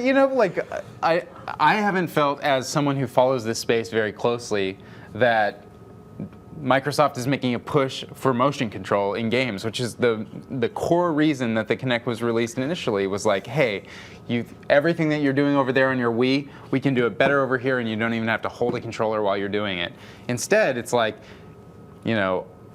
I haven't felt, as someone who follows this space very closely, that Microsoft is making a push for motion control in games, which is the core reason that the Kinect was released initially. Was like, hey, everything that you're doing over there on your Wii, we can do it better over here, and you don't even have to hold a controller while you're doing it. Instead, it's like,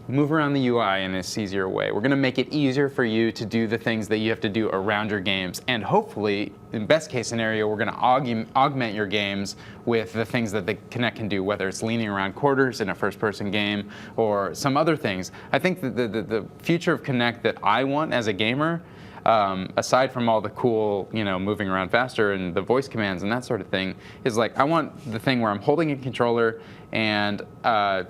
move around the UI in a easier way. We're going to make it easier for you to do the things that you have to do around your games. And hopefully, in best case scenario, we're going to augment your games with the things that the Kinect can do, whether it's leaning around quarters in a first-person game or some other things. I think that the future of Kinect that I want as a gamer, aside from all the cool, moving around faster and the voice commands and that sort of thing, is like, I want the thing where I'm holding a controller and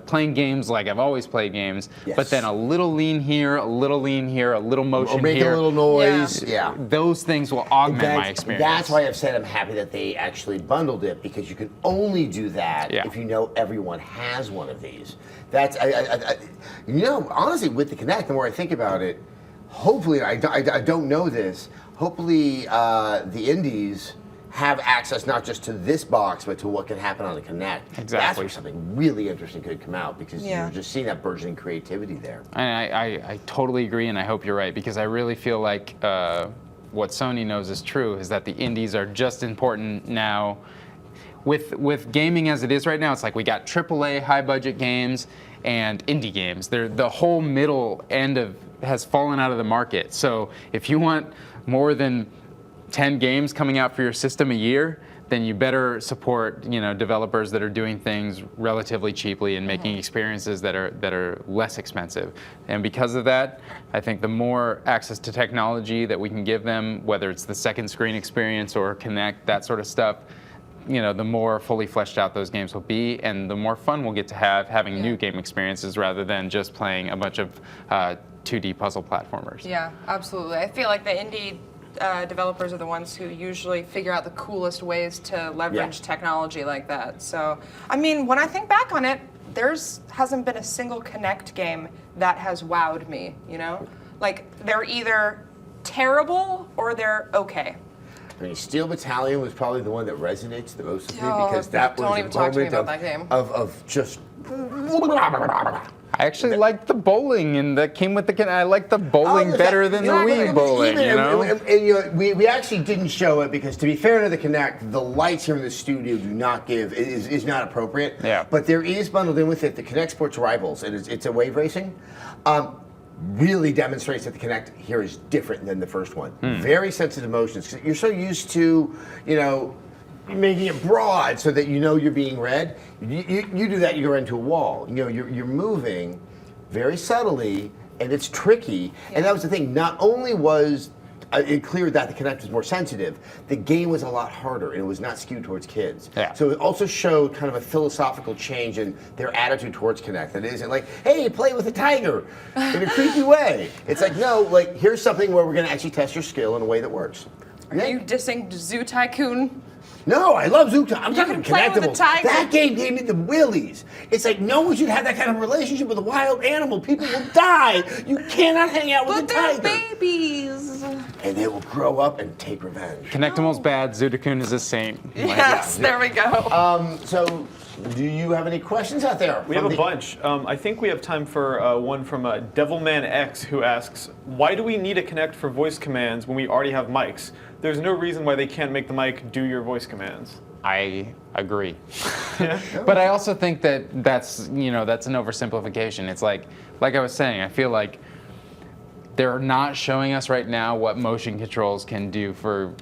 playing games like I've always played games, but then a little lean here, a little lean here, a little motion or make here. a little noise. Yeah. Those things will augment my experience. That's why I've said I'm happy that they actually bundled it, because you can only do that if you know everyone has one of these. That's, honestly, with the Kinect, the more I think about it, hopefully, I don't know this, hopefully the indies have access not just to this box, but to what can happen on the Kinect. Exactly. That's where something really interesting could come out, because you're just seeing that burgeoning creativity there. And I totally agree, and I hope you're right, because I really feel like what Sony knows is true, is that the indies are just important now. With gaming as it is right now, it's like we got AAA high-budget games and indie games. The whole middle end has fallen out of the market. So if you want more than 10 games coming out for your system a year, then you better support developers that are doing things relatively cheaply and making experiences that are less expensive. And because of that, I think the more access to technology that we can give them, whether it's the second screen experience or Kinect, that sort of stuff, the more fully fleshed out those games will be, and the more fun we'll get to having new game experiences rather than just playing a bunch of 2D puzzle platformers. Yeah, absolutely. I feel like the indie developers are the ones who usually figure out the coolest ways to leverage technology like that. So, I mean, when I think back on it, hasn't been a single Kinect game that has wowed me, you know? Like, they're either terrible or they're okay. I mean, Steel Battalion was probably the one that resonates the most with me because that was don't even a talk to me moment about that game. of just. I actually liked the bowling, and that came with the. I like the bowling better than the Wii bowling. We actually didn't show it because, to be fair to the Kinect, the lights here in the studio do not give is not appropriate. Yeah. But there is bundled in with it the Kinect Sports Rivals, and it's a wave racing. Really demonstrates that the Kinect here is different than the first one. Very sensitive motions. You're so used to, making it broad so that you know you're being read. You do that, you go into a wall. You're moving very subtly, and it's tricky. And that was the thing. Not only was it clear that the Kinect was more sensitive, the game was a lot harder, and it was not skewed towards kids. Yeah. So it also showed kind of a philosophical change in their attitude towards Kinect. That it isn't like, hey, play with a tiger in a creepy way. It's like, no, like, here's something where we're going to actually test your skill in a way that works. Are you dissing Zoo Tycoon? No, I love Zoo Tycoon. I'm talking play with a Connectables. tiger. That game gave me the willies. It's like no one should have that kind of relationship with a wild animal. People will die. You cannot hang out with a tiger. They're babies. And they will grow up and take revenge. Connectable's bad. Zootacun is a saint. Yes, there we go. So, do you have any questions out there? We have a bunch. I think we have time for one from Devilman X, who asks, why do we need a Kinect for voice commands when we already have mics? There's no reason why they can't make the mic do your voice commands. I agree. But I also think that's an oversimplification. It's like I was saying, I feel like they're not showing us right now what motion controls can do for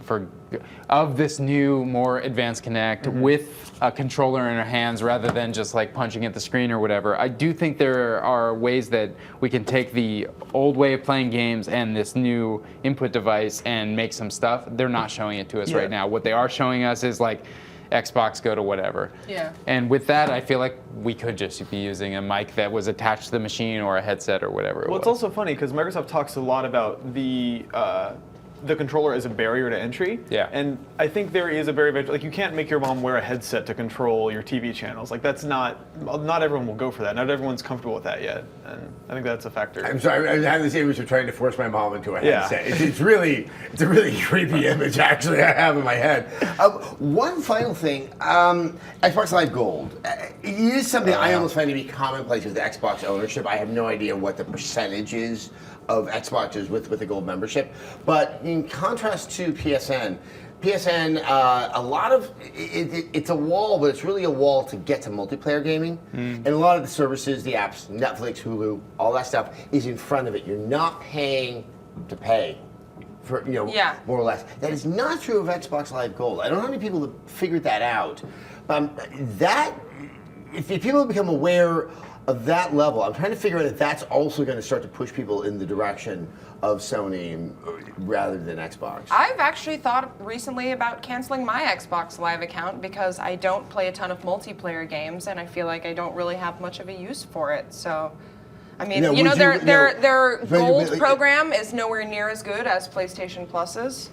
this new, more advanced Kinect with a controller in our hands rather than just like punching at the screen or whatever. I do think there are ways that we can take the old way of playing games and this new input device and make some stuff. They're not showing it to us right now. What they are showing us is like Xbox Go to whatever. Yeah. And with that, I feel like we could just be using a mic that was attached to the machine or a headset or whatever it was. It's also funny because Microsoft talks a lot about the controller as a barrier to entry. Yeah. And I think there is a barrier, like you can't make your mom wear a headset to control your TV channels. Like that's not everyone will go for that. Not everyone's comfortable with that yet. And I think that's a factor. I'm sorry, I had this image of trying to force my mom into a headset. It's a really creepy image actually I have in my head. One final thing, Xbox Live Gold. It is something I almost find to be commonplace with Xbox ownership. I have no idea what the percentage is of Xboxes with the Gold membership. But in contrast to PSN, a lot of it's a wall, but it's really a wall to get to multiplayer gaming. And a lot of the services, the apps, Netflix, Hulu, all that stuff is in front of it. You're not paying to pay for, more or less. That is not true of Xbox Live Gold. I don't know how many people have figured that out. If people become aware of that level, I'm trying to figure out if that's also going to start to push people in the direction of Sony rather than Xbox. I've actually thought recently about canceling my Xbox Live account because I don't play a ton of multiplayer games and I feel like I don't really have much of a use for it. So, I mean, their Gold program is nowhere near as good as PlayStation Plus's.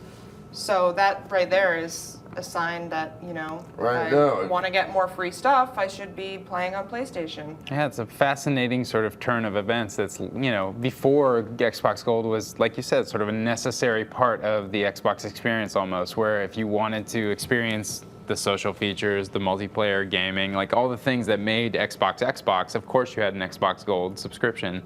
So that right there is a sign that, I want to get more free stuff, I should be playing on PlayStation. Yeah, it's a fascinating sort of turn of events that's, before Xbox Gold was, like you said, sort of a necessary part of the Xbox experience almost, where if you wanted to experience the social features, the multiplayer gaming, like all the things that made Xbox, of course you had an Xbox Gold subscription.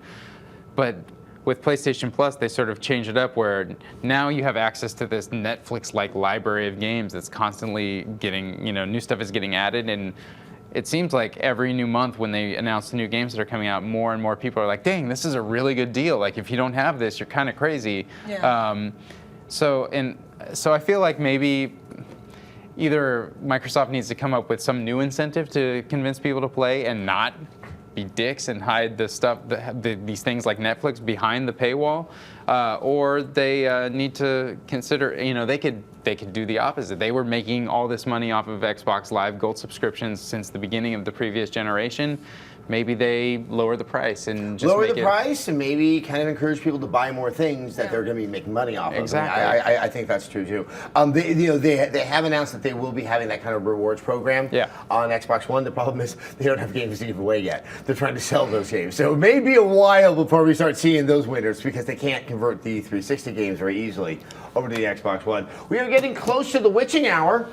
But with PlayStation Plus, they sort of changed it up where now you have access to this Netflix-like library of games that's constantly getting, new stuff is getting added. And it seems like every new month when they announce the new games that are coming out, more and more people are like, dang, this is a really good deal. Like, if you don't have this, you're kind of crazy. Yeah. So I feel like maybe either Microsoft needs to come up with some new incentive to convince people to play and not be dicks and hide the stuff, these things like Netflix behind the paywall, or they need to consider, they could do the opposite. They were making all this money off of Xbox Live Gold subscriptions since the beginning of the previous generation. maybe they lower the price and just lower make the price and maybe kind of encourage people to buy more things that they're going to be making money off of. Exactly. I think that's true too. They have announced that they will be having that kind of rewards program on Xbox One. The problem is they don't have games to give away yet. They're trying to sell those games, so it may be a while before we start seeing those winners because they can't convert the 360 games very easily over to the Xbox One. We are getting close to the witching hour.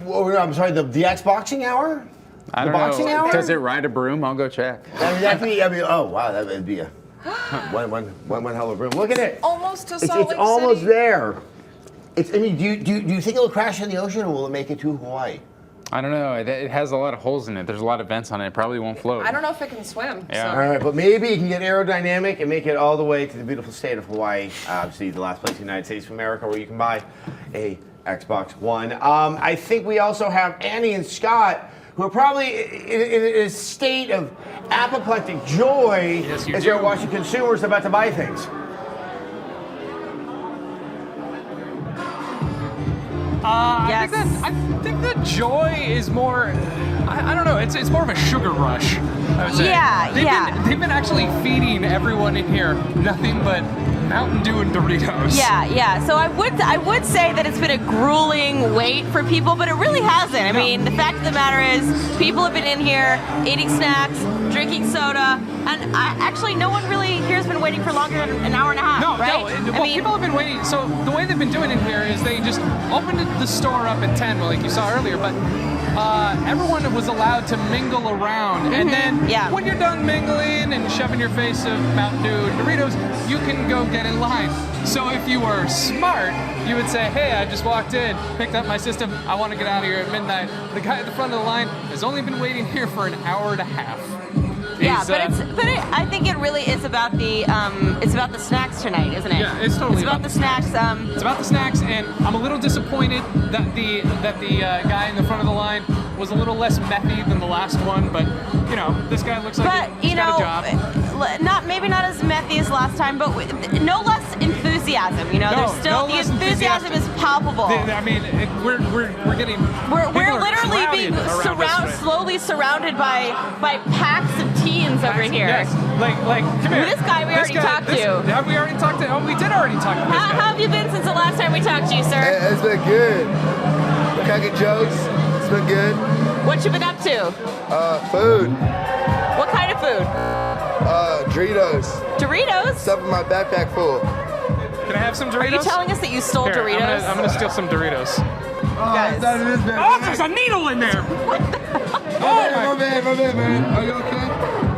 I'm sorry, the Xboxing hour. I don't boxing know. hour? Does it ride a broom? I'll go check. Oh wow, that would be a one hell of a room. Look at it. Almost to It's Salt Lake almost City. there. Do you think it'll crash in the ocean or will it make it to Hawaii? I don't know. It has a lot of holes in it. There's a lot of vents on it. It probably won't float. I don't know if it can swim. Yeah. All right, but maybe you can get aerodynamic and make it all the way to the beautiful state of Hawaii. Obviously, the last place in the United States of America where you can buy a Xbox One. I think we also have Annie and Scott, who are probably in a state of apoplectic joy as they're watching consumers about to buy things. I think that joy is more, I don't know, it's more of a sugar rush, I would say. They've been actually feeding everyone in here nothing but Mountain Dew and Doritos. Yeah. So I would say that it's been a grueling wait for people, but it really hasn't. I mean, the fact of the matter is, people have been in here eating snacks, drinking soda, and actually no one really here has been waiting for longer than an hour and a half, right? No. Well, people have been waiting. So the way they've been doing it here is they just opened the store up at 10, like you saw earlier, but everyone was allowed to mingle around. And then when you're done mingling and shoving your face of Mountain Dew and Doritos, you can go get in line. So if you were smart, you would say, hey, I just walked in, picked up my system, I want to get out of here at midnight. The guy at the front of the line has only been waiting here for an hour and a half. I think it really is about the snacks tonight, isn't it? Yeah, it's totally about the snacks. It's about the snacks, and I'm a little disappointed that the guy in the front of the line was a little less methy than the last one, but you know, this guy looks like he's got a job. Maybe not as methy as last time, but no less enthusiasm. You know, there's still the enthusiasm is palpable. I mean, we're literally being slowly surrounded by packs of teens over here. Yes, like come here. This guy we already talked to. Have we already talked to? Oh, we did already talk to this guy. How have you been since the last time we talked to you, sir? It's been good. Cracking jokes. It's been good. What you been up to? Food. What kind of food? Doritos. Doritos? Stuff in my backpack full. Can I have some Doritos? Are you telling us that you stole Here, Doritos? I'm gonna steal some Doritos. Guys. Oh, there's a needle in there! My bad, man. Are you okay?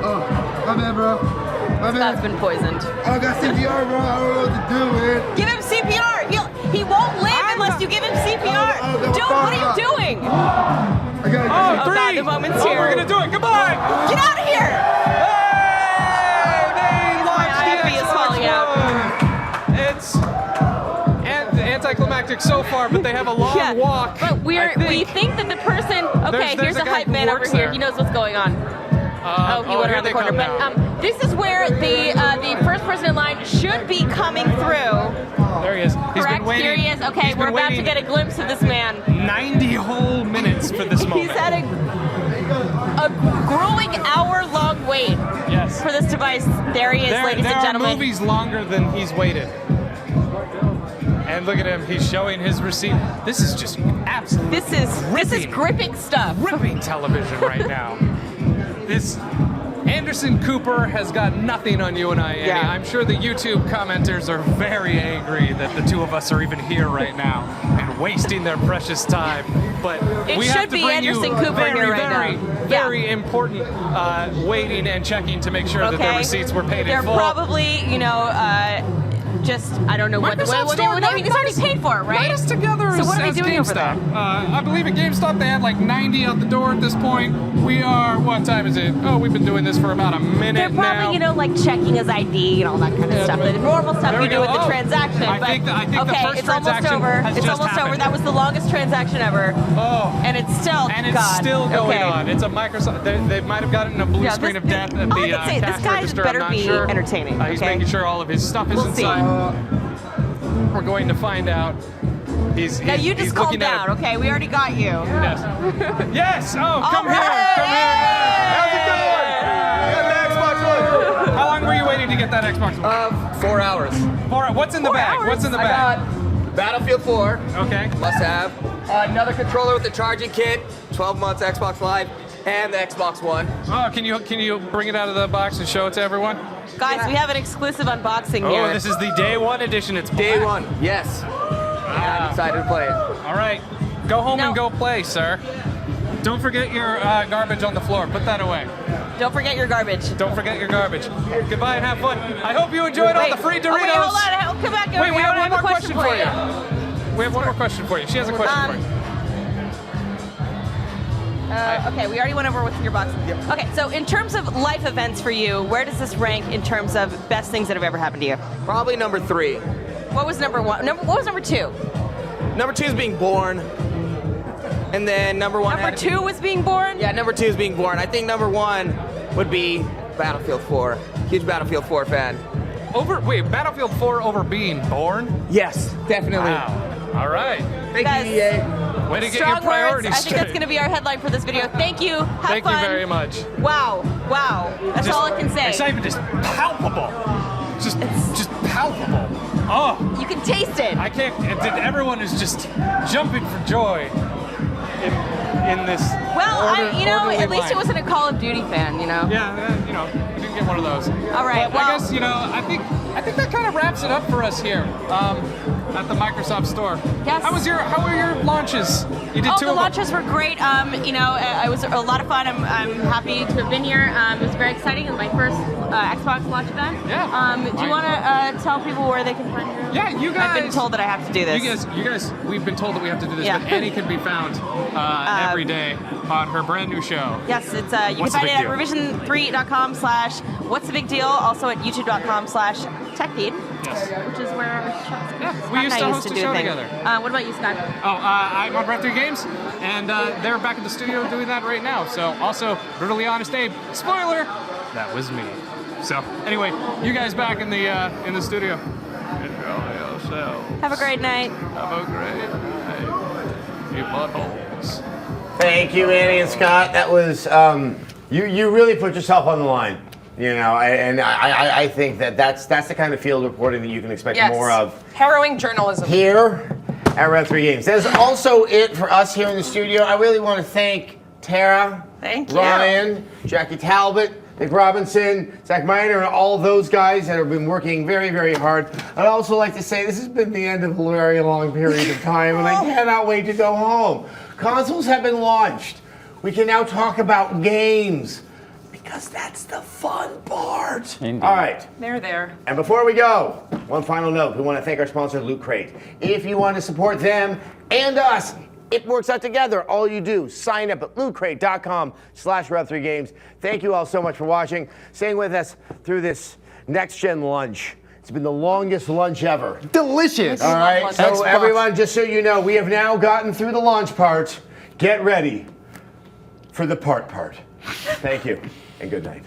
Oh, my bad, bro. My bad. Scott's been poisoned. I got CPR, bro. I don't know what to do, man. Give him CPR. He won't live unless you give him CPR. Dude, what are you doing? I got Oh, God, the moment's here. We're gonna do it. Goodbye! Get out of here! My IFB is falling out. It's anticlimactic so far, but they have a long walk. But we think that the person. Okay, There's here's a a guy hype who man over works here. there. He knows what's going on. He went around the corner. But this is where the first person in line should be coming through. There he is. He's Correct? been waiting. Here he is. Okay, we're about to get a glimpse of this man. 90 whole minutes for this moment. He's had a grueling hour-long wait for this device. There he is, ladies and gentlemen. There are movies longer than he's waited. And look at him, he's showing his receipt. This is just absolutely This is gripping stuff. Ripping television right now. This Anderson Cooper has got nothing on you and I, Annie. I'm sure the YouTube commenters are very angry that the two of us are even here right now and wasting their precious time. But It we should have to be bring Anderson you Cooper very, here right very, now. very important waiting and checking to make sure that their receipts were paid They're in full. probably, I don't know what It's already paid for, right? Get us together So what are we as doing over there? GameStop. I believe at GameStop they had like 90 out the door at this point. We are, what time is it? Oh, we've been doing this for about a minute They're probably, now. checking his ID and all that kind of stuff. The normal stuff There we we do go. with the Oh, transaction. I think the first it's almost transaction over. has It's just almost over. happened. That was the longest transaction ever. Oh. And it's still Still going okay. on. It's a Microsoft. They might have gotten a blue screen of death at all I the can say, cash this guy register. better I'm not be sure. entertaining. He's okay? making sure all of his stuff is We'll see. inside. We're going to find out. Now you just calm down, okay? We already got you. Yes. Yes. Oh, come All here. right. Come here. How's it going? you get that Xbox One? 4 hours. What's in the bag? What's in the bag? I got Battlefield 4. Okay. Must have. Another controller with the charging kit, 12 months Xbox Live, and the Xbox One. Oh, can you bring it out of the box and show it to everyone? Guys, we have an exclusive unboxing Oh, here. this is the day one edition. It's Day black. one, yes. Yeah, I'm excited to play it. All right, go home and go play, sir. Don't forget your garbage on the floor. Put that away. Don't forget your garbage. Don't forget your garbage. Goodbye and have fun. I hope you enjoyed all the free Doritos. Oh, wait, hold on. Come back. Wait, we have one more question for you. We have one more question for you. She has a question for you. Okay, we already went over what's in your box. Yep. Okay, so in terms of life events for you, where does this rank in terms of best things that have ever happened to you? Probably number 3. What was number 1? What was number 2? Number 2 is being born. And then number 1. Number 2 was being born? Yeah, number 2 is being born. I think number 1 would be Battlefield 4. Huge Battlefield 4 fan. Wait, Battlefield 4 over being born? Yes, definitely. Wow. All right. Thank you, EA. Way to get Strong your priorities words. I think that's straight. going to be our headline for this video. Thank you. Have Thank fun. you very much. Wow. That's all I can say. It's not even just palpable. Just palpable. Oh. You can taste it. I can't. Everyone is just jumping for joy in this. Well, orderly at least line. it wasn't a Call of Duty fan, Yeah, we didn't get one of those. All right. But I guess I think that kind of wraps it up for us here at the Microsoft Store. Yes. How were your launches? You did 2 the of them. launches were great. It was a lot of fun. I'm happy to have been here. It was very exciting. It was my first Xbox launch event. Yeah. Do you want to tell people where they can find you? Yeah, you guys. I've been told that I have to do this. You guys. We've been told that we have to do this, Yeah. but Annie can be found every day on her brand new show. Yes, it's you can What's the find big it at deal? revision3.com/what's the big deal. Also at youtube.com/techfeed, which is where our shows. Yeah, we used to host a show together. What about you, Scott? I'm on Red 3 Games, and they're back in the studio doing that right now. So also, Brutally Honest Abe. Spoiler, that was me. So anyway, you guys back in the studio. Enjoy yourself. Have a great night. Have a great night. You buttholes. Thank you, Annie and Scott. That was you really put yourself on the line. I think that's the kind of field reporting that you can expect Yes. more of Harrowing journalism. here at Red 3 Games. That's also it for us here in the studio. I really want to thank Tara, Thank you. Ryan, Jackie Talbot, Nick Robinson, Zach Miner, and all those guys that have been working very, very hard. I'd also like to say this has been the end of a very long period of time, and I cannot wait to go home. Consoles have been launched. We can now talk about games, because that's the fun part. Indeed. All right. They're there. And before we go, one final note. We want to thank our sponsor, Loot Crate. If you want to support them and us, it works out together. All you do, sign up at lootcrate.com/Rev3Games. Thank you all so much for watching, staying with us through this next-gen lunch. It's been the longest lunch ever. Delicious. All right, so Xbox. everyone, just so you know, we have now gotten through the launch part. Get ready for the part. Thank you, and good night.